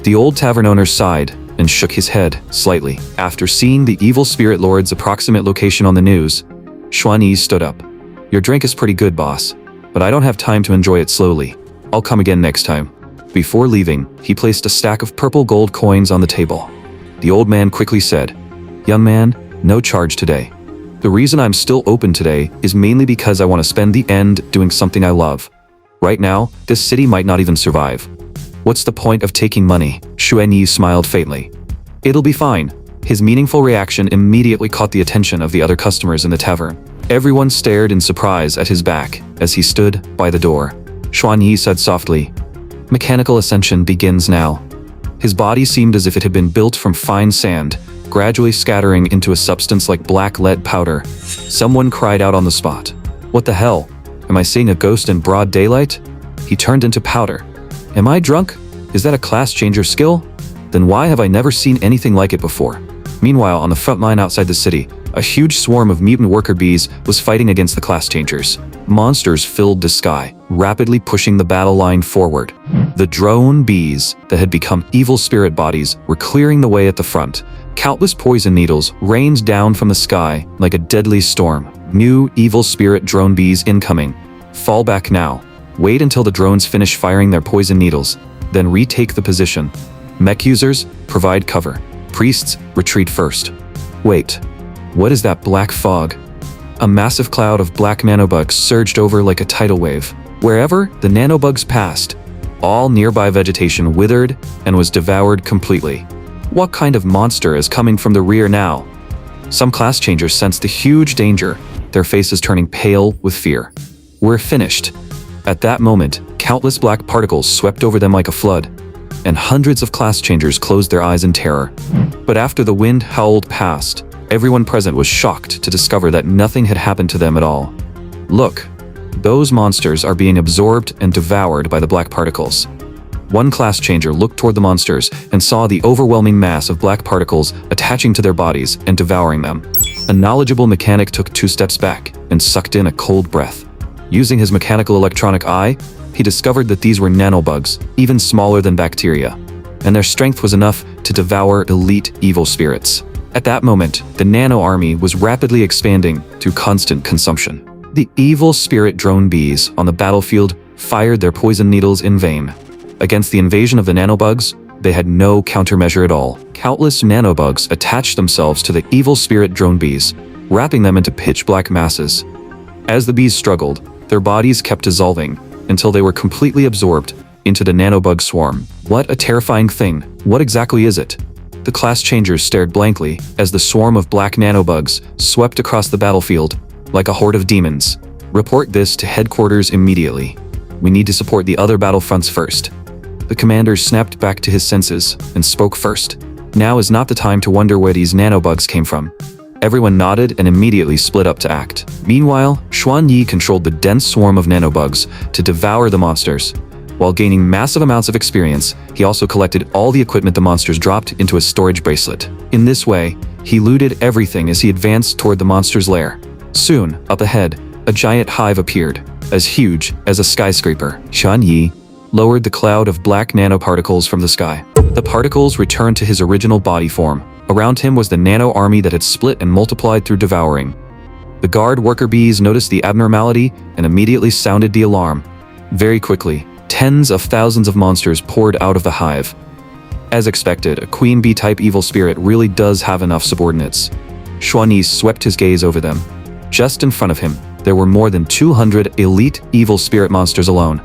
The old tavern owner sighed and shook his head slightly. After seeing the evil spirit lord's approximate location on the news, Xuan Yi stood up. "Your drink is pretty good, boss, but I don't have time to enjoy it slowly. I'll come again next time." Before leaving, he placed a stack of purple gold coins on the table. The old man quickly said, "Young man, no charge today. The reason I'm still open today is mainly because I want to spend the end doing something I love. Right now, this city might not even survive. What's the point of taking money?" Xuan Yi smiled faintly. "It'll be fine." His meaningful reaction immediately caught the attention of the other customers in the tavern. Everyone stared in surprise at his back as he stood by the door. Xuan Yi said softly, "Mechanical ascension begins now." His body seemed as if it had been built from fine sand, gradually scattering into a substance like black lead powder. Someone cried out on the spot. "What the hell? Am I seeing a ghost in broad daylight?" He turned into powder. "Am I drunk? Is that a class changer skill? Then why have I never seen anything like it before?" Meanwhile, on the front line outside the city, a huge swarm of mutant worker bees was fighting against the class changers. Monsters filled the sky, rapidly pushing the battle line forward. The drone bees that had become evil spirit bodies were clearing the way at the front. Countless poison needles rained down from the sky like a deadly storm. New evil spirit drone bees incoming. Fall back now. Wait until the drones finish firing their poison needles, then retake the position. Mech users, provide cover. Priests, retreat first. Wait. What is that black fog? A massive cloud of black nanobugs surged over like a tidal wave. Wherever the nanobugs passed, all nearby vegetation withered and was devoured completely. What kind of monster is coming from the rear now? Some class changers sensed a huge danger, their faces turning pale with fear. We're finished. At that moment, countless black particles swept over them like a flood, and hundreds of class changers closed their eyes in terror. But after the wind howled past, everyone present was shocked to discover that nothing had happened to them at all. Look, those monsters are being absorbed and devoured by the black particles. One class changer looked toward the monsters and saw the overwhelming mass of black particles attaching to their bodies and devouring them. A knowledgeable mechanic took 2 steps back and sucked in a cold breath. Using his mechanical electronic eye, he discovered that these were nanobugs, even smaller than bacteria, and their strength was enough to devour elite evil spirits. At that moment, the nano army was rapidly expanding through constant consumption. The evil spirit drone bees on the battlefield fired their poison needles in vain. Against the invasion of the nanobugs, they had no countermeasure at all. Countless nanobugs attached themselves to the evil spirit drone bees, wrapping them into pitch-black masses. As the bees struggled, their bodies kept dissolving until they were completely absorbed into the nanobug swarm. What a terrifying thing. What exactly is it? The class changers stared blankly as the swarm of black nanobugs swept across the battlefield like a horde of demons. Report this to headquarters immediately. We need to support the other battlefronts first. The commander snapped back to his senses and spoke first. Now is not the time to wonder where these nanobugs came from. Everyone nodded and immediately split up to act. Meanwhile, Xuan Yi controlled the dense swarm of nanobugs to devour the monsters. While gaining massive amounts of experience, he also collected all the equipment the monsters dropped into a storage bracelet. In this way, he looted everything as he advanced toward the monster's lair. Soon, up ahead, a giant hive appeared, as huge as a skyscraper. Xuan Yi lowered the cloud of black nanoparticles from the sky. The particles returned to his original body form. Around him was the nano army that had split and multiplied through devouring. The guard worker bees noticed the abnormality and immediately sounded the alarm. Very quickly, tens of thousands of monsters poured out of the hive. As expected, a queen bee-type evil spirit really does have enough subordinates. Xuan Yi swept his gaze over them. Just in front of him, there were more than 200 elite evil spirit monsters alone.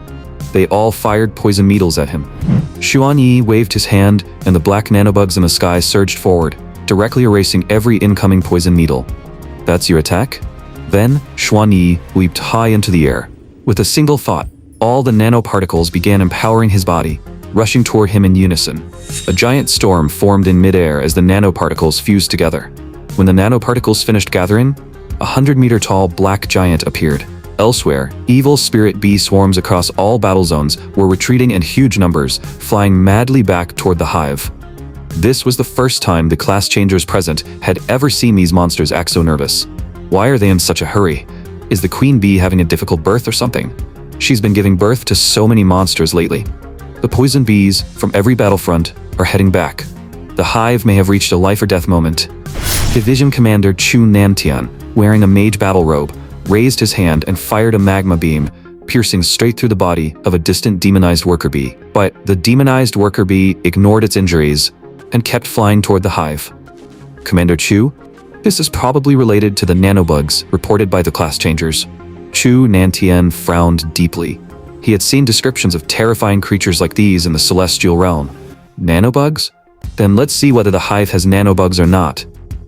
They all fired poison needles at him. Xuan Yi waved his hand, and the black nanobugs in the sky surged forward, directly erasing every incoming poison needle. That's your attack? Then, Xuan Yi leaped high into the air. With a single thought, all the nanoparticles began empowering his body, rushing toward him in unison. A giant storm formed in midair as the nanoparticles fused together. When the nanoparticles finished gathering, a 100-meter-tall black giant appeared. Elsewhere, evil spirit bee swarms across all battle zones were retreating in huge numbers, flying madly back toward the hive. This was the first time the class changers present had ever seen these monsters act so nervous. Why are they in such a hurry? Is the queen bee having a difficult birth or something? She's been giving birth to so many monsters lately. The poison bees from every battlefront are heading back. The hive may have reached a life or death moment. Division Commander Chu Nantian, wearing a mage battle robe, raised his hand and fired a magma beam, piercing straight through the body of a distant demonized worker bee. But the demonized worker bee ignored its injuries and kept flying toward the hive. Commander Chu, this is probably related to the nanobugs reported by the class changers. Chu Nantian frowned deeply. He had seen descriptions of terrifying creatures like these in the celestial realm. Nanobugs? Then let's see whether the hive has nanobugs or not.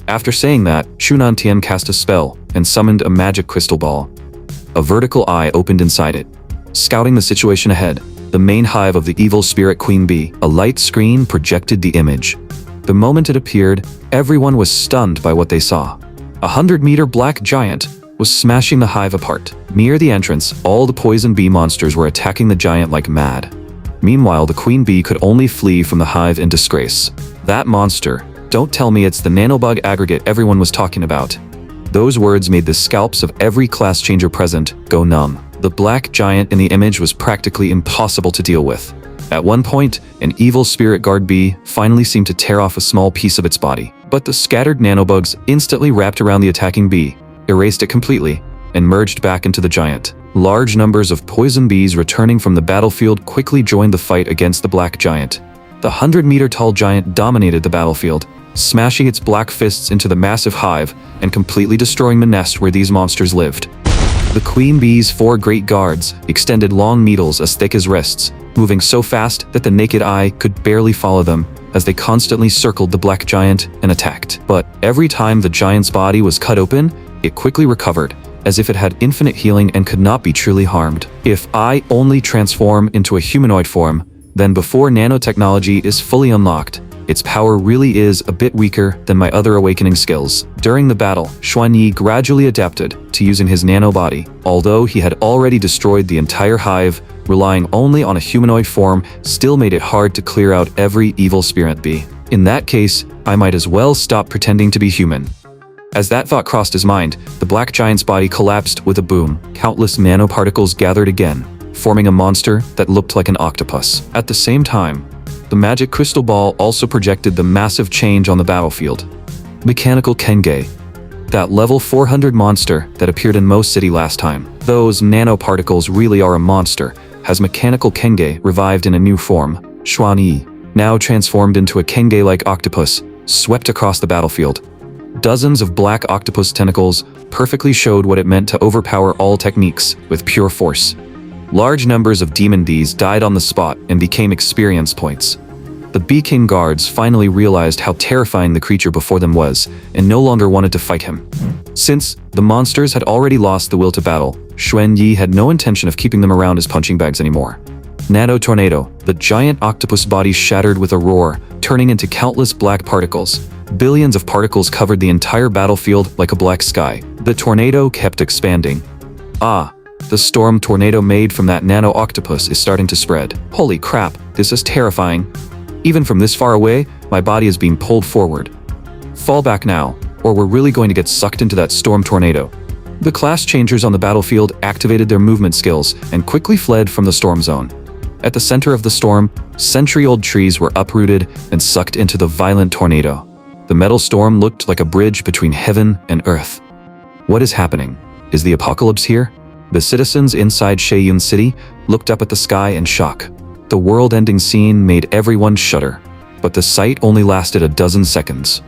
After saying that, Chu Nantian cast a spell and summoned a magic crystal ball. A vertical eye opened inside it. Scouting the situation ahead, the main hive of the evil spirit queen bee, a light screen projected the image. The moment it appeared, everyone was stunned by what they saw. A 100-meter black giant was smashing the hive apart. Near the entrance, all the poison bee monsters were attacking the giant like mad. Meanwhile, the queen bee could only flee from the hive in disgrace. That monster, don't tell me it's the nanobug aggregate everyone was talking about. Those words made the scalps of every class changer present go numb. The black giant in the image was practically impossible to deal with. At one point, an evil spirit guard bee finally seemed to tear off a small piece of its body. But the scattered nanobugs instantly wrapped around the attacking bee, erased it completely, and merged back into the giant. Large numbers of poison bees returning from the battlefield quickly joined the fight against the black giant. The 100-meter-tall giant dominated the battlefield, smashing its black fists into the massive hive and completely destroying the nest where these monsters lived. The queen bee's 4 great guards extended long needles as thick as wrists, moving so fast that the naked eye could barely follow them as they constantly circled the black giant and attacked. But every time the giant's body was cut open, it quickly recovered, as if it had infinite healing and could not be truly harmed. If I only transform into a humanoid form, then before nanotechnology is fully unlocked, its power really is a bit weaker than my other awakening skills. During the battle, Xuanyi gradually adapted to using his nanobody. Although he had already destroyed the entire hive, relying only on a humanoid form still made it hard to clear out every evil spirit bee. In that case, I might as well stop pretending to be human. As that thought crossed his mind, the black giant's body collapsed with a boom. Countless nanoparticles gathered again, forming a monster that looked like an octopus. At the same time, the magic crystal ball also projected the massive change on the battlefield. Mechanical Kenge, that level 400 monster that appeared in Mo City last time. Those nanoparticles really are a monster, has Mechanical Kenge revived in a new form. Xuanyi, now transformed into a Kenge-like octopus, swept across the battlefield. Dozens of black octopus tentacles perfectly showed what it meant to overpower all techniques with pure force. Large numbers of demon bees died on the spot and became experience points. The Bee King guards finally realized how terrifying the creature before them was and no longer wanted to fight him. Since the monsters had already lost the will to battle, Xuanyi had no intention of keeping them around as punching bags anymore. Nano Tornado, the giant octopus body shattered with a roar, turning into countless black particles. Billions of particles covered the entire battlefield like a black sky. The tornado kept expanding. The storm tornado made from that nano octopus is starting to spread. Holy crap, this is terrifying. Even from this far away, my body is being pulled forward. Fall back now, or we're really going to get sucked into that storm tornado. The class changers on the battlefield activated their movement skills and quickly fled from the storm zone. At the center of the storm, century-old trees were uprooted and sucked into the violent tornado. The metal storm looked like a bridge between heaven and earth. What is happening? Is the apocalypse here? The citizens inside Sheiyun City looked up at the sky in shock. The world-ending scene made everyone shudder, but the sight only lasted a dozen seconds.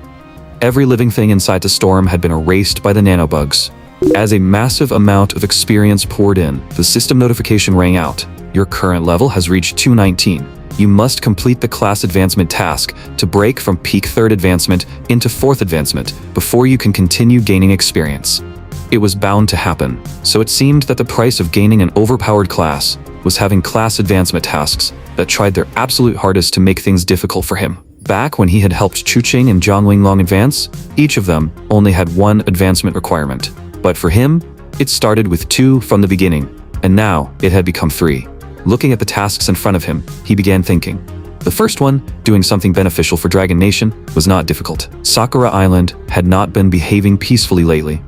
Every living thing inside the storm had been erased by the nanobugs. As a massive amount of experience poured in, the system notification rang out. Your current level has reached 219. You must complete the class advancement task to break from peak 3rd advancement into 4th advancement before you can continue gaining experience. It was bound to happen, so it seemed that the price of gaining an overpowered class was having class advancement tasks that tried their absolute hardest to make things difficult for him. Back when he had helped Chuqing and Zhang Linglong advance, each of them only had 1 advancement requirement. But for him, it started with 2 from the beginning, and now it had become 3. Looking at the tasks in front of him, he began thinking. The first one, doing something beneficial for Dragon Nation, was not difficult. Sakura Island had not been behaving peacefully lately,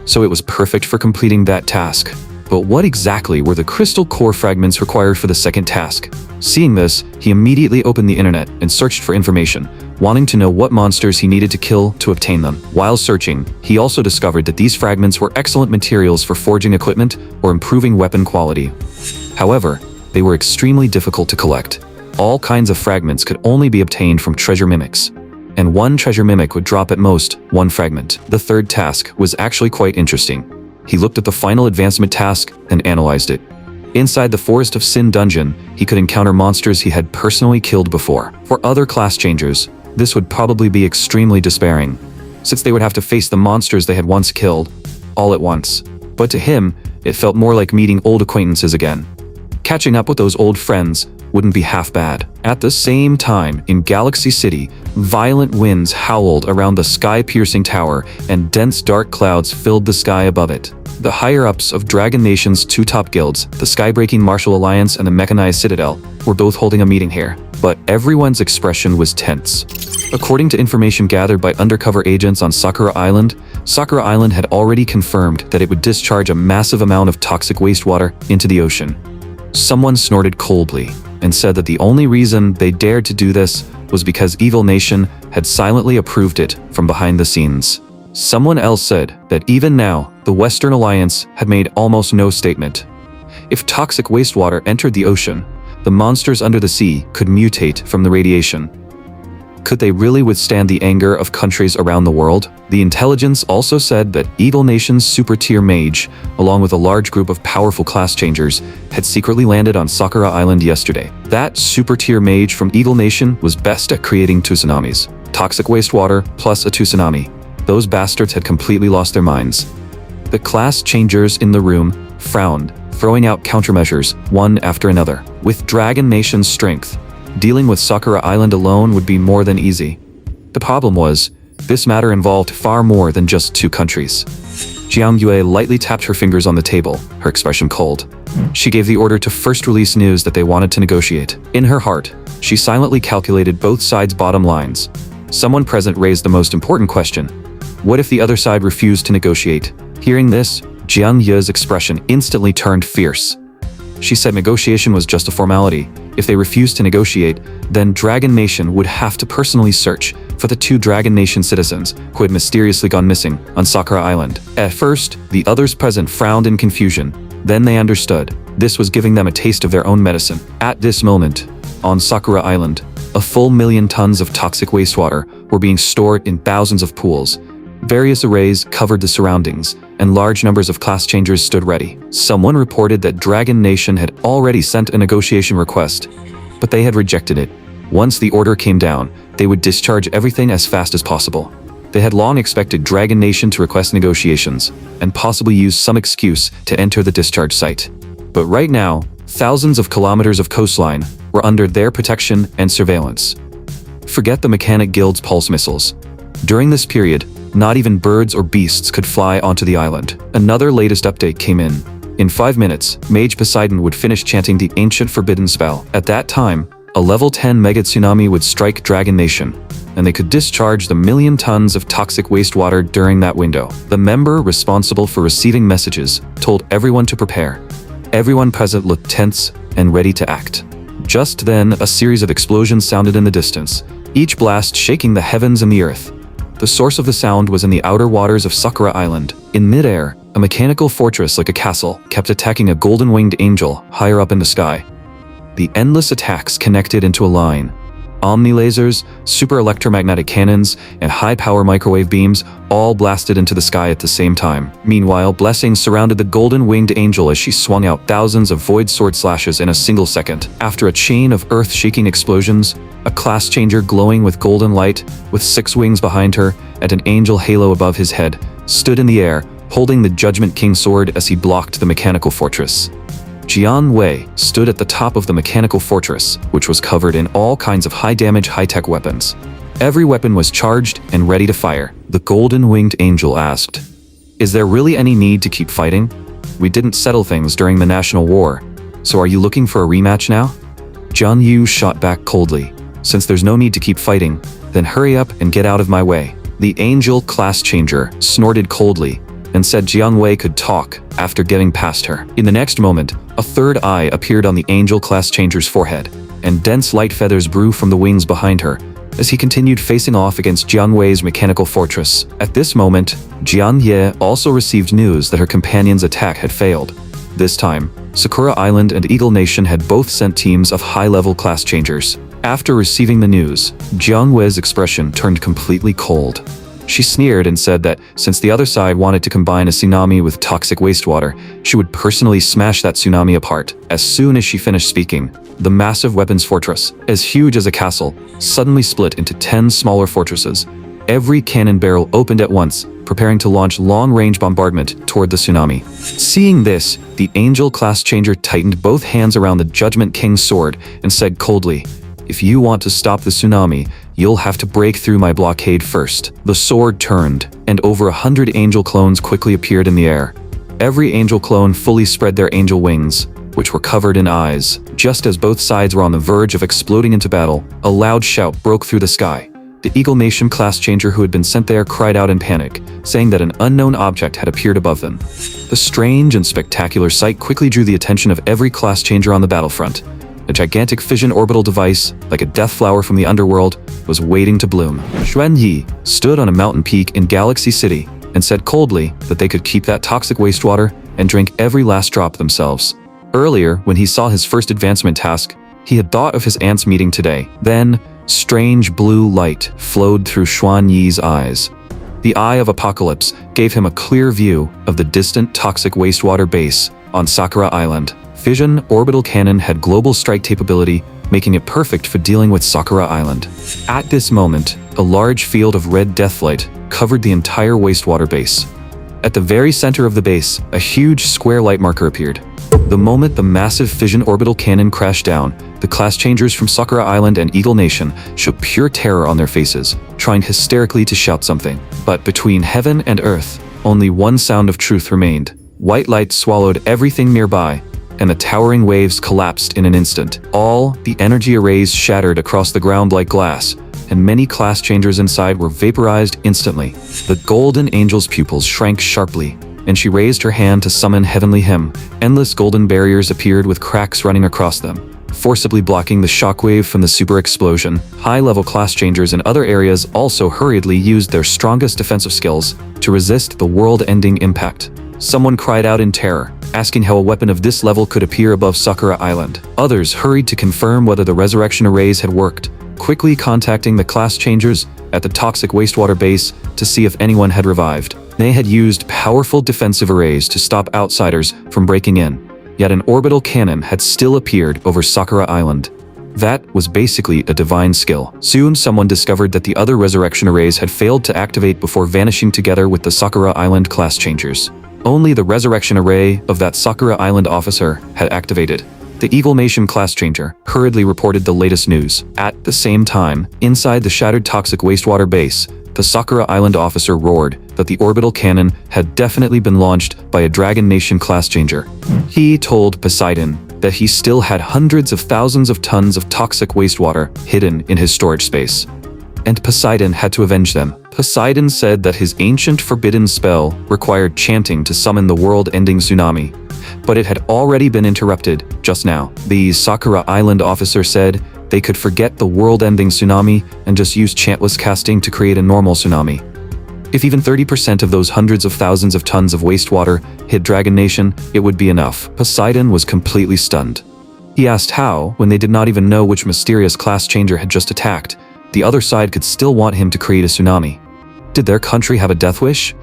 so it was perfect for completing that task. But what exactly were the crystal core fragments required for the second task? Seeing this, he immediately opened the internet and searched for information, wanting to know what monsters he needed to kill to obtain them. While searching, he also discovered that these fragments were excellent materials for forging equipment or improving weapon quality. However, they were extremely difficult to collect. All kinds of fragments could only be obtained from treasure mimics, and one treasure mimic would drop at most 1 fragment. The third task was actually quite interesting. He looked at the final advancement task and analyzed it. Inside the Forest of Sin dungeon, he could encounter monsters he had personally killed before. For other class changers, this would probably be extremely despairing, since they would have to face the monsters they had once killed, all at once. But to him, it felt more like meeting old acquaintances again. Catching up with those old friends wouldn't be half bad. At the same time, in Galaxy City, violent winds howled around the sky-piercing tower and dense dark clouds filled the sky above it. The higher-ups of Dragon Nation's 2 top guilds, the Skybreaking Martial Alliance and the Mechanized Citadel, were both holding a meeting here, but everyone's expression was tense. According to information gathered by undercover agents on Sakura Island had already confirmed that it would discharge a massive amount of toxic wastewater into the ocean. Someone snorted coldly and said that the only reason they dared to do this was because Evil Nation had silently approved it from behind the scenes. Someone else said that even now, the Western Alliance had made almost no statement. If toxic wastewater entered the ocean, the monsters under the sea could mutate from the radiation. Could they really withstand the anger of countries around the world? The intelligence also said that Eagle Nation's super-tier mage, along with a large group of powerful class changers, had secretly landed on Sakura Island yesterday. That super-tier mage from Eagle Nation was best at creating tsunamis. Toxic wastewater plus a tsunami. Those bastards had completely lost their minds. The class changers in the room frowned, throwing out countermeasures, one after another. With Dragon Nation's strength, dealing with Sakura Island alone would be more than easy. The problem was, this matter involved far more than just two countries. Jiang Yue lightly tapped her fingers on the table, her expression cold. She gave the order to first release news that they wanted to negotiate. In her heart, she silently calculated both sides' bottom lines. Someone present raised the most important question. What if the other side refused to negotiate? Hearing this, Jiang Yue's expression instantly turned fierce. She said negotiation was just a formality. If they refused to negotiate, then Dragon Nation would have to personally search for the two Dragon Nation citizens who had mysteriously gone missing on Sakura Island. At first, the others present frowned in confusion. Then they understood. This was giving them a taste of their own medicine. At this moment, on Sakura Island, a full 1,000,000 tons of toxic wastewater were being stored in thousands of pools. Various arrays covered the surroundings, and large numbers of class changers stood ready. Someone reported that Dragon Nation had already sent a negotiation request, but they had rejected it. Once the order came down, they would discharge everything as fast as possible. They had long expected Dragon Nation to request negotiations, and possibly use some excuse to enter the discharge site. But right now, thousands of kilometers of coastline were under their protection and surveillance. Forget the Mechanic Guild's pulse missiles. During this period, not even birds or beasts could fly onto the island. Another latest update came in. In 5 minutes, Mage Poseidon would finish chanting the ancient forbidden spell. At that time, a level 10 mega tsunami would strike Dragon Nation, and they could discharge the 1,000,000 tons of toxic wastewater during that window. The member responsible for receiving messages told everyone to prepare. Everyone present looked tense and ready to act. Just then, a series of explosions sounded in the distance, each blast shaking the heavens and the earth. The source of the sound was in the outer waters of Sakura Island. In midair, a mechanical fortress like a castle kept attacking a golden-winged angel higher up in the sky. The endless attacks connected into a line. Omni-lasers, super electromagnetic cannons, and high-power microwave beams all blasted into the sky at the same time. Meanwhile, blessings surrounded the golden-winged angel as she swung out thousands of void sword slashes in a single second. After a chain of earth-shaking explosions, a class changer glowing with golden light, with 6 wings behind her and an angel halo above his head, stood in the air, holding the Judgment King sword as he blocked the mechanical fortress. Jian Wei stood at the top of the mechanical fortress, which was covered in all kinds of high-damage, high-tech weapons. Every weapon was charged and ready to fire. The golden-winged angel asked, "Is there really any need to keep fighting? We didn't settle things during the National War, so are you looking for a rematch now?" Jian Yu shot back coldly, "Since there's no need to keep fighting, then hurry up and get out of my way." The angel class changer snorted coldly and said Jiang Wei could talk after getting past her. In the next moment, a third eye appeared on the angel class changer's forehead, and dense light feathers grew from the wings behind her as he continued facing off against Jiang Wei's mechanical fortress. At this moment, Jiang Ye also received news that her companion's attack had failed. This time, Sakura Island and Eagle Nation had both sent teams of high-level class changers. After receiving the news, Jiang Wei's expression turned completely cold. She sneered and said that since the other side wanted to combine a tsunami with toxic wastewater, she would personally smash that tsunami apart. As soon as she finished speaking, the massive weapons fortress, as huge as a castle, suddenly split into 10 smaller fortresses. Every cannon barrel opened at once, preparing to launch long-range bombardment toward the tsunami. Seeing this, the angel class changer tightened both hands around the Judgment King's sword and said coldly, "If you want to stop the tsunami, you'll have to break through my blockade first." The sword turned, and over 100 angel clones quickly appeared in the air. Every angel clone fully spread their angel wings, which were covered in eyes. Just as both sides were on the verge of exploding into battle, a loud shout broke through the sky. The Eagle Nation class changer who had been sent there cried out in panic, saying that an unknown object had appeared above them. The strange and spectacular sight quickly drew the attention of every class changer on the battlefront. A gigantic fission orbital device, like a death flower from the underworld, was waiting to bloom. Xuan Yi stood on a mountain peak in Galaxy City and said coldly that they could keep that toxic wastewater and drink every last drop themselves. Earlier, when he saw his first advancement task, he had thought of his aunt's meeting today. Then, Strange blue light flowed through Xuan Yi's eyes. The Eye of Apocalypse gave him a clear view of the distant toxic wastewater base on Sakura Island. Fission Orbital Cannon had global strike capability, making it perfect for dealing with Sakura Island. At this moment, a large field of red deathlight covered the entire wastewater base. At the very center of the base, a huge square light marker appeared. The moment the massive fission orbital cannon crashed down, the class changers from Sakura Island and Eagle Nation showed pure terror on their faces, trying hysterically to shout something. But between heaven and earth, only one sound of truth remained. White light swallowed everything nearby, and the towering waves collapsed in an instant. All the energy arrays shattered across the ground like glass, and many class changers inside were vaporized instantly. The golden angel's pupils shrank sharply, and she raised her hand to summon heavenly hymn. Endless golden barriers appeared with cracks running across them, forcibly blocking the shockwave from the super explosion. High-level class changers in other areas also hurriedly used their strongest defensive skills to resist the world-ending impact. Someone cried out in terror, asking how a weapon of this level could appear above Sakura Island. Others hurried to confirm whether the resurrection arrays had worked, quickly contacting the class changers at the toxic wastewater base to see if anyone had revived. They had used powerful defensive arrays to stop outsiders from breaking in, yet an orbital cannon had still appeared over Sakura Island. That was basically a divine skill. Soon someone discovered that the other resurrection arrays had failed to activate before vanishing together with the Sakura Island class changers. Only the resurrection array of that Sakura Island officer had activated. The Eagle Nation class changer hurriedly reported the latest news. At the same time, inside the shattered toxic wastewater base, the Sakura Island officer roared that the orbital cannon had definitely been launched by a Dragon Nation class changer. He told Poseidon that he still had hundreds of thousands of tons of toxic wastewater hidden in his storage space, and Poseidon had to avenge them. Poseidon said that his ancient forbidden spell required chanting to summon the world-ending tsunami, but it had already been interrupted just now. The Sakura Island officer said they could forget the world-ending tsunami and just use chantless casting to create a normal tsunami. If even 30% of those hundreds of thousands of tons of wastewater hit Dragon Nation, it would be enough. Poseidon was completely stunned. He asked how, when they did not even know which mysterious class changer had just attacked, the other side could still want him to create a tsunami. Did their country have a death wish?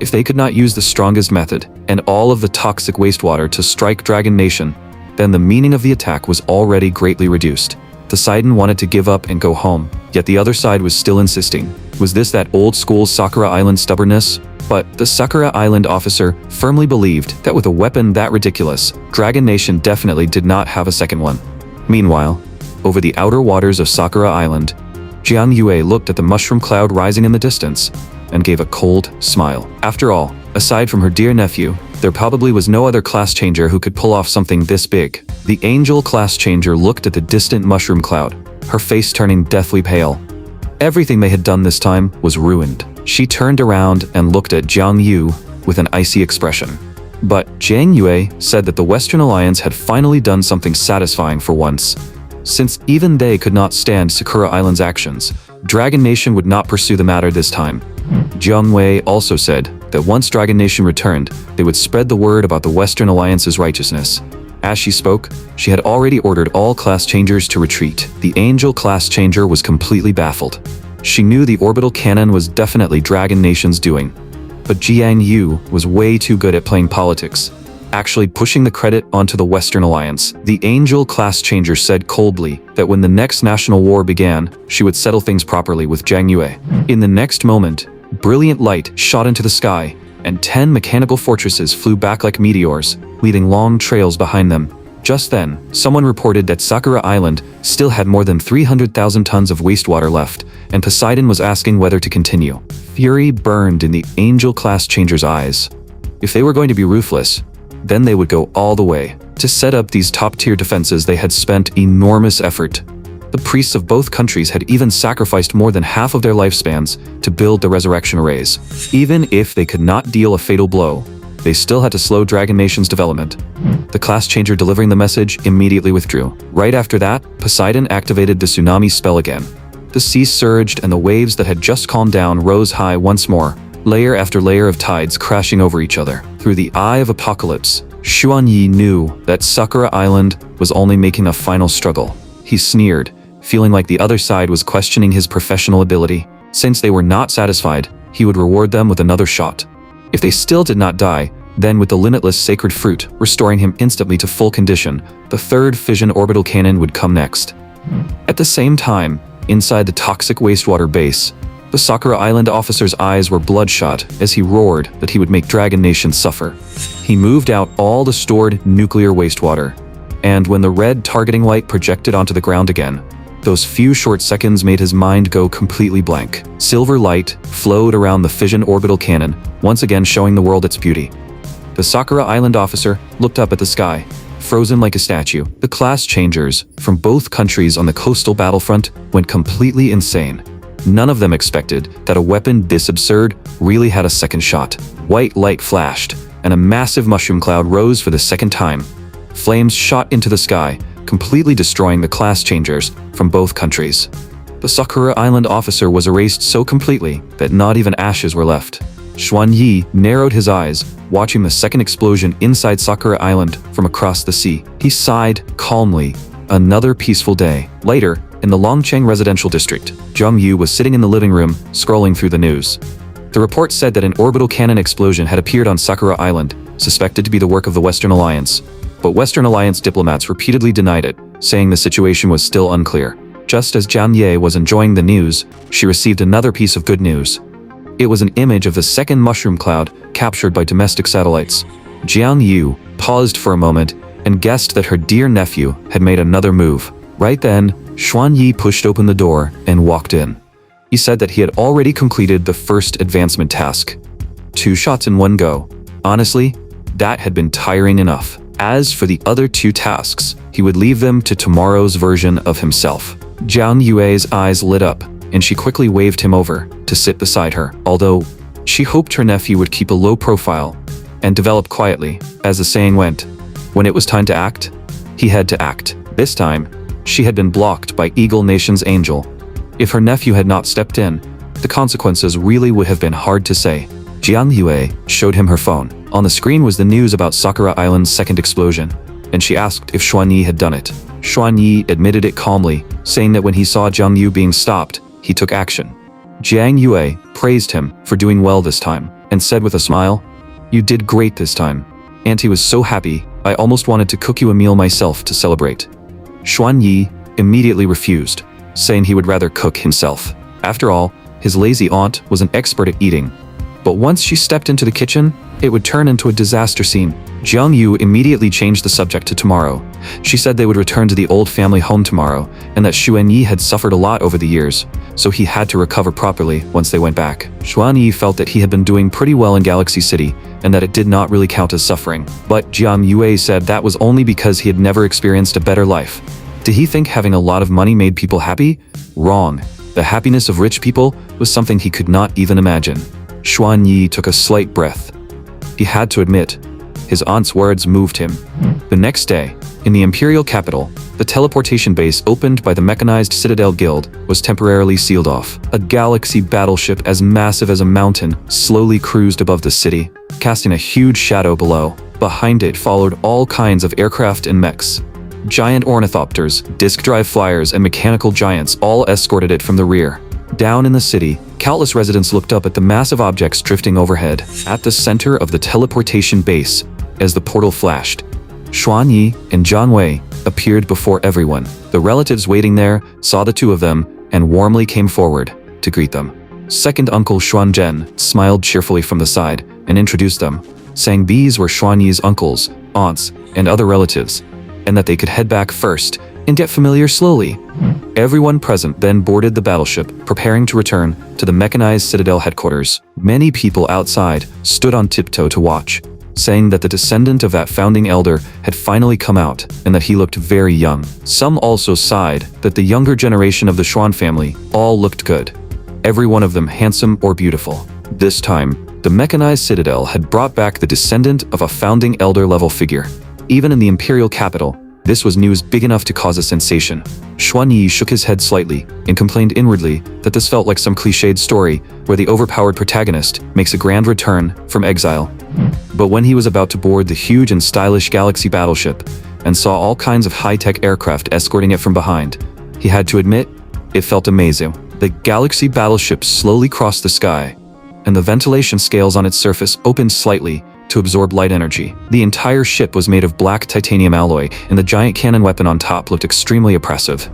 If they could not use the strongest method and all of the toxic wastewater to strike Dragon Nation, then the meaning of the attack was already greatly reduced. Poseidon wanted to give up and go home, yet the other side was still insisting. Was this that old-school Sakura Island stubbornness? But the Sakura Island officer firmly believed that with a weapon that ridiculous, Dragon Nation definitely did not have a second one. Meanwhile, over the outer waters of Sakura Island, Jiang Yue looked at the mushroom cloud rising in the distance and gave a cold smile. After all, aside from her dear nephew, there probably was no other class changer who could pull off something this big. The angel class changer looked at the distant mushroom cloud, her face turning deathly pale. Everything they had done this time was ruined. She turned around and looked at Jiang Yu with an icy expression. But Jiang Yue said that the Western Alliance had finally done something satisfying for once. Since even they could not stand Sakura Island's actions, Dragon Nation would not pursue the matter this time. Jiang Wei also said that once Dragon Nation returned, they would spread the word about the Western Alliance's righteousness. As she spoke, she had already ordered all class changers to retreat. The Angel class changer was completely baffled. She knew the orbital cannon was definitely Dragon Nation's doing, but Jiang Yu was way too good at playing politics, actually pushing the credit onto the Western Alliance. The Angel class changer said coldly that when the next national war began, she would settle things properly with Jiang Yue. In the next moment, brilliant light shot into the sky, and 10 mechanical fortresses flew back like meteors, leaving long trails behind them. Just then, someone reported that Sakura Island still had more than 300,000 tons of wastewater left, and Poseidon was asking whether to continue. Fury burned in the Angel class changer's eyes. If they were going to be ruthless, then they would go all the way. To set up these top-tier defenses, they had spent enormous effort. The priests of both countries had even sacrificed more than half of their lifespans to build the resurrection arrays. Even if they could not deal a fatal blow, they still had to slow Dragon Nation's development. The class changer delivering the message immediately withdrew. Right after that, Poseidon activated the tsunami spell again. The sea surged and the waves that had just calmed down rose high once more, layer after layer of tides crashing over each other. Through the Eye of Apocalypse, Xuan Yi knew that Sakura Island was only making a final struggle. He sneered, feeling like the other side was questioning his professional ability. Since they were not satisfied, he would reward them with another shot. If they still did not die, then with the limitless sacred fruit restoring him instantly to full condition, the third fission orbital cannon would come next. At the same time, inside the toxic wastewater base, the Sakura Island officer's eyes were bloodshot as he roared that he would make Dragon Nation suffer. He moved out all the stored nuclear wastewater, and when the red targeting light projected onto the ground again, those few short seconds made his mind go completely blank. Silver light flowed around the fission orbital cannon, once again showing the world its beauty. The Sakura Island officer looked up at the sky, frozen like a statue. The class changers from both countries on the coastal battlefront went completely insane. None of them expected that a weapon this absurd really had a second shot. White light flashed, and a massive mushroom cloud rose for the second time. Flames shot into the sky, completely destroying the class changers from both countries. The Sakura Island officer was erased so completely that not even ashes were left. Xuan Yi narrowed his eyes, watching the second explosion inside Sakura Island from across the sea. He sighed calmly. Another peaceful day. Later, in the Longcheng residential district, Zhang Yu was sitting in the living room, scrolling through the news. The report said that an orbital cannon explosion had appeared on Sakura Island, suspected to be the work of the Western Alliance. But Western Alliance diplomats repeatedly denied it, saying the situation was still unclear. Just as Jiang Ye was enjoying the news, she received another piece of good news. It was an image of the second mushroom cloud captured by domestic satellites. Jiang Yu paused for a moment and guessed that her dear nephew had made another move. Right then, Xuan Yi pushed open the door and walked in. He said that he had already completed the first advancement task. 2 shots in one go. Honestly, that had been tiring enough. As for the other 2 tasks, he would leave them to tomorrow's version of himself. Jiang Yue's eyes lit up, and she quickly waved him over to sit beside her, although she hoped her nephew would keep a low profile and develop quietly. As the saying went, when it was time to act, he had to act. This time, she had been blocked by Eagle Nation's angel. If her nephew had not stepped in, the consequences really would have been hard to say. Jiang Yue showed him her phone. On the screen was the news about Sakura Island's second explosion, and she asked if Xuan Yi had done it. Xuan Yi admitted it calmly, saying that when he saw Jiang Yu being stopped, he took action. Jiang Yue praised him for doing well this time, and said with a smile, "You did great this time. Auntie was so happy, I almost wanted to cook you a meal myself to celebrate." Xuan Yi immediately refused, saying he would rather cook himself. After all, his lazy aunt was an expert at eating. But once she stepped into the kitchen, it would turn into a disaster scene. Jiang Yu immediately changed the subject to tomorrow. She said they would return to the old family home tomorrow, and that Xuan Yi had suffered a lot over the years, so he had to recover properly once they went back. Xuan Yi felt that he had been doing pretty well in Galaxy City, and that it did not really count as suffering. But Jiang Yue said that was only because he had never experienced a better life. Did he think having a lot of money made people happy? Wrong. The happiness of rich people was something he could not even imagine. Xuan Yi took a slight breath. He had to admit, his aunt's words moved him. The next day, in the imperial capital, the teleportation base opened by the mechanized Citadel Guild was temporarily sealed off. A galaxy battleship as massive as a mountain slowly cruised above the city, casting a huge shadow below. Behind it followed all kinds of aircraft and mechs. Giant ornithopters, disk drive flyers, and mechanical giants all escorted it from the rear. Down in the city, countless residents looked up at the massive objects drifting overhead. At the center of the teleportation base, as the portal flashed, Xuan Yi and Zhang Wei appeared before everyone. The relatives waiting there saw the 2 of them and warmly came forward to greet them. Second uncle Xuan Zhen smiled cheerfully from the side and introduced them, saying these were Xuan Yi's uncles, aunts, and other relatives, and that they could head back first and get familiar slowly. Everyone present then boarded the battleship, preparing to return to the mechanized Citadel headquarters. Many people outside stood on tiptoe to watch, saying that the descendant of that founding elder had finally come out and that he looked very young. Some also sighed that the younger generation of the Xuan family all looked good, every one of them handsome or beautiful. This time, the mechanized Citadel had brought back the descendant of a founding elder level figure. Even in the imperial capital, this was news big enough to cause a sensation. Xuan Yi shook his head slightly and complained inwardly that this felt like some cliched story where the overpowered protagonist makes a grand return from exile. But when he was about to board the huge and stylish Galaxy battleship and saw all kinds of high-tech aircraft escorting it from behind, He had to admit, it felt amazing. The galaxy battleship slowly crossed the sky, and the ventilation scales on its surface opened slightly to absorb light energy. The entire ship was made of black titanium alloy, and the giant cannon weapon on top looked extremely oppressive.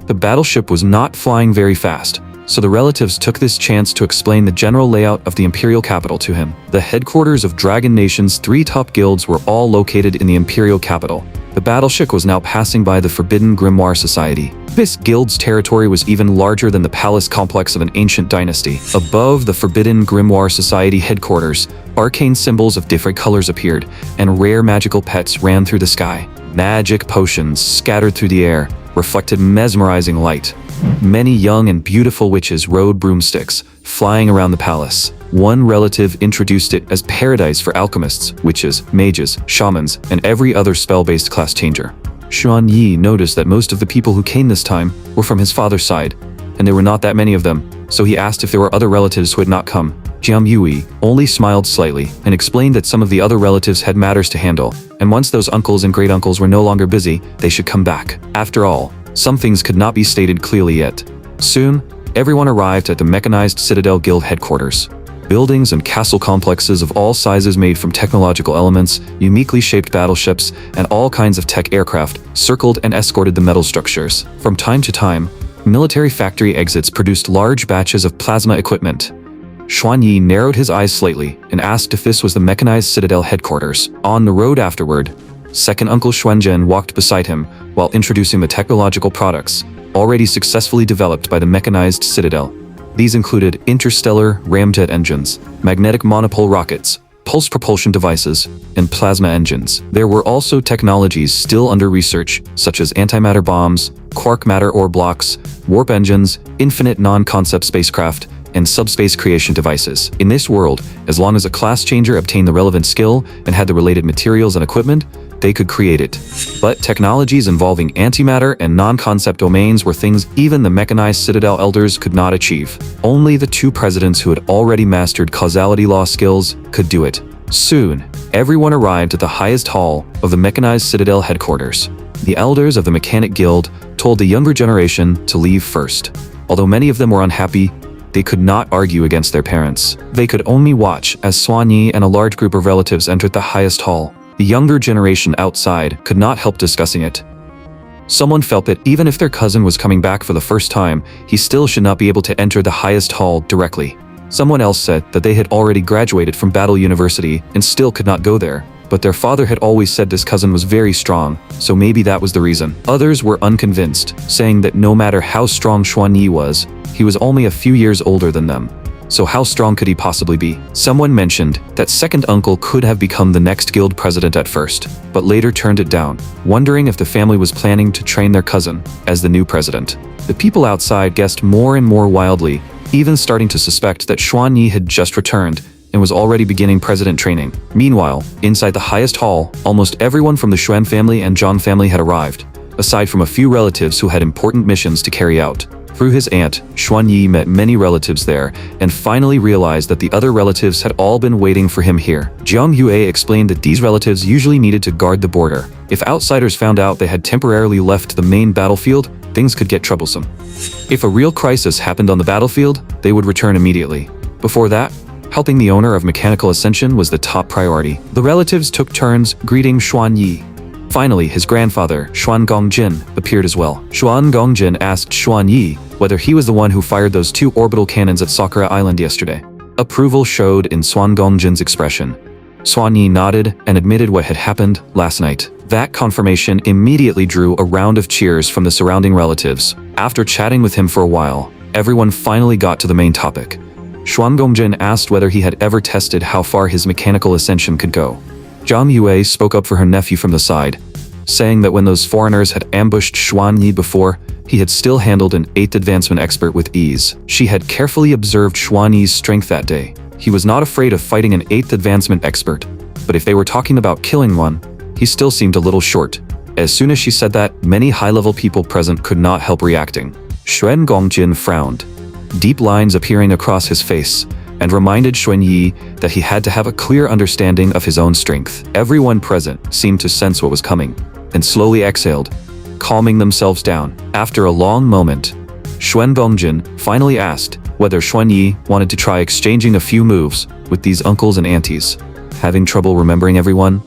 The battleship was not flying very fast, so the relatives took this chance to explain the general layout of the imperial capital to him. The headquarters of Dragon Nation's 3 top guilds were all located in the imperial capital. The battleship was now passing by the Forbidden Grimoire Society. This guild's territory was even larger than the palace complex of an ancient dynasty. Above the Forbidden Grimoire Society headquarters, arcane symbols of different colors appeared, and rare magical pets ran through the sky. Magic potions scattered through the air reflected mesmerizing light. Many young and beautiful witches rode broomsticks, flying around the palace. One relative introduced it as paradise for alchemists, witches, mages, shamans, and every other spell-based class changer. Xuan Yi noticed that most of the people who came this time were from his father's side, and there were not that many of them, so he asked if there were other relatives who had not come. Jiang Yui only smiled slightly and explained that some of the other relatives had matters to handle, and once those uncles and great-uncles were no longer busy, they should come back. After all, some things could not be stated clearly yet. Soon, everyone arrived at the Mechanized Citadel Guild headquarters. Buildings and castle complexes of all sizes made from technological elements, uniquely shaped battleships, and all kinds of tech aircraft circled and escorted the metal structures. From time to time, military factory exits produced large batches of plasma equipment. Xuan Yi narrowed his eyes slightly and asked if this was the Mechanized Citadel headquarters. On the road afterward, second Uncle Xuanzhen walked beside him while introducing the technological products already successfully developed by the Mechanized Citadel. These included interstellar ramjet engines, magnetic monopole rockets, pulse propulsion devices, and plasma engines. There were also technologies still under research, such as antimatter bombs, quark matter ore blocks, warp engines, infinite non-concept spacecraft, and subspace creation devices. In this world, as long as a class changer obtained the relevant skill and had the related materials and equipment, they could create it. But technologies involving antimatter and non-concept domains were things even the Mechanized Citadel elders could not achieve. Only the 2 presidents who had already mastered causality law skills could do it. Soon, everyone arrived at the highest hall of the Mechanized Citadel headquarters. The elders of the Mechanic Guild told the younger generation to leave first. Although many of them were unhappy, they could not argue against their parents. They could only watch as Xuan Yi and a large group of relatives entered the highest hall. The younger generation outside could not help discussing it. Someone felt that even if their cousin was coming back for the first time, he still should not be able to enter the highest hall directly. Someone else said that they had already graduated from Battle University and still could not go there, but their father had always said this cousin was very strong, so maybe that was the reason. Others were unconvinced, saying that no matter how strong Xuan Yi was, he was only a few years older than them. So how strong could he possibly be? Someone mentioned that second uncle could have become the next guild president at first, but later turned it down, wondering if the family was planning to train their cousin as the new president. The people outside guessed more and more wildly, even starting to suspect that Xuan Yi had just returned and was already beginning president training. Meanwhile, inside the highest hall, almost everyone from the Xuan family and Zhang family had arrived, aside from a few relatives who had important missions to carry out. Through his aunt, Xuan Yi met many relatives there and finally realized that the other relatives had all been waiting for him here. Jiang Yue explained that these relatives usually needed to guard the border. If outsiders found out they had temporarily left the main battlefield, things could get troublesome. If a real crisis happened on the battlefield, they would return immediately. Before that, helping the owner of Mechanical Ascension was the top priority. The relatives took turns greeting Xuan Yi. Finally, his grandfather, Xuan Gongjin, appeared as well. Xuan Gongjin asked Xuan Yi whether he was the one who fired those 2 orbital cannons at Sakura Island yesterday. Approval showed in Xuan Gongjin's expression. Xuan Yi nodded and admitted what had happened last night. That confirmation immediately drew a round of cheers from the surrounding relatives. After chatting with him for a while, everyone finally got to the main topic. Xuan Gongjin asked whether he had ever tested how far his mechanical ascension could go. Jiang Yue spoke up for her nephew from the side, saying that when those foreigners had ambushed Xuan Yi before, he had still handled an 8th advancement expert with ease. She had carefully observed Xuan Yi's strength that day. He was not afraid of fighting an 8th advancement expert, but if they were talking about killing one, he still seemed a little short. As soon as she said that, many high-level people present could not help reacting. Xuan Gongjin frowned, deep lines appearing across his face, and reminded Xuan Yi that he had to have a clear understanding of his own strength. Everyone present seemed to sense what was coming, and slowly exhaled, calming themselves down. After a long moment, Xuanbongjin finally asked whether Xuanyi wanted to try exchanging a few moves with these uncles and aunties. Having trouble remembering everyone?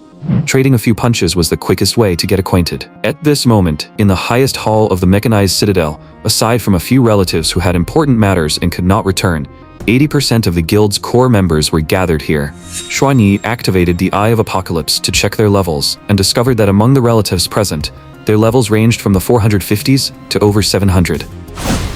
Trading a few punches was the quickest way to get acquainted. At this moment, in the highest hall of the mechanized citadel, aside from a few relatives who had important matters and could not return, 80% of the guild's core members were gathered here. Xuanyi activated the Eye of Apocalypse to check their levels and discovered that among the relatives present, their levels ranged from the 450s to over 700.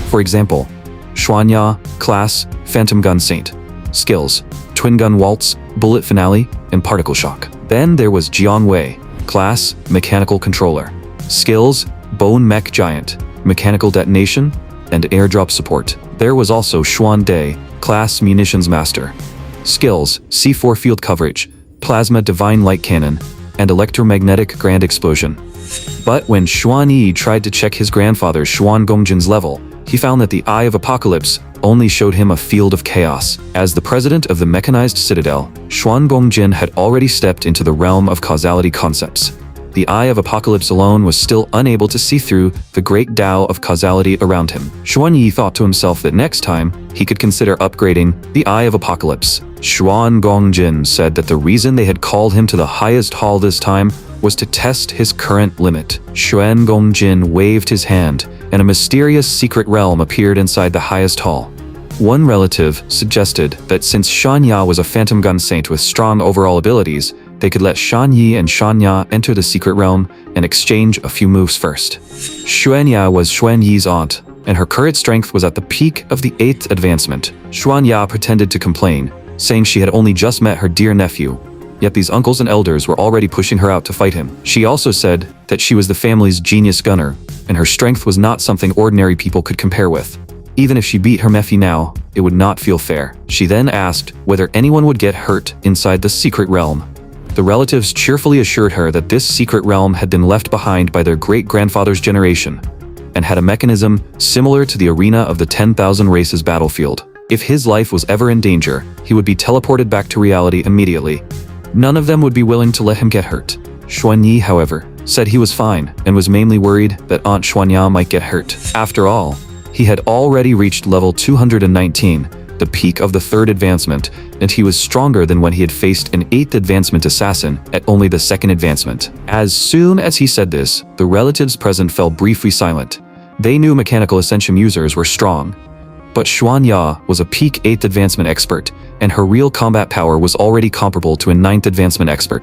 For example, Xuanya, Class, Phantom Gun Saint. Skills, Twin Gun Waltz, Bullet Finale, and Particle Shock. Then there was Jiang Wei, Class, Mechanical Controller. Skills, Bone Mech Giant, Mechanical Detonation, and Airdrop Support. There was also Xuan Dai, Class Munitions Master. Skills, C4 Field Coverage, Plasma Divine Light Cannon, and Electromagnetic Grand Explosion. But when Xuanyi tried to check his grandfather Xuangongjin's level, he found that the Eye of Apocalypse only showed him a field of chaos. As the president of the mechanized citadel, Xuangongjin had already stepped into the realm of causality concepts. The Eye of Apocalypse alone was still unable to see through the great Tao of causality around him. Xuanyi thought to himself that next time, he could consider upgrading the Eye of Apocalypse. Xuangongjin said that the reason they had called him to the highest hall this time was to test his current limit. Xuangongjin waved his hand, and a mysterious secret realm appeared inside the highest hall. One relative suggested that since Shanya was a phantom gun saint with strong overall abilities, they could let Shanyi and Shanya enter the secret realm and exchange a few moves first. Xuanya was Xuanyi's aunt, and her current strength was at the peak of the 8th advancement. Xuanya pretended to complain, saying she had only just met her dear nephew, yet these uncles and elders were already pushing her out to fight him. She also said that she was the family's genius gunner, and her strength was not something ordinary people could compare with. Even if she beat her nephew now, it would not feel fair. She then asked whether anyone would get hurt inside the secret realm. The relatives cheerfully assured her that this secret realm had been left behind by their great-grandfather's generation, and had a mechanism similar to the arena of the 10,000 Races battlefield. If his life was ever in danger, he would be teleported back to reality immediately. None of them would be willing to let him get hurt. Xuanyi, however, said he was fine and was mainly worried that Aunt Xuanya might get hurt. After all, he had already reached level 219, the peak of the 3rd advancement, and he was stronger than when he had faced an 8th advancement assassin at only the 2nd advancement. As soon as he said this, the relatives present fell briefly silent. They knew mechanical ascension users were strong, but Xuanya was a peak 8th advancement expert, and her real combat power was already comparable to a 9th advancement expert.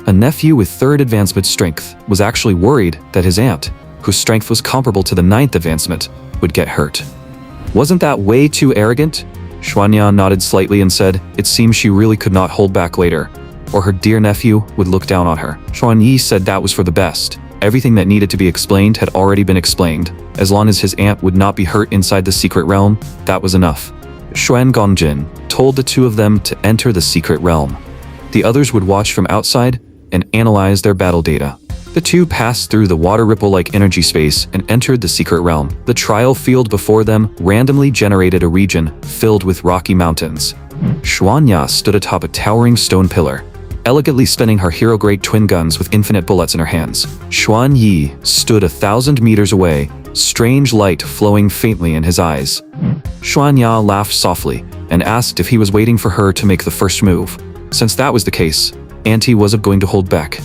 A nephew with 3rd advancement strength was actually worried that his aunt, whose strength was comparable to the 9th advancement, would get hurt. Wasn't that way too arrogant? Xuanya nodded slightly and said it seemed she really could not hold back later, or her dear nephew would look down on her. Xuanyi said that was for the best. Everything that needed to be explained had already been explained. As long as his aunt would not be hurt inside the secret realm, that was enough. Xuangongjin told the two of them to enter the secret realm. The others would watch from outside and analyze their battle data. The two passed through the water ripple-like energy space and entered the secret realm. The trial field before them randomly generated a region filled with rocky mountains. Xuanya stood atop a towering stone pillar, elegantly spinning her hero-grade twin guns with infinite bullets in her hands. Xuanyi stood 1,000 meters away, strange light flowing faintly in his eyes. Xuanya laughed softly and asked if he was waiting for her to make the first move. Since that was the case, Auntie wasn't going to hold back.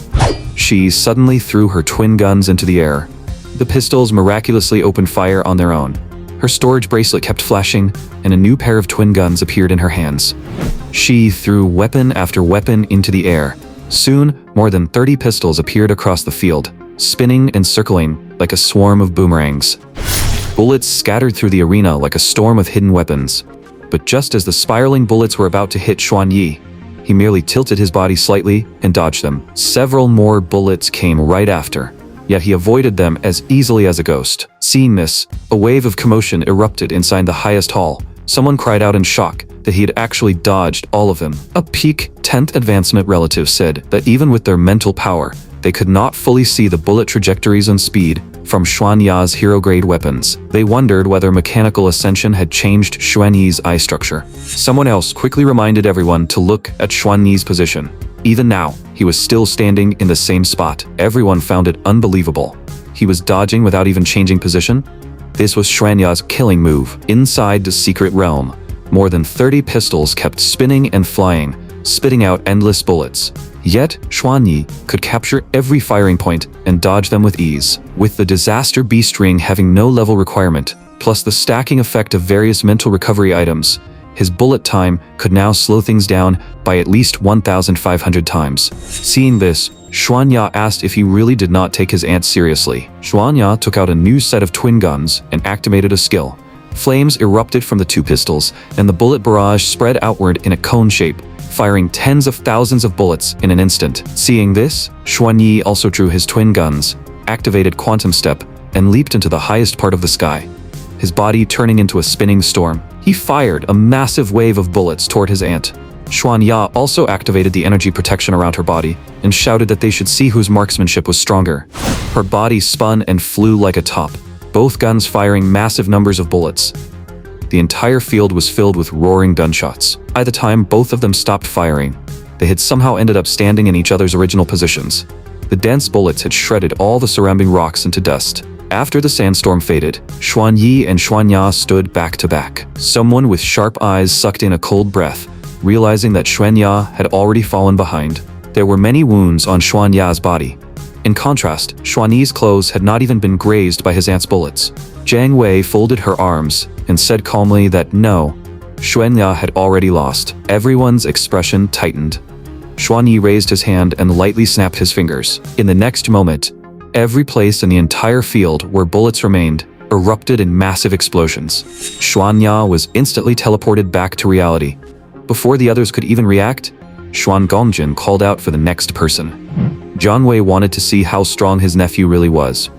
She suddenly threw her twin guns into the air. The pistols miraculously opened fire on their own. Her storage bracelet kept flashing, and a new pair of twin guns appeared in her hands. She threw weapon after weapon into the air. Soon, more than 30 pistols appeared across the field, spinning and circling like a swarm of boomerangs. Bullets scattered through the arena like a storm of hidden weapons. But just as the spiraling bullets were about to hit Xuanyi, he merely tilted his body slightly and dodged them. Several more bullets came right after, yet he avoided them as easily as a ghost. Seeing this, a wave of commotion erupted inside the highest hall. Someone cried out in shock that he had actually dodged all of them. A peak 10th advancement relative said that even with their mental power, they could not fully see the bullet trajectories and speed from Xuanya's hero-grade weapons. They wondered whether mechanical ascension had changed Xuanyi's eye structure. Someone else quickly reminded everyone to look at Xuanyi's position. Even now, he was still standing in the same spot. Everyone found it unbelievable. he was dodging without even changing position? This was Xuanya's killing move. Inside the secret realm, more than 30 pistols kept spinning and flying, spitting out endless bullets. Yet, Xuanyi could capture every firing point and dodge them with ease. With the disaster beast ring having no level requirement, plus the stacking effect of various mental recovery items, his bullet time could now slow things down by at least 1,500 times. Seeing this, Xuanya asked if he really did not take his aunt seriously. Xuanya took out a new set of twin guns and activated a skill. Flames erupted from the two pistols, and the bullet barrage spread outward in a cone shape, firing tens of thousands of bullets in an instant. Seeing this, Xuanyi also drew his twin guns, activated Quantum Step, and leaped into the highest part of the sky, his body turning into a spinning storm. He fired a massive wave of bullets toward his aunt. Xuanya also activated the energy protection around her body and shouted that they should see whose marksmanship was stronger. Her body spun and flew like a top, both guns firing massive numbers of bullets. The entire field was filled with roaring gunshots. By the time both of them stopped firing, they had somehow ended up standing in each other's original positions. The dense bullets had shredded all the surrounding rocks into dust. After the sandstorm faded, Xuanyi and Xuanya stood back to back. Someone with sharp eyes sucked in a cold breath, realizing that Xuanya had already fallen behind. There were many wounds on Xuanya's body. In contrast, Xuanyi's clothes had not even been grazed by his aunt's bullets. Jiang Wei folded her arms and said calmly that no, Xuanya had already lost. Everyone's expression tightened. Xuanyi raised his hand and lightly snapped his fingers. In the next moment, every place in the entire field where bullets remained erupted in massive explosions. Xuanya was instantly teleported back to reality. Before the others could even react, Xuan Gongjin called out for the next person. Jiang Wei wanted to see how strong his nephew really was.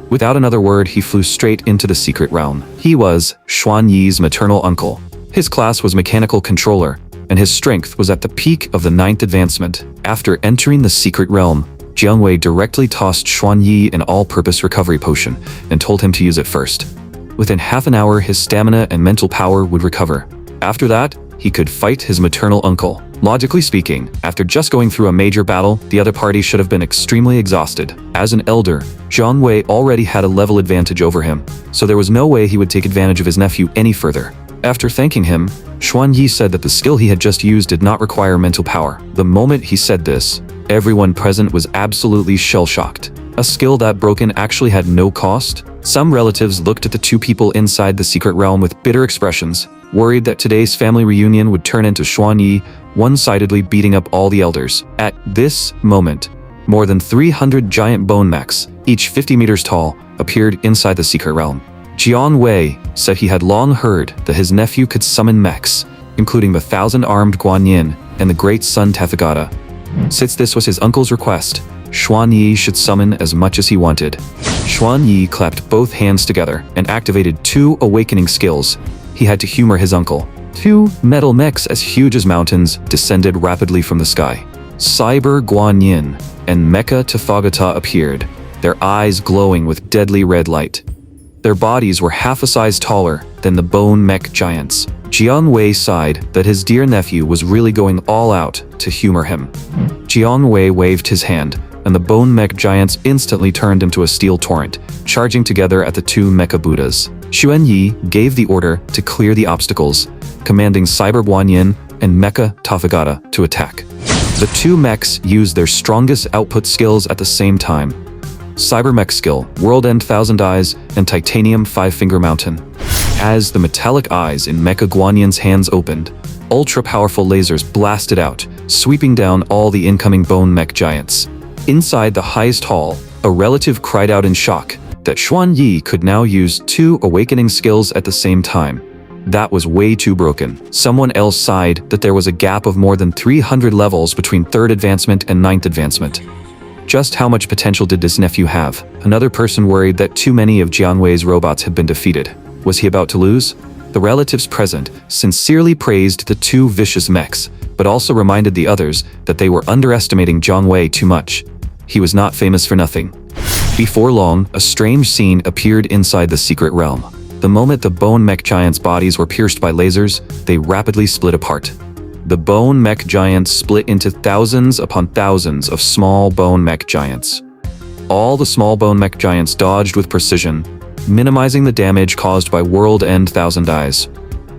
Without another word, he flew straight into the secret realm. He was Xuanyi's maternal uncle. His class was mechanical controller, and his strength was at the peak of the 9th advancement. After entering the secret realm, Jiang Wei directly tossed Xuanyi an all-purpose recovery potion and told him to use it first. Within half an hour, his stamina and mental power would recover. After that, he could fight his maternal uncle. Logically speaking, after just going through a major battle, the other party should have been extremely exhausted. As an elder, Jiang Wei already had a level advantage over him, so there was no way he would take advantage of his nephew any further. After thanking him, Xuanyi said that the skill he had just used did not require mental power. The moment he said this, everyone present was absolutely shell-shocked. A skill that broken actually had no cost? Some relatives looked at the two people inside the secret realm with bitter expressions, worried that today's family reunion would turn into Xuanyi one-sidedly beating up all the elders. At this moment, more than 300 giant bone mechs, each 50 meters tall, appeared inside the secret realm. Jiang Wei said he had long heard that his nephew could summon mechs, including the 1,000-armed Guanyin and the Great Sun Tathagata. Since this was his uncle's request, Xuanyi should summon as much as he wanted. Xuanyi clapped both hands together and activated 2 awakening skills. He had to humor his uncle. 2 metal mechs as huge as mountains descended rapidly from the sky. Cyber Guanyin and Mecha Tathagata appeared, their eyes glowing with deadly red light. Their bodies were half a size taller than the bone mech giants. Jiang Wei sighed that his dear nephew was really going all out to humor him. Jiang Wei waved his hand, and the bone mech giants instantly turned into a steel torrent, charging together at the 2 mecha Buddhas. Xuanyi gave the order to clear the obstacles, commanding Cyber Guanyin and Mecha Tathagata to attack. The 2 mechs used their strongest output skills at the same time. Cyber Mech skill, World End 1000 Eyes, and Titanium 5-Finger Mountain. As the metallic eyes in Mecha Guanyin's hands opened, ultra-powerful lasers blasted out, sweeping down all the incoming bone mech giants. Inside the highest hall, a relative cried out in shock that Xuanyi could now use 2 awakening skills at the same time. That was way too broken. Someone else sighed that there was a gap of more than 300 levels between 3rd advancement and 9th advancement. Just how much potential did this nephew have? Another person worried that too many of Jiang Wei's robots had been defeated. Was he about to lose? The relatives present sincerely praised the 2 vicious mechs, but also reminded the others that they were underestimating Jiang Wei too much. He was not famous for nothing. Before long, a strange scene appeared inside the secret realm. The moment the bone mech giants' bodies were pierced by lasers, they rapidly split apart. The bone mech giants split into thousands upon thousands of small bone mech giants. All the small bone mech giants dodged with precision, minimizing the damage caused by world-end Thousand Eyes.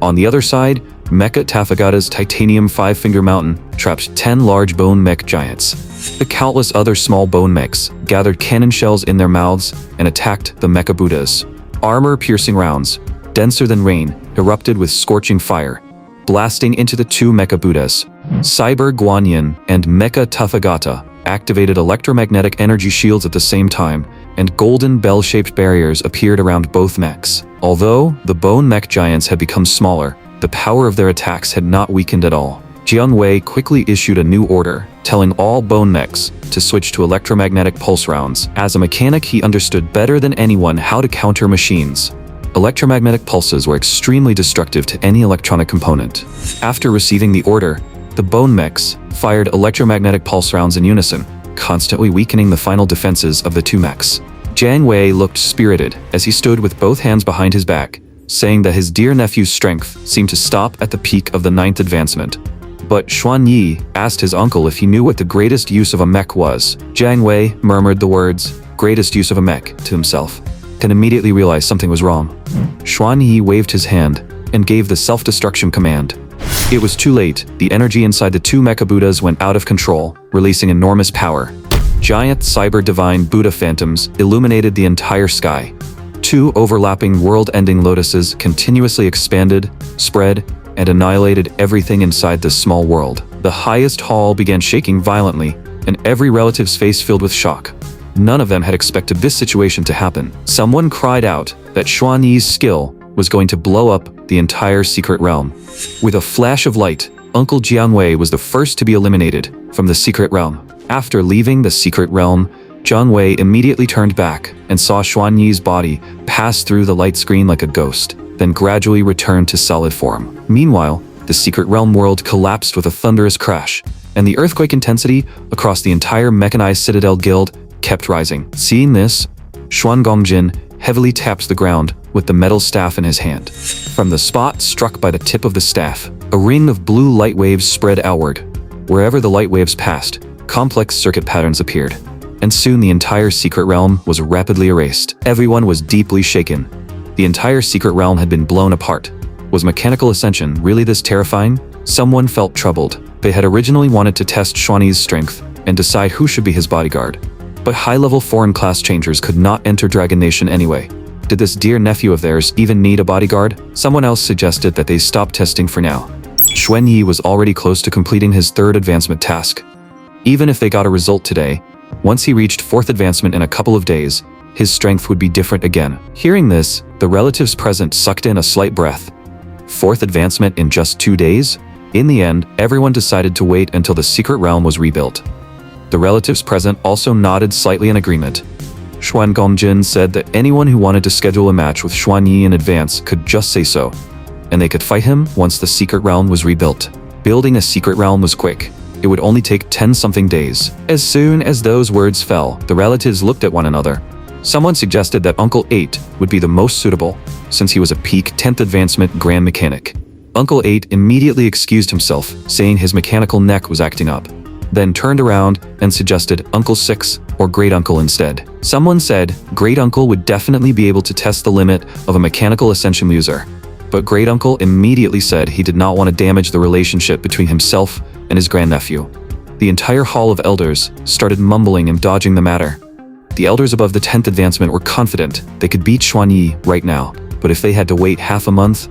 On the other side, Mecha Tafagata's Titanium Five-Finger Mountain trapped 10 large bone mech giants. The countless other small bone mechs gathered cannon shells in their mouths and attacked the Mecha Buddhas. Armor-piercing rounds, denser than rain, erupted with scorching fire, blasting into the two Mecha Buddhas. Cyber Guanyin and Mecha Tafagata activated electromagnetic energy shields at the same time, and golden bell-shaped barriers appeared around both mechs. Although the bone mech giants had become smaller, the power of their attacks had not weakened at all. Jiang Wei quickly issued a new order, telling all bone mechs to switch to electromagnetic pulse rounds. As a mechanic, he understood better than anyone how to counter machines. Electromagnetic pulses were extremely destructive to any electronic component. After receiving the order, the bone mechs fired electromagnetic pulse rounds in unison, constantly weakening the final defenses of the two mechs. Jiang Wei looked spirited as he stood with both hands behind his back, saying that his dear nephew's strength seemed to stop at the peak of the 9th advancement. But Xuan Yi asked his uncle if he knew what the greatest use of a mech was. Jiang Wei murmured the words, "greatest use of a mech," to himself, then immediately realized something was wrong. Xuan Yi waved his hand and gave the self-destruction command. It was too late. The energy inside the two Mecha Buddhas went out of control, releasing enormous power. Giant cyber divine Buddha phantoms illuminated the entire sky. Two overlapping world-ending lotuses continuously expanded, spread, and annihilated everything inside this small world. The highest hall began shaking violently, and every relative's face filled with shock. None of them had expected this situation to happen. Someone cried out that Xuan Yi's skill was going to blow up the entire secret realm. With a flash of light, Uncle Jiang Wei was the first to be eliminated from the secret realm. After leaving the secret realm, Jiang Wei immediately turned back and saw Xuan Yi's body pass through the light screen like a ghost, then gradually return to solid form. Meanwhile, the secret realm world collapsed with a thunderous crash, and the earthquake intensity across the entire mechanized Citadel Guild kept rising. Seeing this, Xuan Gongjin heavily tapped the ground with the metal staff in his hand. From the spot struck by the tip of the staff, a ring of blue light waves spread outward. Wherever the light waves passed, complex circuit patterns appeared, and soon the entire secret realm was rapidly erased. Everyone was deeply shaken. The entire secret realm had been blown apart. Was mechanical ascension really this terrifying? Someone felt troubled. They had originally wanted to test Xuan Yi's strength and decide who should be his bodyguard. But high-level foreign class changers could not enter Dragon Nation anyway. Did this dear nephew of theirs even need a bodyguard? Someone else suggested that they stop testing for now. Xuan Yi was already close to completing his 3rd advancement task. Even if they got a result today, once he reached 4th advancement in a couple of days, his strength would be different again. Hearing this, the relatives present sucked in a slight breath. 4th advancement in just 2 days? In the end, everyone decided to wait until the secret realm was rebuilt. The relatives present also nodded slightly in agreement. Xuan Gongjin said that anyone who wanted to schedule a match with Xuan Yi in advance could just say so, and they could fight him once the secret realm was rebuilt. Building a secret realm was quick. It would only take 10-something days. As soon as those words fell, the relatives looked at one another. Someone suggested that Uncle 8 would be the most suitable, since he was a peak 10th advancement Grand Mechanic. Uncle 8 immediately excused himself, saying his mechanical neck was acting up, then turned around and suggested Uncle 6 or Great Uncle instead. Someone said Great Uncle would definitely be able to test the limit of a mechanical ascension user, but Great Uncle immediately said he did not want to damage the relationship between himself and his grandnephew. The entire Hall of Elders started mumbling and dodging the matter. The elders above the 10th advancement were confident they could beat Xuan Yi right now, but if they had to wait half a month,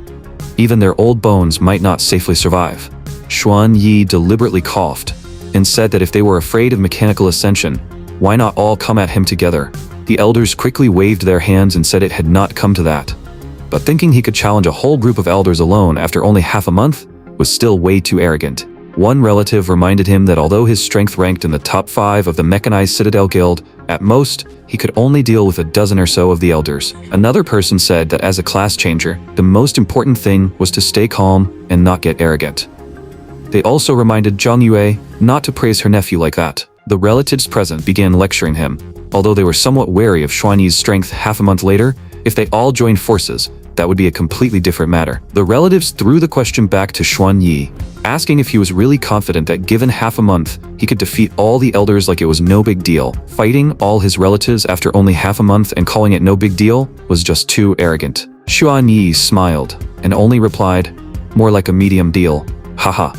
even their old bones might not safely survive. Xuan Yi deliberately coughed and said that if they were afraid of mechanical ascension, why not all come at him together? The elders quickly waved their hands and said it had not come to that. But thinking he could challenge a whole group of elders alone after only half a month was still way too arrogant. One relative reminded him that although his strength ranked in the top 5 of the mechanized Citadel Guild, at most, he could only deal with a dozen or so of the elders. Another person said that as a class changer, the most important thing was to stay calm and not get arrogant. They also reminded Zhang Yue not to praise her nephew like that. The relatives present began lecturing him. Although they were somewhat wary of Xuan Yi's strength half a month later, if they all joined forces, that would be a completely different matter. The relatives threw the question back to Xuan Yi, asking if he was really confident that given half a month, he could defeat all the elders like it was no big deal. Fighting all his relatives after only half a month and calling it no big deal was just too arrogant. Xuan Yi smiled and only replied, "More like a medium deal. Haha."